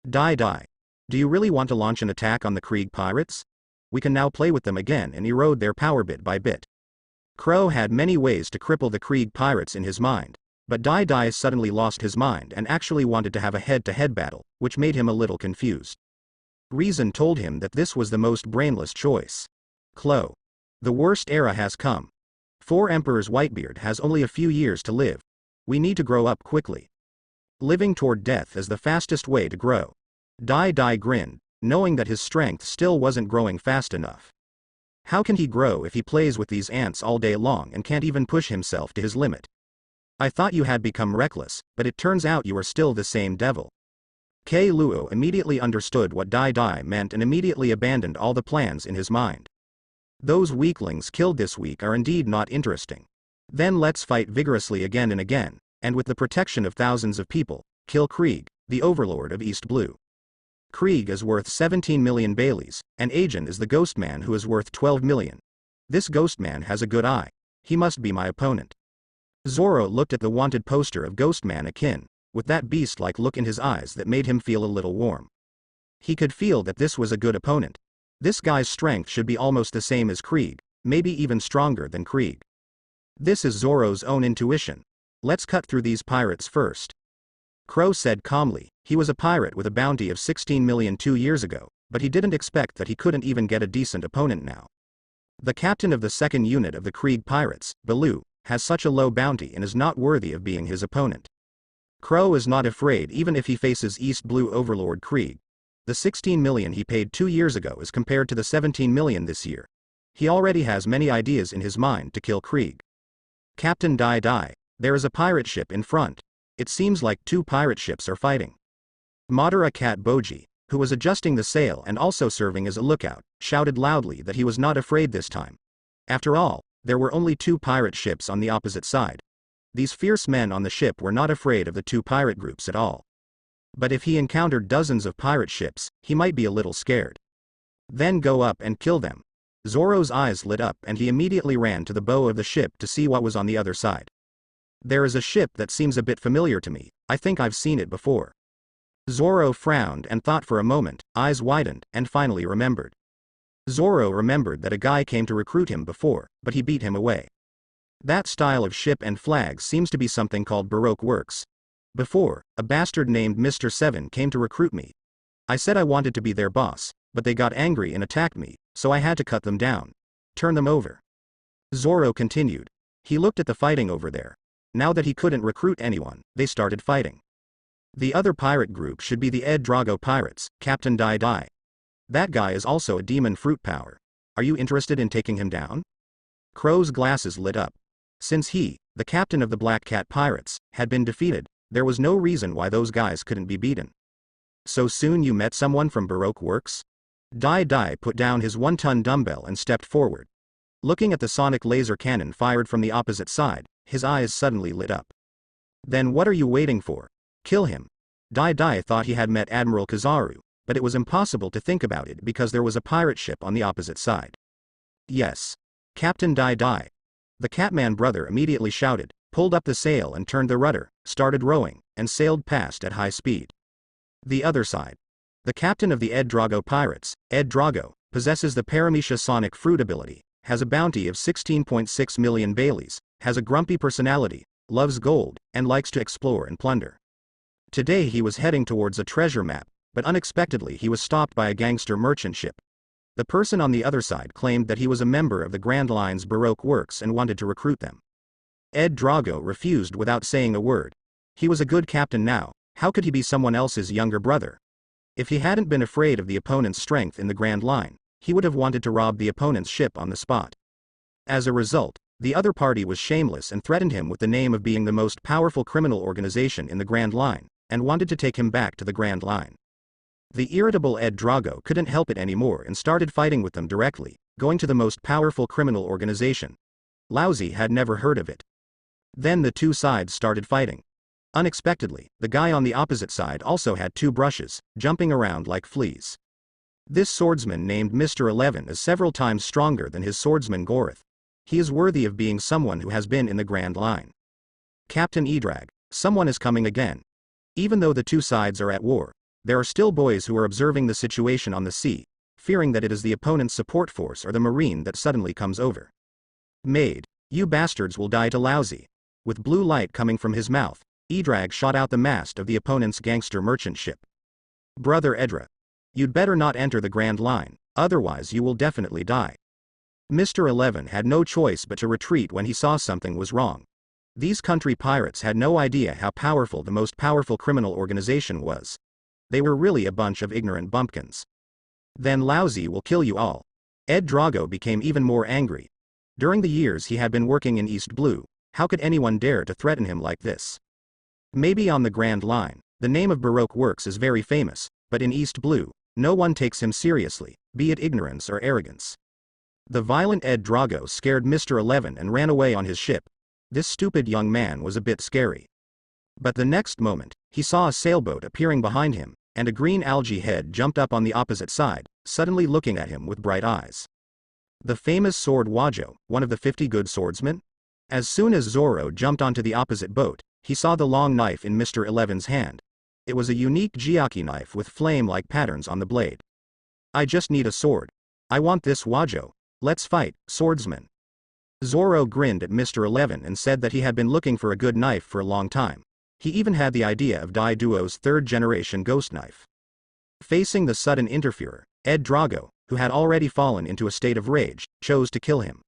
Dai Dai. Do you really want to launch an attack on the Krieg pirates? We can now play with them again and erode their power bit by bit. Crow had many ways to cripple the Krieg pirates in his mind, but Dai Dai suddenly lost his mind and actually wanted to have a head-to-head battle, which made him a little confused. Reason told him that this was the most brainless choice. Clo. The worst era has come. 4 Emperor's Whitebeard has only a few years to live. We need to grow up quickly. Living toward death is the fastest way to grow. Dai Dai grinned, knowing that his strength still wasn't growing fast enough. How can he grow if he plays with these ants all day long and can't even push himself to his limit? I thought you had become reckless, but it turns out you are still the same devil. K. Luo immediately understood what Dai Dai meant and immediately abandoned all the plans in his mind. Those weaklings killed this week are indeed not interesting. Then let's fight vigorously again and again, and with the protection of thousands of people, kill Krieg, the overlord of East Blue. Krieg is worth 17 million Baileys, and Agent is the ghost man who is worth 12 million. This ghost man has a good eye. He must be my opponent. Zoro looked at the wanted poster of Ghostman Akin, with that beast-like look in his eyes that made him feel a little warm. He could feel that this was a good opponent. This guy's strength should be almost the same as Krieg, maybe even stronger than Krieg. This is Zoro's own intuition. Let's cut through these pirates first. Crow said calmly, he was a pirate with a bounty of 16 million 2 years ago, but he didn't expect that he couldn't even get a decent opponent now. The captain of the second unit of the Krieg pirates, Baloo, has such a low bounty and is not worthy of being his opponent. Crow is not afraid even if he faces East Blue Overlord Krieg. The 16 million he paid 2 years ago is compared to the 17 million this year. He already has many ideas in his mind to kill Krieg. Captain Dai Dai, there is a pirate ship in front. It seems like 2 pirate ships are fighting. Madara Cat Boji, who was adjusting the sail and also serving as a lookout, shouted loudly that he was not afraid this time. After all, there were only 2 pirate ships on the opposite side. These fierce men on the ship were not afraid of the 2 pirate groups at all. But if he encountered dozens of pirate ships, he might be a little scared. Then go up and kill them. Zoro's eyes lit up and he immediately ran to the bow of the ship to see what was on the other side. There is a ship that seems a bit familiar to me, I think I've seen it before. Zoro frowned and thought for a moment, eyes widened, and finally remembered. Zoro remembered that a guy came to recruit him before, but he beat him away. That style of ship and flag seems to be something called Baroque works. Before, a bastard named Mr. 7 came to recruit me. I said I wanted to be their boss, but they got angry and attacked me, so I had to cut them down. Turn them over. Zoro continued. He looked at the fighting over there. Now that he couldn't recruit anyone, they started fighting. The other pirate group should be the Ed Drago pirates, Captain Dai Dai. That guy is also a demon fruit power. Are you interested in taking him down? Crow's glasses lit up. Since he, the captain of the Black Cat pirates, had been defeated, there was no reason why those guys couldn't be beaten. So soon you met someone from Baroque Works? Dai Dai put down his 1-ton dumbbell and stepped forward. Looking at the sonic laser cannon fired from the opposite side, his eyes suddenly lit up. Then what are you waiting for? Kill him. Dai Dai thought he had met Admiral Kizaru, but it was impossible to think about it because there was a pirate ship on the opposite side. Yes. Captain Dai Dai. The Catman brother immediately shouted, pulled up the sail and turned the rudder, started rowing, and sailed past at high speed. The other side. The captain of the Ed Drago pirates, Ed Drago, possesses the Paramecia Sonic Fruit ability, has a bounty of 16.6 million Baileys, has a grumpy personality, loves gold, and likes to explore and plunder. Today he was heading towards a treasure map, but unexpectedly he was stopped by a gangster merchant ship. The person on the other side claimed that he was a member of the Grand Line's Baroque works and wanted to recruit them. Ed Drago refused without saying a word. He was a good captain now, how could he be someone else's younger brother? If he hadn't been afraid of the opponent's strength in the Grand Line, he would have wanted to rob the opponent's ship on the spot. As a result, the other party was shameless and threatened him with the name of being the most powerful criminal organization in the Grand Line, and wanted to take him back to the Grand Line. The irritable Ed Drago couldn't help it anymore and started fighting with them directly, going to the most powerful criminal organization. Lousy had never heard of it. Then the two sides started fighting. Unexpectedly, the guy on the opposite side also had two brushes, jumping around like fleas. This swordsman named Mr. 11 is several times stronger than his swordsman Goroth. He is worthy of being someone who has been in the Grand Line. Captain Edrag, someone is coming again. Even though the two sides are at war, there are still boys who are observing the situation on the sea, fearing that it is the opponent's support force or the marine that suddenly comes over. Maid, you bastards will die to Lousy. With blue light coming from his mouth, Edrag shot out the mast of the opponent's gangster merchant ship. Brother Edra. You'd better not enter the Grand Line, otherwise you will definitely die. Mr. 11 had no choice but to retreat when he saw something was wrong. These country pirates had no idea how powerful the most powerful criminal organization was. They were really a bunch of ignorant bumpkins. Then Lousy will kill you all. Ed Drago became even more angry. During the years he had been working in East Blue, how could anyone dare to threaten him like this? Maybe on the Grand Line, the name of Baroque works is very famous, but in East Blue, no one takes him seriously, be it ignorance or arrogance. The violent Ed Drago scared Mr. 11 and ran away on his ship. This stupid young man was a bit scary. But the next moment, he saw a sailboat appearing behind him, and a green algae head jumped up on the opposite side, suddenly looking at him with bright eyes. The famous sword Wajo, one of the 50 good swordsmen? As soon as Zoro jumped onto the opposite boat, he saw the long knife in Mr. 11's hand. It was a unique Gyaki knife with flame-like patterns on the blade. I just need a sword. I want this Wajo. Let's fight, swordsman. Zoro grinned at Mr. 11 and said that he had been looking for a good knife for a long time. He even had the idea of Dai Duo's third-generation ghost knife. Facing the sudden interferer, Ed Drago, who had already fallen into a state of rage, chose to kill him.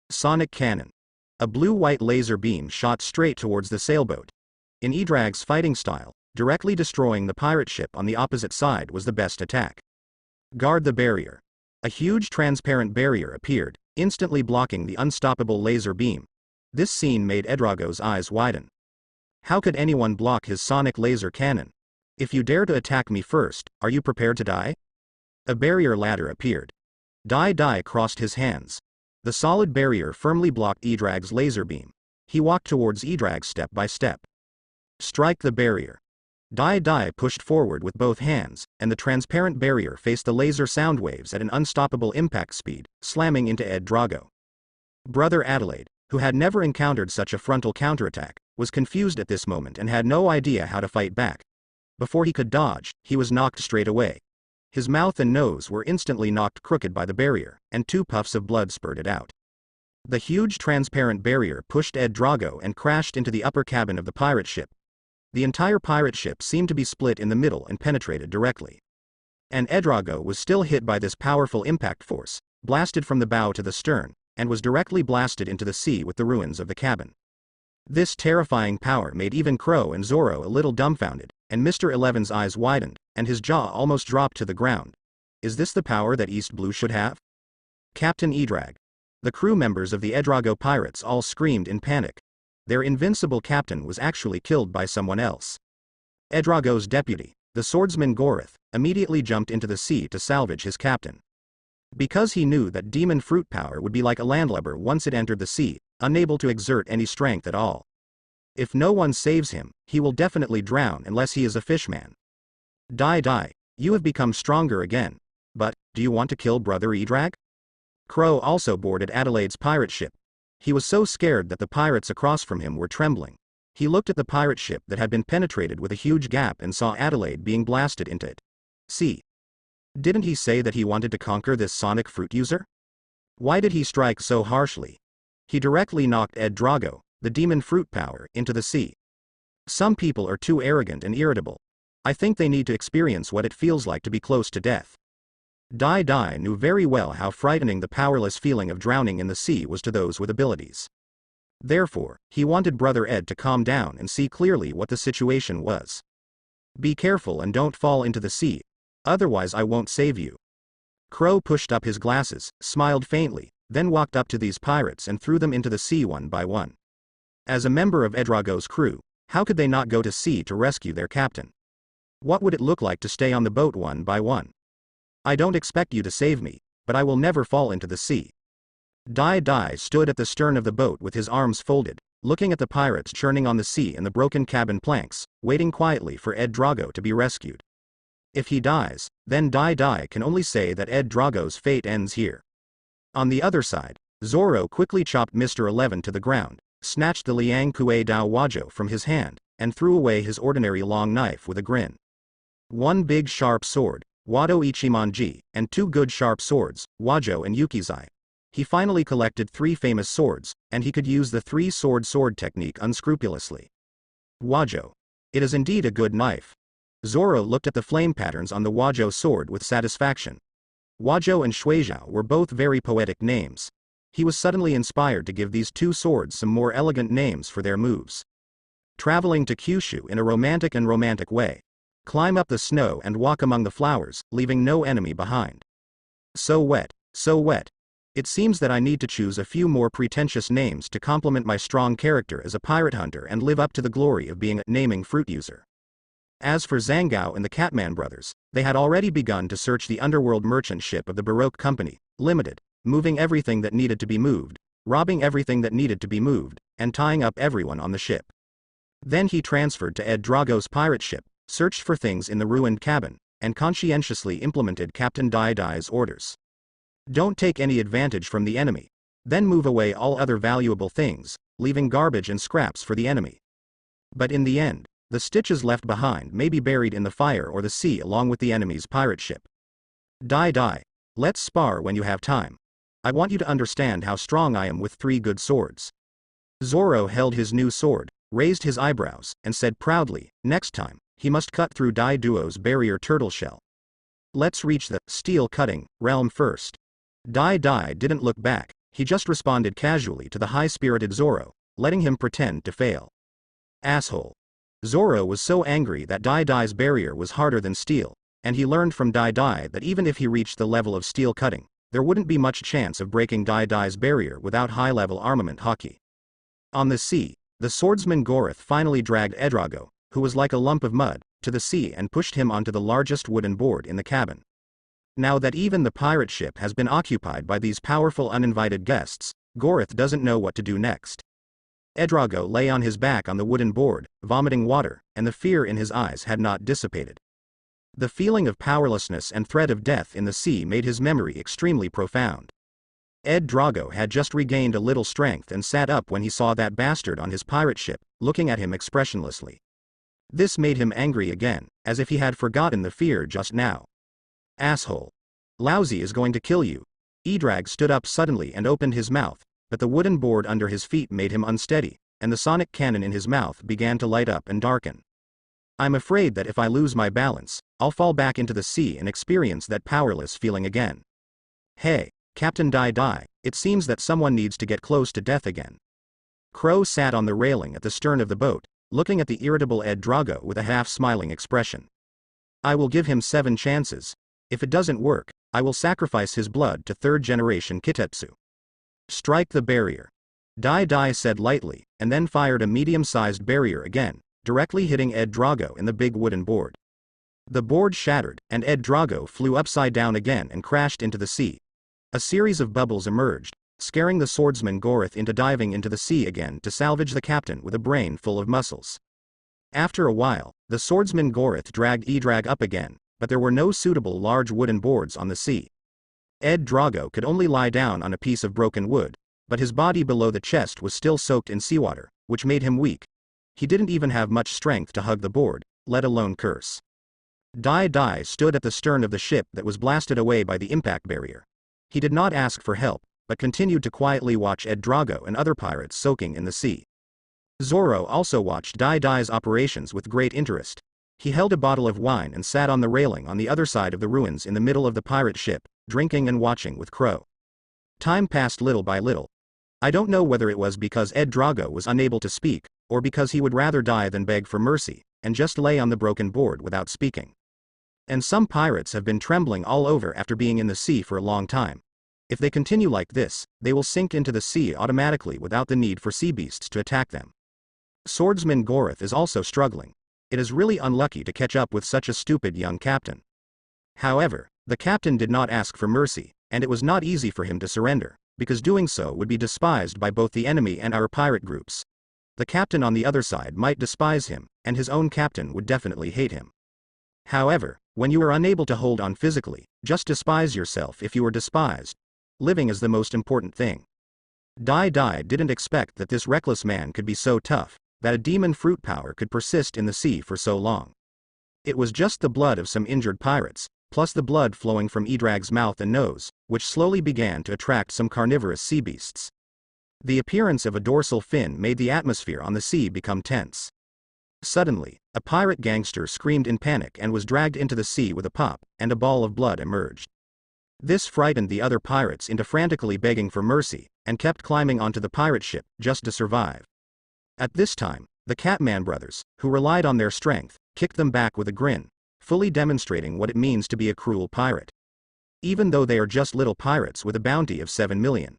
Sonic Cannon. A blue-white laser beam shot straight towards the sailboat. In Edrag's fighting style, directly destroying the pirate ship on the opposite side was the best attack. Guard the barrier. A huge transparent barrier appeared, instantly blocking the unstoppable laser beam. This scene made Edrago's eyes widen. How could anyone block his sonic laser cannon? If you dare to attack me first, are you prepared to die? A barrier ladder appeared. Dai Dai crossed his hands. The solid barrier firmly blocked Edrag's laser beam. He walked towards Edrag step by step. Strike the barrier. Dai Dai pushed forward with both hands, and the transparent barrier faced the laser sound waves at an unstoppable impact speed, slamming into Ed Drago. Brother Adelaide, who had never encountered such a frontal counterattack, was confused at this moment and had no idea how to fight back. Before he could dodge, he was knocked straight away. His mouth and nose were instantly knocked crooked by the barrier, and 2 puffs of blood spurted out. The huge transparent barrier pushed Ed Drago and crashed into the upper cabin of the pirate ship. The entire pirate ship seemed to be split in the middle and penetrated directly. And Ed Drago was still hit by this powerful impact force, blasted from the bow to the stern, and was directly blasted into the sea with the ruins of the cabin. This terrifying power made even Kuro and Zoro a little dumbfounded, and Mr. 11's eyes widened, and his jaw almost dropped to the ground. Is this the power that East Blue should have? Captain Edrag. The crew members of the Ed Drago pirates all screamed in panic. Their invincible captain was actually killed by someone else. Ed Drago's deputy, the swordsman Goroth, immediately jumped into the sea to salvage his captain. Because he knew that demon fruit power would be like a landlubber once it entered the sea, unable to exert any strength at all. If no one saves him, he will definitely drown unless he is a fishman. Dai Dai, You have become stronger again. But, do you want to kill Brother Edrag? Kuro also boarded Adelaide's pirate ship. He was so scared that the pirates across from him were trembling. He looked at the pirate ship that had been penetrated with a huge gap and saw Adelaide being blasted into it. See. Didn't he say that he wanted to conquer this sonic fruit user? Why did he strike so harshly? He directly knocked Ed Drago, the demon fruit power, into the sea. Some people are too arrogant and irritable. I think they need to experience what it feels like to be close to death. Dai Dai knew very well how frightening the powerless feeling of drowning in the sea was to those with abilities. Therefore, he wanted Brother Ed to calm down and see clearly what the situation was. Be careful and don't fall into the sea, otherwise I won't save you. Kuro pushed up his glasses, smiled faintly, then walked up to these pirates and threw them into the sea one by one. As a member of Edrago's crew, how could they not go to sea to rescue their captain? What would it look like to stay on the boat one by one? I don't expect you to save me, but I will never fall into the sea. Dai Dai stood at the stern of the boat with his arms folded, looking at the pirates churning on the sea and the broken cabin planks, waiting quietly for Ed Drago to be rescued. If he dies, then Dai Dai can only say that Ed Drago's fate ends here. On the other side, Zoro quickly chopped Mr. 11 to the ground, snatched the Liang Kue Dao Wajo from his hand, and threw away his ordinary long knife with a grin. One big sharp sword, Wado Ichimonji, and two good sharp swords, Wajo and Yukizai. He finally collected 3 famous swords, and he could use the 3-sword technique unscrupulously. Wajo. It is indeed a good knife. Zoro looked at the flame patterns on the Wajo sword with satisfaction. Wajo and Shuizhao were both very poetic names. He was suddenly inspired to give these 2 swords some more elegant names for their moves. Traveling to Kyushu in a romantic way. Climb up the snow and walk among the flowers, leaving no enemy behind. So wet, so wet. It seems that I need to choose a few more pretentious names to complement my strong character as a pirate hunter and live up to the glory of being a naming fruit user. As for Zhangao and the Catman brothers, they had already begun to search the underworld merchant ship of the Baroque Company, Limited, moving everything that needed to be moved, robbing everything that needed to be moved, and tying up everyone on the ship. Then he transferred to Ed Drago's pirate ship, searched for things in the ruined cabin, and conscientiously implemented Captain Dai Dai's orders. Don't take any advantage from the enemy. Then move away all other valuable things, leaving garbage and scraps for the enemy. But in the end, the stitches left behind may be buried in the fire or the sea along with the enemy's pirate ship. Dai Dai, let's spar when you have time. I want you to understand how strong I am with 3 good swords. Zoro held his new sword, raised his eyebrows, and said proudly, next time, he must cut through Dai Duo's barrier turtle shell. Let's reach the steel cutting realm first. Dai Dai didn't look back, he just responded casually to the high-spirited Zoro, letting him pretend to fail. Asshole. Zoro was so angry that Dai Dai's barrier was harder than steel, and he learned from Dai Dai that even if he reached the level of steel cutting, there wouldn't be much chance of breaking Dai Dai's barrier without high-level armament hockey. On the sea, the swordsman Gorith finally dragged Edrago, who was like a lump of mud, to the sea and pushed him onto the largest wooden board in the cabin. Now that even the pirate ship has been occupied by these powerful uninvited guests, Gorith doesn't know what to do next. Edrago lay on his back on the wooden board, vomiting water, and the fear in his eyes had not dissipated. The feeling of powerlessness and threat of death in the sea made his memory extremely profound. Ed Drago had just regained a little strength and sat up when he saw that bastard on his pirate ship, looking at him expressionlessly. This made him angry again, as if he had forgotten the fear just now. Asshole. Lousy is going to kill you. Edrag stood up suddenly and opened his mouth, but the wooden board under his feet made him unsteady, and the sonic cannon in his mouth began to light up and darken. I'm afraid that if I lose my balance, I'll fall back into the sea and experience that powerless feeling again. Hey, Captain Dai Dai, it seems that someone needs to get close to death again. Kuro sat on the railing at the stern of the boat, looking at the irritable Ed Drago with a half-smiling expression. I will give him 7 chances. If it doesn't work, I will sacrifice his blood to 3rd-generation Kitetsu. Strike the barrier. Dai Dai said lightly, and then fired a medium-sized barrier again, directly hitting Ed Drago in the big wooden board. The board shattered, and Ed Drago flew upside down again and crashed into the sea. A series of bubbles emerged, scaring the swordsman Gorith into diving into the sea again to salvage the captain with a brain full of muscles. After a while, the swordsman Gorith dragged Edrag up again, but there were no suitable large wooden boards on the sea. Ed Drago could only lie down on a piece of broken wood, but his body below the chest was still soaked in seawater, which made him weak. He didn't even have much strength to hug the board, let alone curse. Dai Dai stood at the stern of the ship that was blasted away by the impact barrier. He did not ask for help, but continued to quietly watch Ed Drago and other pirates soaking in the sea. Zoro also watched Dai Dai's operations with great interest. He held a bottle of wine and sat on the railing on the other side of the ruins in the middle of the pirate ship, drinking and watching with Kuro. Time passed little by little. I don't know whether it was because Ed Drago was unable to speak, or because he would rather die than beg for mercy, and just lay on the broken board without speaking. And some pirates have been trembling all over after being in the sea for a long time. If they continue like this, they will sink into the sea automatically without the need for sea beasts to attack them. Swordsman Gorath is also struggling. It is really unlucky to catch up with such a stupid young captain. However, the captain did not ask for mercy, and it was not easy for him to surrender, because doing so would be despised by both the enemy and our pirate groups. The captain on the other side might despise him, and his own captain would definitely hate him. However, when you are unable to hold on physically, just despise yourself if you are despised. Living is the most important thing. Dai Dai didn't expect that this reckless man could be so tough, that a demon fruit power could persist in the sea for so long. It was just the blood of some injured pirates, plus the blood flowing from Edrag's mouth and nose, which slowly began to attract some carnivorous sea beasts. The appearance of a dorsal fin made the atmosphere on the sea become tense. Suddenly, a pirate gangster screamed in panic and was dragged into the sea with a pop, and a ball of blood emerged. This frightened the other pirates into frantically begging for mercy, and kept climbing onto the pirate ship, just to survive. At this time, the Catman brothers, who relied on their strength, kicked them back with a grin, fully demonstrating what it means to be a cruel pirate. Even though they are just little pirates with a bounty of 7 million.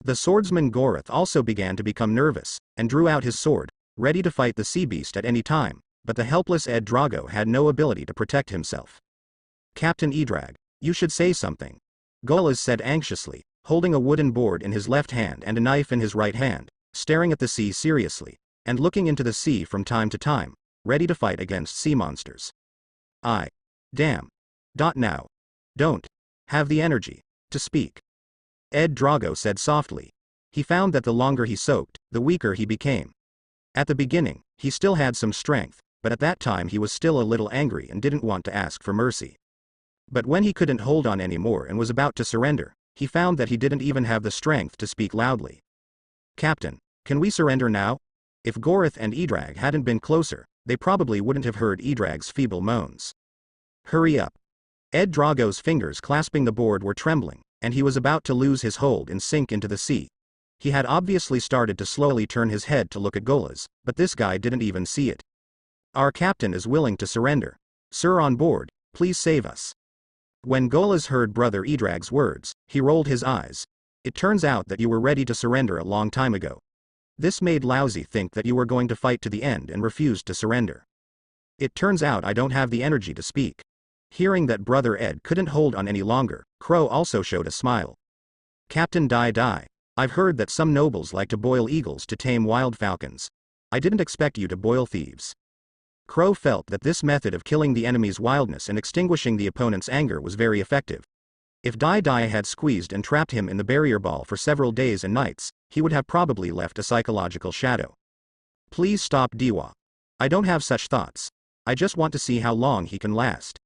The swordsman Gorath also began to become nervous, and drew out his sword, ready to fight the sea beast at any time, but the helpless Ed Drago had no ability to protect himself. Captain Edrag, you should say something. Golas said anxiously, holding a wooden board in his left hand and a knife in his right hand, staring at the sea seriously, and looking into the sea from time to time, ready to fight against sea monsters. Damn. Now. Don't. Have the energy. To speak. Ed Drago said softly. He found that the longer he soaked, the weaker he became. At the beginning, he still had some strength, but at that time he was still a little angry and didn't want to ask for mercy. But when he couldn't hold on anymore and was about to surrender, he found that he didn't even have the strength to speak loudly. Captain, can we surrender now? If Gorath and Edrag hadn't been closer, they probably wouldn't have heard Edrag's feeble moans. Hurry up. Ed Drago's fingers clasping the board were trembling, and he was about to lose his hold and sink into the sea. He had obviously started to slowly turn his head to look at Golas, but this guy didn't even see it. Our captain is willing to surrender. Sir on board, please save us. When Golas heard Brother Edrag's words, he rolled his eyes. It turns out that you were ready to surrender a long time ago. This made Lousy think that you were going to fight to the end and refused to surrender. It turns out I don't have the energy to speak. Hearing that Brother Ed couldn't hold on any longer, Crow also showed a smile. Captain Dai Dai, I've heard that some nobles like to boil eagles to tame wild falcons. I didn't expect you to boil thieves. Crow felt that this method of killing the enemy's wildness and extinguishing the opponent's anger was very effective. If Dai Dai had squeezed and trapped him in the barrier ball for several days and nights, he would have probably left a psychological shadow. Please stop Diwa. I don't have such thoughts. I just want to see how long he can last.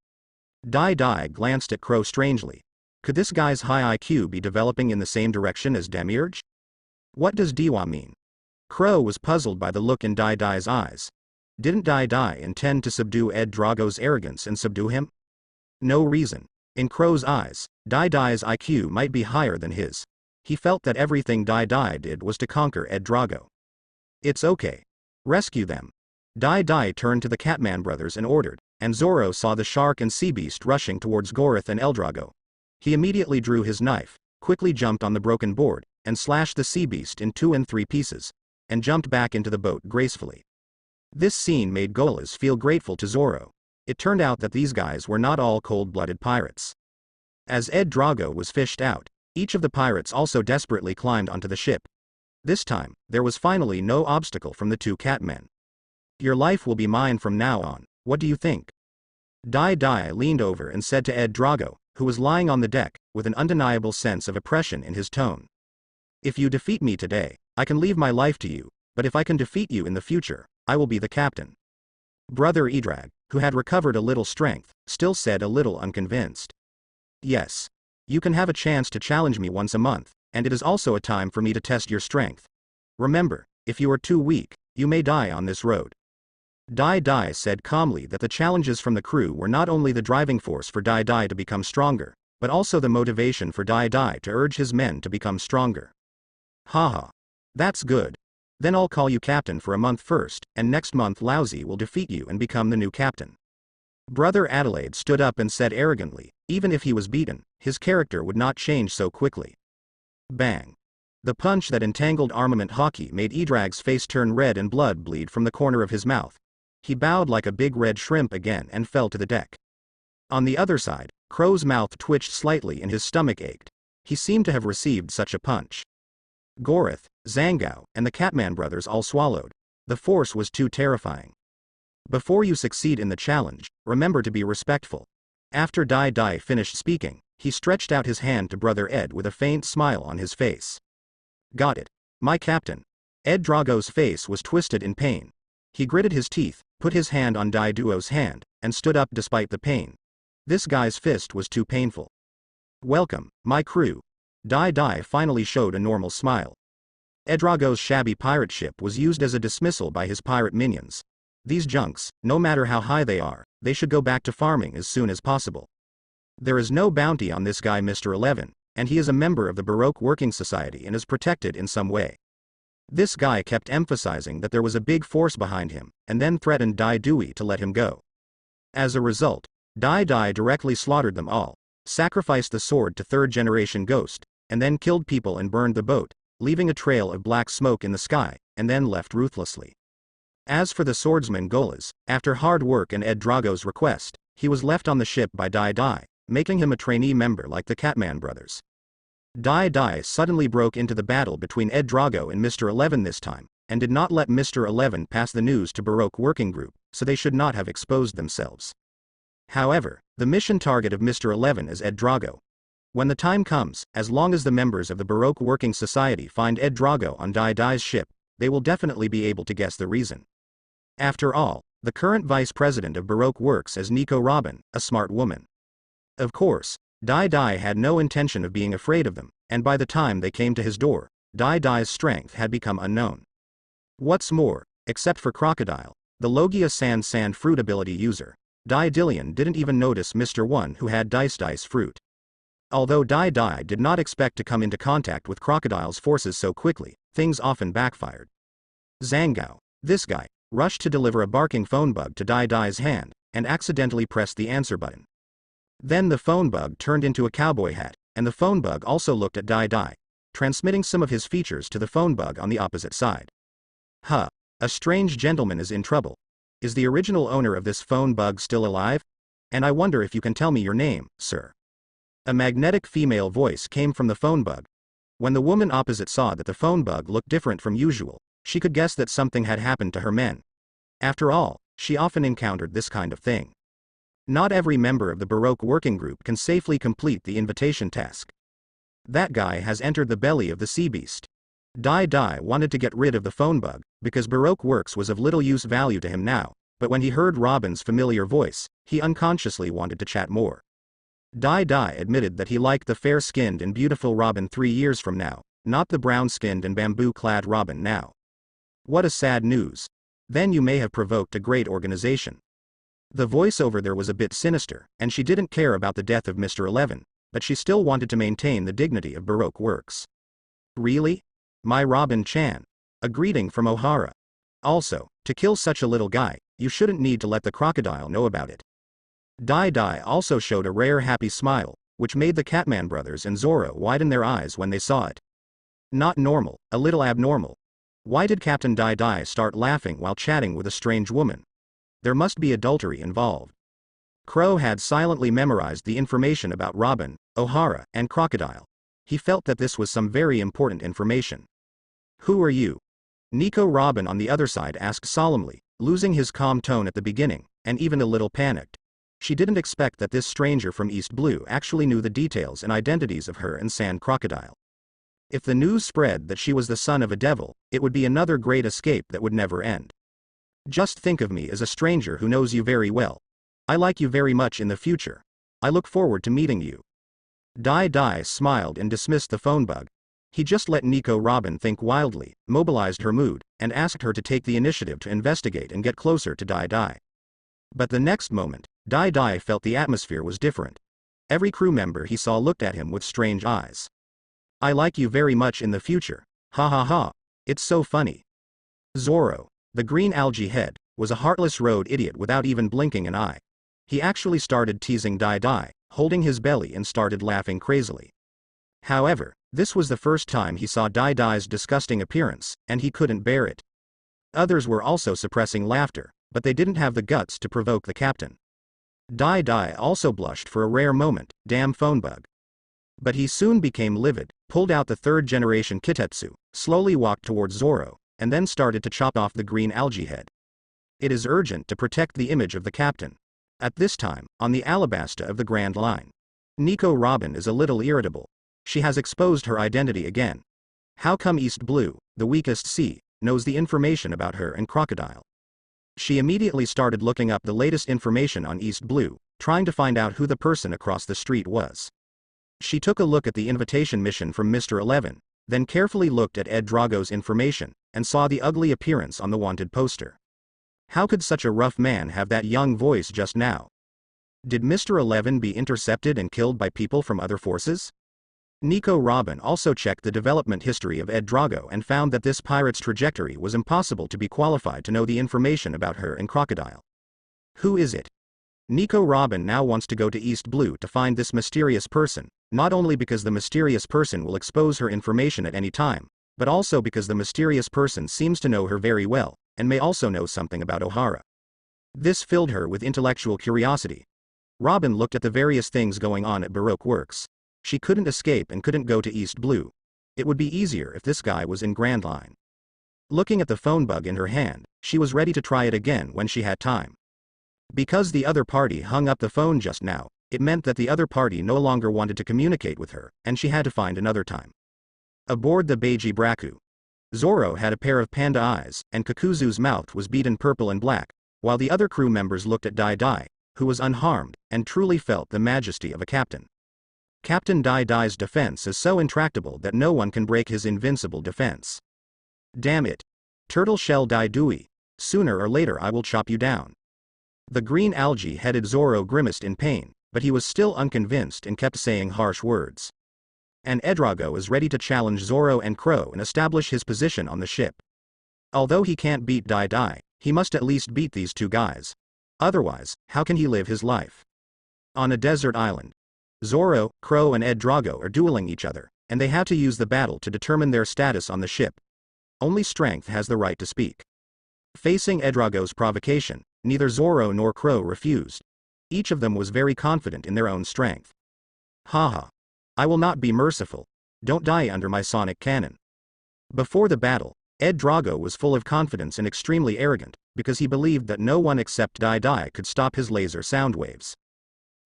Dai Dai glanced at Crow strangely. Could this guy's high IQ be developing in the same direction as Demiurge? What does Diwa mean? Crow was puzzled by the look in Dai Dai's eyes. Didn't Dai Dai intend to subdue Ed Drago's arrogance and subdue him? No reason. In Crow's eyes, Dai Dai's IQ might be higher than his. He felt that everything Dai Dai did was to conquer Ed Drago. It's okay. Rescue them. Dai Dai turned to the Catman brothers and ordered, and Zoro saw the shark and sea beast rushing towards Gorath and Eldrago. He immediately drew his knife, quickly jumped on the broken board, and slashed the sea beast in 2 and 3 pieces, and jumped back into the boat gracefully. This scene made Golas feel grateful to Zoro. It turned out that these guys were not all cold-blooded pirates. As Ed Drago was fished out, each of the pirates also desperately climbed onto the ship. This time, there was finally no obstacle from the 2 catmen. Your life will be mine from now on, what do you think? Dai leaned over and said to Ed Drago, who was lying on the deck, with an undeniable sense of oppression in his tone. If you defeat me today, I can leave my life to you, but if I can defeat you in the future, I will be the captain. Brother Edrag, who had recovered a little strength, still said a little unconvinced. Yes. You can have a chance to challenge me once a month, and it is also a time for me to test your strength. Remember, if you are too weak, you may die on this road. Dai said calmly that the challenges from the crew were not only the driving force for Dai to become stronger, but also the motivation for Dai to urge his men to become stronger. Haha. That's good. Then I'll call you captain for a month first, and next month Lousy will defeat you and become the new captain. Brother Adelaide stood up and said arrogantly, even if he was beaten, his character would not change so quickly. Bang. The punch that entangled armament hockey made Edrag's face turn red and blood bleed from the corner of his mouth. He bowed like a big red shrimp again and fell to the deck. On the other side, Crow's mouth twitched slightly and his stomach ached. He seemed to have received such a punch. Gorith, Zangao, and the Catman brothers all swallowed. The force was too terrifying. Before you succeed in the challenge, remember to be respectful. After Dai finished speaking, he stretched out his hand to Brother Ed with a faint smile on his face. Got it. My captain. Ed Drago's face was twisted in pain. He gritted his teeth, put his hand on Dai Duo's hand, and stood up despite the pain. This guy's fist was too painful. Welcome, my crew. Dai finally showed a normal smile. Ed Drago's shabby pirate ship was used as a dismissal by his pirate minions. These junks, no matter how high they should go back to farming as soon as possible. There is no bounty on this guy Mr. 11, and he is a member of the Baroque Working Society and is protected in some way. This guy kept emphasizing that there was a big force behind him, and then threatened Dai Dui to let him go. As a result, Dai directly slaughtered them all, sacrificed the sword to third-generation Ghost, and then killed people and burned the boat, leaving a trail of black smoke in the sky, and then left ruthlessly. As for the swordsman Golas, after hard work and Ed Drago's request, he was left on the ship by Dai, making him a trainee member like the Catman brothers. Dai suddenly broke into the battle between Ed Drago and Mr. 11 this time, and did not let Mr. 11 pass the news to Baroque Working Group, so they should not have exposed themselves. However, the mission target of Mr. 11 is Ed Drago. When the time comes, as long as the members of the Baroque Working Society find Ed Drago on Dai's ship, they will definitely be able to guess the reason. After all, the current vice president of Baroque works as Nico Robin, a smart woman. Of course, Dai had no intention of being afraid of them, and by the time they came to his door, Dai's strength had become unknown. What's more, except for Crocodile, the Logia Sand fruit ability user, Dillion didn't even notice Mr. 1 who had dice fruit. Although Dai did not expect to come into contact with Crocodile's forces so quickly, things often backfired. Zangao, this guy, rushed to deliver a barking phone bug to Dai's hand, and accidentally pressed the answer button. Then the phone bug turned into a cowboy hat, and the phone bug also looked at Dai, transmitting some of his features to the phone bug on the opposite side. Huh. A strange gentleman is in trouble. Is the original owner of this phone bug still alive? And I wonder if you can tell me your name, sir. A magnetic female voice came from the phone bug. When the woman opposite saw that the phone bug looked different from usual, she could guess that something had happened to her men. After all, she often encountered this kind of thing. Not every member of the Baroque Working Group can safely complete the invitation task. That guy has entered the belly of the sea beast. Dai wanted to get rid of the phone bug, because Baroque Works was of little use value to him now, but when he heard Robin's familiar voice, he unconsciously wanted to chat more. Dai admitted that he liked the fair-skinned and beautiful Robin 3 years from now, not the brown-skinned and bamboo-clad Robin now. What a sad news. Then you may have provoked a great organization. The voiceover there was a bit sinister, and she didn't care about the death of Mr. 11, but she still wanted to maintain the dignity of Baroque Works. Really? My Robin-chan. A greeting from O'Hara. Also, to kill such a little guy, you shouldn't need to let the crocodile know about it. Dai also showed a rare happy smile, which made the Catman brothers and Zoro widen their eyes when they saw it. Not normal, a little abnormal. Why did Captain Dai start laughing while chatting with a strange woman? There must be adultery involved. Crow had silently memorized the information about Robin, O'Hara, and Crocodile. He felt that this was some very important information. Who are you? Nico Robin on the other side asked solemnly, losing his calm tone at the beginning, and even a little panicked. She didn't expect that this stranger from East Blue actually knew the details and identities of her and Sand Crocodile. If the news spread that she was the son of a devil, it would be another great escape that would never end. Just think of me as a stranger who knows you very well. I like you very much in the future. I look forward to meeting you. Dai Dai smiled and dismissed the phone bug. He just let Nico Robin think wildly, mobilized her mood, and asked her to take the initiative to investigate and get closer to Dai Dai. But the next moment, Dai Dai felt the atmosphere was different. Every crew member he saw looked at him with strange eyes. I like you very much in the future. Ha ha ha. It's so funny. Zoro, the green algae head, was a heartless road idiot without even blinking an eye. He actually started teasing Dai Dai, holding his belly, and started laughing crazily. However, this was the first time he saw Dai Dai's disgusting appearance, and he couldn't bear it. Others were also suppressing laughter, but they didn't have the guts to provoke the captain. Dai Dai also blushed for a rare moment, damn phone bug. But he soon became livid, pulled out the third-generation Kitetsu, slowly walked towards Zoro, and then started to chop off the green algae head. It is urgent to protect the image of the captain. At this time, on the Alabasta of the Grand Line, Nico Robin is a little irritable. She has exposed her identity again. How come East Blue, the weakest sea, knows the information about her and Crocodile? She immediately started looking up the latest information on East Blue, trying to find out who the person across the street was. She took a look at the invitation mission from Mr. 11, then carefully looked at Ed Drago's information, and saw the ugly appearance on the wanted poster. How could such a rough man have that young voice just now? Did Mr. 11 be intercepted and killed by people from other forces? Nico Robin also checked the development history of Ed Drago and found that this pirate's trajectory was impossible to be qualified to know the information about her and Crocodile. Who is it? Nico Robin now wants to go to East Blue to find this mysterious person, not only because the mysterious person will expose her information at any time, but also because the mysterious person seems to know her very well, and may also know something about Ohara. This filled her with intellectual curiosity. Robin looked at the various things going on at Baroque Works. She couldn't escape and couldn't go to East Blue. It would be easier if this guy was in Grand Line. Looking at the phone bug in her hand, she was ready to try it again when she had time. Because the other party hung up the phone just now, it meant that the other party no longer wanted to communicate with her, and she had to find another time. Aboard the Beiji Braku, Zoro had a pair of panda eyes, and Kakuzu's mouth was beaten purple and black, while the other crew members looked at Dai Dai, who was unharmed, and truly felt the majesty of a captain. Captain Dai Dai's defense is so intractable that no one can break his invincible defense. Damn it. Turtle Shell Dai Dui. Sooner or later I will chop you down. The green algae-headed Zoro grimaced in pain, but he was still unconvinced and kept saying harsh words. And Edrago is ready to challenge Zoro and Crow and establish his position on the ship. Although he can't beat Dai Dai, he must at least beat these two guys. Otherwise, how can he live his life? On a desert island, Zoro, Crow and Ed Drago are dueling each other, and they have to use the battle to determine their status on the ship. Only strength has the right to speak. Facing Edrago's provocation, neither Zoro nor Crow refused. Each of them was very confident in their own strength. Haha. I will not be merciful. Don't die under my sonic cannon. Before the battle, Ed Drago was full of confidence and extremely arrogant, because he believed that no one except Dai Dai could stop his laser sound waves.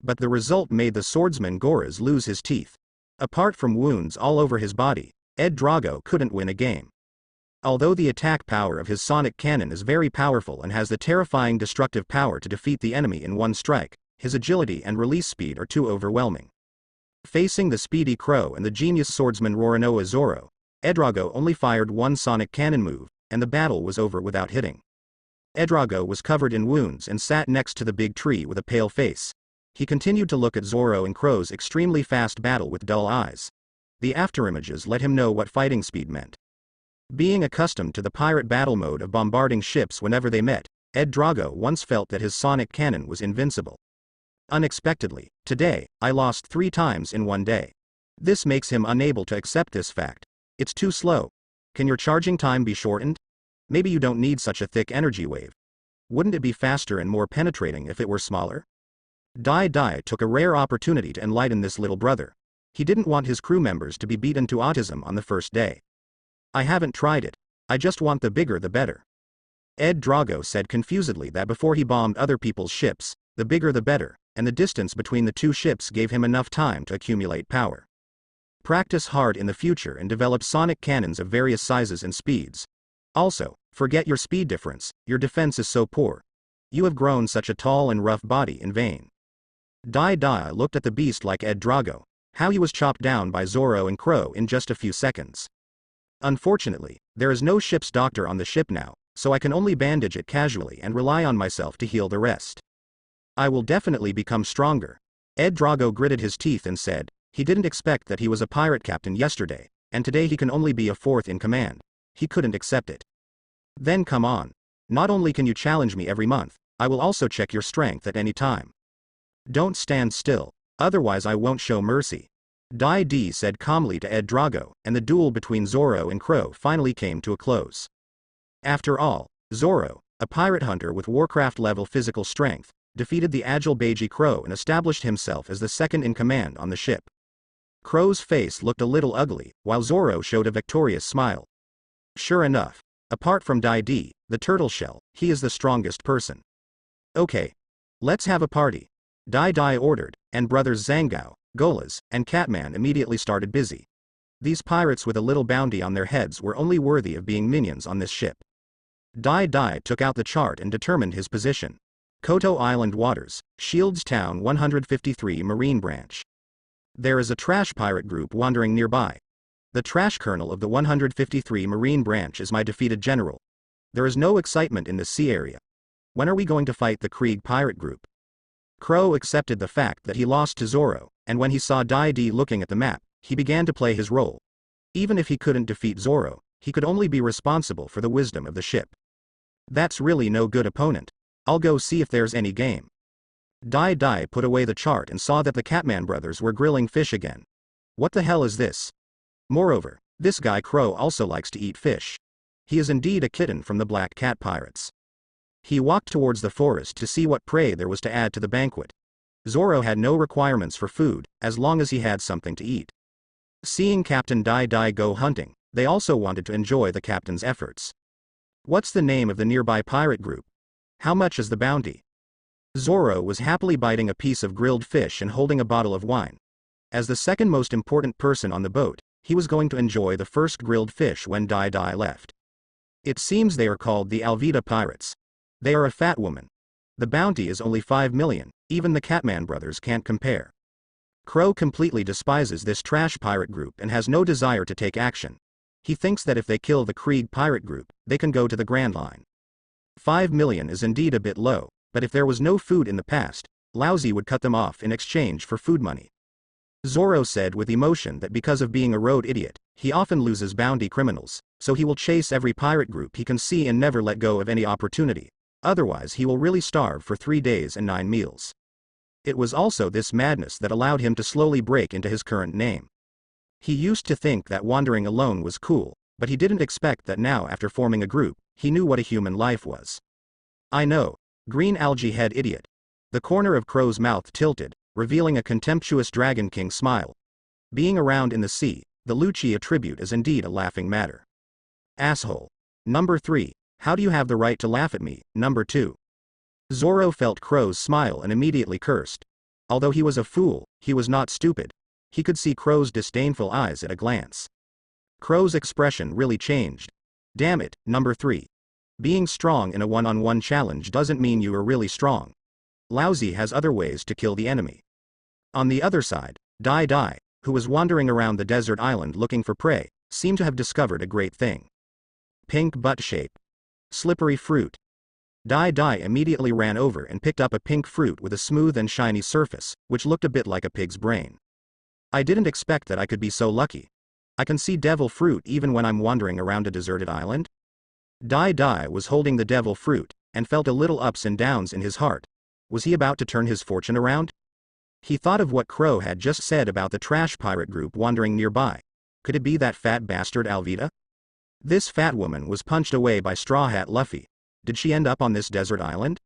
But the result made the swordsman Goraz lose his teeth. Apart from wounds all over his body, Ed Drago couldn't win a game. Although the attack power of his sonic cannon is very powerful and has the terrifying destructive power to defeat the enemy in one strike, his agility and release speed are too overwhelming. Facing the speedy Crow and the genius swordsman Roronoa Zoro, Edrago only fired one sonic cannon move, and the battle was over without hitting. Edrago was covered in wounds and sat next to the big tree with a pale face. He continued to look at Zoro and Crow's extremely fast battle with dull eyes. The afterimages let him know what fighting speed meant. Being accustomed to the pirate battle mode of bombarding ships whenever they met, Ed Drago once felt that his sonic cannon was invincible. Unexpectedly, today, I lost 3 times in one day. This makes him unable to accept this fact. It's too slow. Can your charging time be shortened? Maybe you don't need such a thick energy wave. Wouldn't it be faster and more penetrating if it were smaller? Dai Dai took a rare opportunity to enlighten this little brother. He didn't want his crew members to be beaten to autism on the first day. I haven't tried it. I just want the bigger the better. Ed Drago said confusedly that before he bombed other people's ships, the bigger the better, and the distance between the two ships gave him enough time to accumulate power. Practice hard in the future and develop sonic cannons of various sizes and speeds. Also, forget your speed difference, your defense is so poor. You have grown such a tall and rough body in vain. Dai looked at the beast like Ed Drago, how he was chopped down by Zoro and Kuro in just a few seconds. Unfortunately, there is no ship's doctor on the ship now, so I can only bandage it casually and rely on myself to heal the rest. I will definitely become stronger. Ed Drago gritted his teeth and said, he didn't expect that he was a pirate captain yesterday, and today he can only be a fourth in command. He couldn't accept it. Then come on. Not only can you challenge me every month, I will also check your strength at any time. Don't stand still, otherwise I won't show mercy. Dai said calmly to Ed Drago, and the duel between Zoro and Kuro finally came to a close. After all, Zoro, a pirate hunter with Warcraft-level physical strength, defeated the agile Beiji Kuro and established himself as the second in command on the ship. Kuro's face looked a little ugly, while Zoro showed a victorious smile. Sure enough, apart from Dai, the turtle shell, he is the strongest person. Okay. Let's have a party. Dai ordered, and brothers Zangao, Golas, and Catman immediately started busy. These pirates with a little bounty on their heads were only worthy of being minions on this ship. Dai took out the chart and determined his position. Koto Island Waters, Shields Town 153 Marine Branch. There is a trash pirate group wandering nearby. The trash colonel of the 153 Marine Branch is my defeated general. There is no excitement in the sea area. When are we going to fight the Krieg pirate group? Kuro accepted the fact that he lost to Zoro, and when he saw Dai looking at the map, he began to play his role. Even if he couldn't defeat Zoro, he could only be responsible for the wisdom of the ship. That's really no good opponent. I'll go see if there's any game. Dai put away the chart and saw that the Catman brothers were grilling fish again. What the hell is this? Moreover, this guy Kuro also likes to eat fish. He is indeed a kitten from the Black Cat Pirates. He walked towards the forest to see what prey there was to add to the banquet. Zoro had no requirements for food, as long as he had something to eat. Seeing Captain Dai go hunting, they also wanted to enjoy the captain's efforts. What's the name of the nearby pirate group? How much is the bounty? Zoro was happily biting a piece of grilled fish and holding a bottle of wine. As the second most important person on the boat, he was going to enjoy the first grilled fish when Dai left. It seems they are called the Alvida Pirates. They are a fat woman. The bounty is only 5 million, even the Catman brothers can't compare. Kuro completely despises this trash pirate group and has no desire to take action. He thinks that if they kill the Krieg pirate group, they can go to the Grand Line. 5 million is indeed a bit low, but if there was no food in the past, Lousy would cut them off in exchange for food money. Zoro said with emotion that because of being a road idiot, he often loses bounty criminals, so he will chase every pirate group he can see and never let go of any opportunity. Otherwise he will really starve for 3 days and 9 meals. It was also this madness that allowed him to slowly break into his current name. He used to think that wandering alone was cool, but he didn't expect that now after forming a group, he knew what a human life was. I know. Green algae head idiot. The corner of Kuro's mouth tilted, revealing a contemptuous Dragon King smile. Being around in the sea, the Lucci attribute is indeed a laughing matter. Asshole. Number 3. How do you have the right to laugh at me? Number 2. Zoro felt Kuro's smile and immediately cursed. Although he was a fool, he was not stupid. He could see Kuro's disdainful eyes at a glance. Kuro's expression really changed. Damn it, number 3. Being strong in a one-on-one challenge doesn't mean you are really strong. Lousy has other ways to kill the enemy. On the other side, Dai, who was wandering around the desert island looking for prey, seemed to have discovered a great thing. Pink butt shape. Slippery fruit. Dai immediately ran over and picked up a pink fruit with a smooth and shiny surface, which looked a bit like a pig's brain. I didn't expect that I could be so lucky. I can see devil fruit even when I'm wandering around a deserted island. Dai was holding the devil fruit, and felt a little ups and downs in his heart. Was he about to turn his fortune around? He thought of what Kuro had just said about the trash pirate group wandering nearby. Could it be that fat bastard Alvida? This fat woman was punched away by Straw Hat Luffy. Did she end up on this desert island?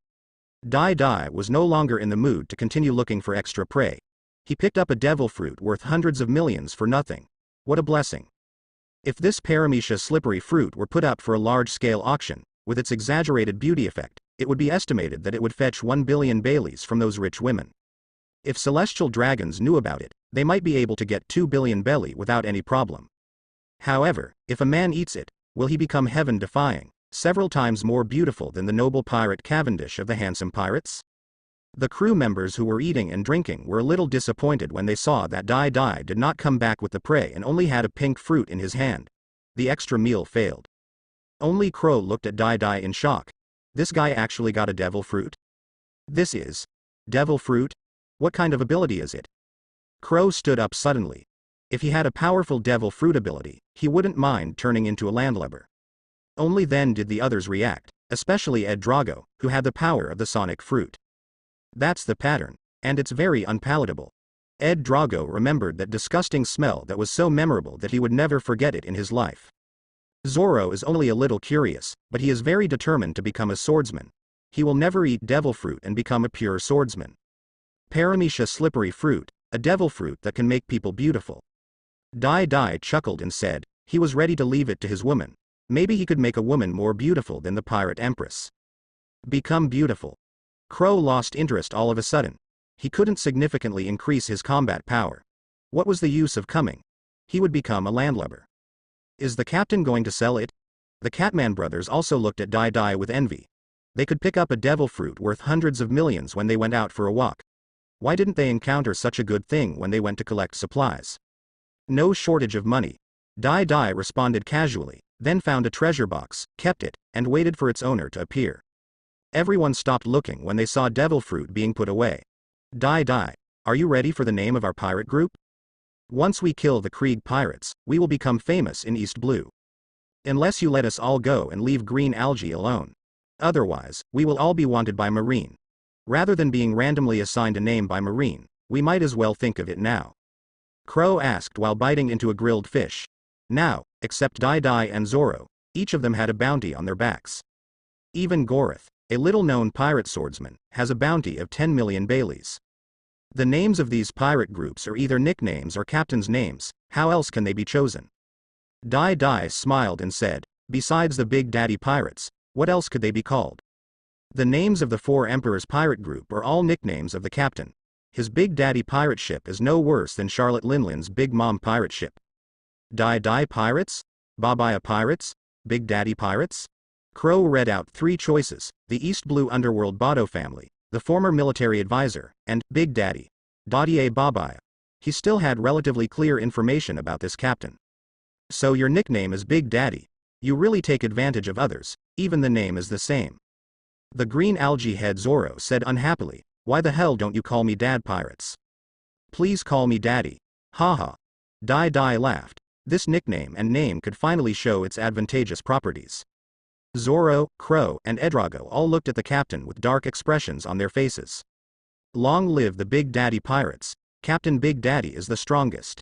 Dai was no longer in the mood to continue looking for extra prey. He picked up a devil fruit worth hundreds of millions for nothing. What a blessing. If this Paramecia slippery fruit were put up for a large-scale auction, with its exaggerated beauty effect, it would be estimated that it would fetch 1 billion Baileys from those rich women. If celestial dragons knew about it, they might be able to get 2 billion belly without any problem. However, if a man eats it, will he become heaven-defying, several times more beautiful than the noble pirate Cavendish of the handsome pirates? The crew members who were eating and drinking were a little disappointed when they saw that Dai Dai did not come back with the prey and only had a pink fruit in his hand. The extra meal failed. Only Crow looked at Dai Dai in shock. This guy actually got a devil fruit? This is devil fruit? What kind of ability is it? Crow stood up suddenly. If he had a powerful devil fruit ability, he wouldn't mind turning into a landlubber. Only then did the others react, especially Ed Drago, who had the power of the sonic fruit. That's the pattern, and it's very unpalatable. Ed Drago remembered that disgusting smell that was so memorable that he would never forget it in his life. Zoro is only a little curious, but he is very determined to become a swordsman. He will never eat devil fruit and become a pure swordsman. Paramecia slippery fruit, a devil fruit that can make people beautiful. Dai Dai chuckled and said, he was ready to leave it to his woman. Maybe he could make a woman more beautiful than the pirate empress. Become beautiful. Crow lost interest all of a sudden. He couldn't significantly increase his combat power. What was the use of coming? He would become a landlubber. Is the captain going to sell it? The Catman brothers also looked at Dai Dai with envy. They could pick up a devil fruit worth hundreds of millions when they went out for a walk. Why didn't they encounter such a good thing when they went to collect supplies? No shortage of money. Dai Dai responded casually, then found a treasure box, kept it, and waited for its owner to appear. Everyone stopped looking when they saw devil fruit being put away. Dai Dai, are you ready for the name of our pirate group? Once we kill the Krieg pirates, we will become famous in East Blue. Unless you let us all go and leave green algae alone. Otherwise, we will all be wanted by Marine. Rather than being randomly assigned a name by Marine, we might as well think of it now. Crow asked while biting into a grilled fish. Now, except Dai Dai and Zoro, each of them had a bounty on their backs. Even Goroth, a little-known pirate swordsman, has a bounty of 10 million Baileys. The names of these pirate groups are either nicknames or captains' names. How else can they be chosen? Dai Dai smiled and said, besides the Big Daddy Pirates, what else could they be called? The names of the 4 Emperors pirate group are all nicknames of the captain. His Big Daddy pirate ship is no worse than Charlotte Linlin's Big Mom pirate ship. Dai Dai Pirates? Babaya Pirates? Big Daddy Pirates? Crow read out 3 choices: the East Blue Underworld Bado family, the former military advisor, and Big Daddy. Dadier Babaya. He still had relatively clear information about this captain. So your nickname is Big Daddy. You really take advantage of others, even the name is the same. The green algae head Zoro said unhappily, why the hell don't you call me Dad Pirates? Please call me Daddy. Haha. Dai Dai laughed. This nickname and name could finally show its advantageous properties. Zoro, Crow, and Edrago all looked at the captain with dark expressions on their faces. Long live the Big Daddy Pirates. Captain Big Daddy is the strongest.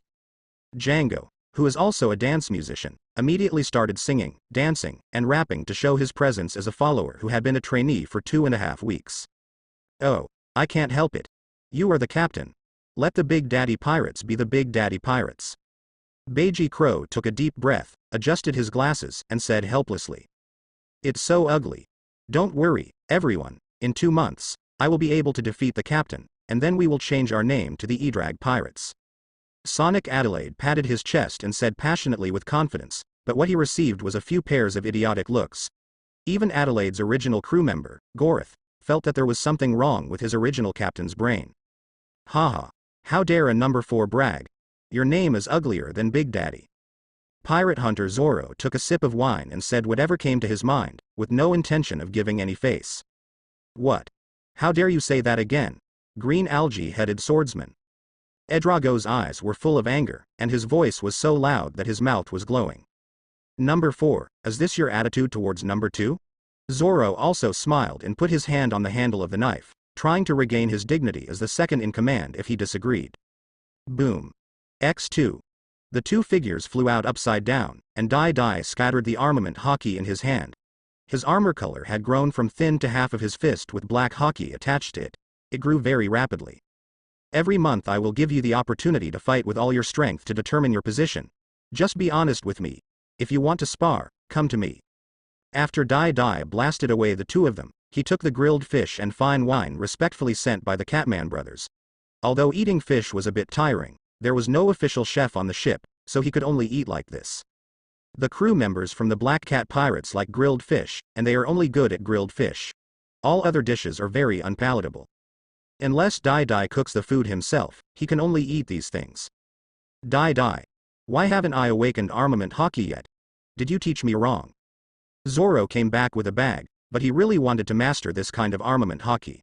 Django, who is also a dance musician, immediately started singing, dancing, and rapping to show his presence as a follower who had been a trainee for 2.5 weeks. Oh, I can't help it. You are the captain. Let the Big Daddy Pirates be the Big Daddy Pirates. Beiji Crow took a deep breath, adjusted his glasses, and said helplessly. It's so ugly. Don't worry, everyone, in 2 months, I will be able to defeat the captain, and then we will change our name to the Edrag Pirates. Sonic Adelaide patted his chest and said passionately with confidence, but what he received was a few pairs of idiotic looks. Even Adelaide's original crew member, Goroth, felt that there was something wrong with his original captain's brain. Haha. How dare a number 4 brag? Your name is uglier than Big Daddy. Pirate Hunter Zoro took a sip of wine and said whatever came to his mind, with no intention of giving any face. What? How dare you say that again? Green algae-headed swordsman. Edrago's eyes were full of anger, and his voice was so loud that his mouth was glowing. Number 4, is this your attitude towards number 2? Zoro also smiled and put his hand on the handle of the knife, trying to regain his dignity as the second in command if he disagreed. Boom. X2. The 2 figures flew out upside down, and Dai Dai scattered the armament hockey in his hand. His armor color had grown from thin to half of his fist with black hockey attached to it. It grew very rapidly. Every month I will give you the opportunity to fight with all your strength to determine your position. Just be honest with me. If you want to spar, come to me. After Dai Dai blasted away the 2 of them, he took the grilled fish and fine wine respectfully sent by the Catman brothers. Although eating fish was a bit tiring, there was no official chef on the ship, so he could only eat like this. The crew members from the Black Cat Pirates like grilled fish, and they are only good at grilled fish. All other dishes are very unpalatable. Unless Dai Dai cooks the food himself, he can only eat these things. Dai Dai. Why haven't I awakened armament hockey yet? Did you teach me wrong? Zoro came back with a bag, but he really wanted to master this kind of armament hockey.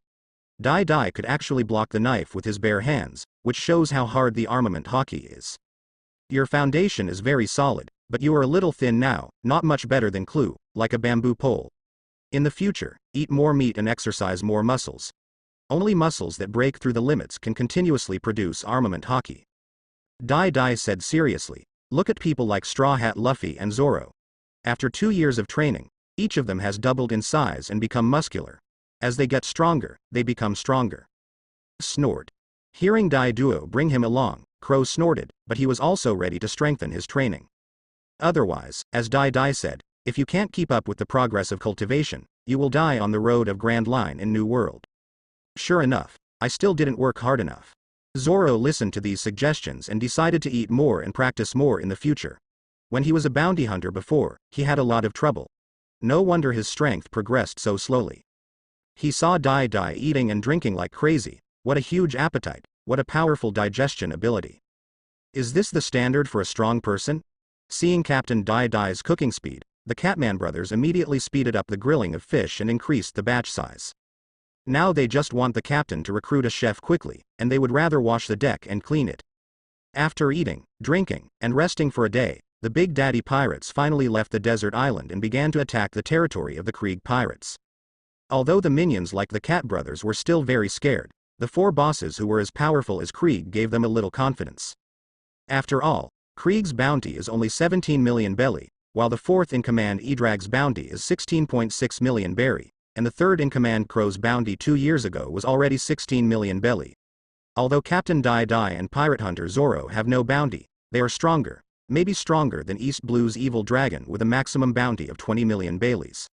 Dai Dai could actually block the knife with his bare hands, which shows how hard the armament hockey is. Your foundation is very solid, but you are a little thin now, not much better than Clue, like a bamboo pole. In the future, eat more meat and exercise more muscles. Only muscles that break through the limits can continuously produce armament hockey. Dai Dai said seriously, look at people like Straw Hat Luffy and Zoro. After 2 years of training, each of them has doubled in size and become muscular. As they get stronger, they become stronger. Snort. Hearing Dai Duo bring him along, Crow snorted, but he was also ready to strengthen his training. Otherwise, as Dai Dai said, if you can't keep up with the progress of cultivation, you will die on the road of Grand Line in New World. Sure enough, I still didn't work hard enough. Zoro listened to these suggestions and decided to eat more and practice more in the future. When he was a bounty hunter before, he had a lot of trouble. No wonder his strength progressed so slowly. He saw Dai Dai eating and drinking like crazy. What a huge appetite, what a powerful digestion ability. Is this the standard for a strong person? Seeing Captain Dai Dai's cooking speed, the Catman brothers immediately speeded up the grilling of fish and increased the batch size. Now they just want the captain to recruit a chef quickly, and they would rather wash the deck and clean it. After eating, drinking, and resting for a day, the Big Daddy pirates finally left the desert island and began to attack the territory of the Krieg pirates. Although the minions like the Cat brothers were still very scared, the 4 bosses who were as powerful as Krieg gave them a little confidence. After all, Krieg's bounty is only 17 million belly, while the 4th in command Edrag's bounty is 16.6 million berry, and the 3rd in command Crow's bounty 2 years ago was already 16 million belly. Although Captain Dai Dai and pirate hunter Zoro have no bounty, they are stronger, maybe stronger than East Blue's evil dragon with a maximum bounty of 20 million baileys.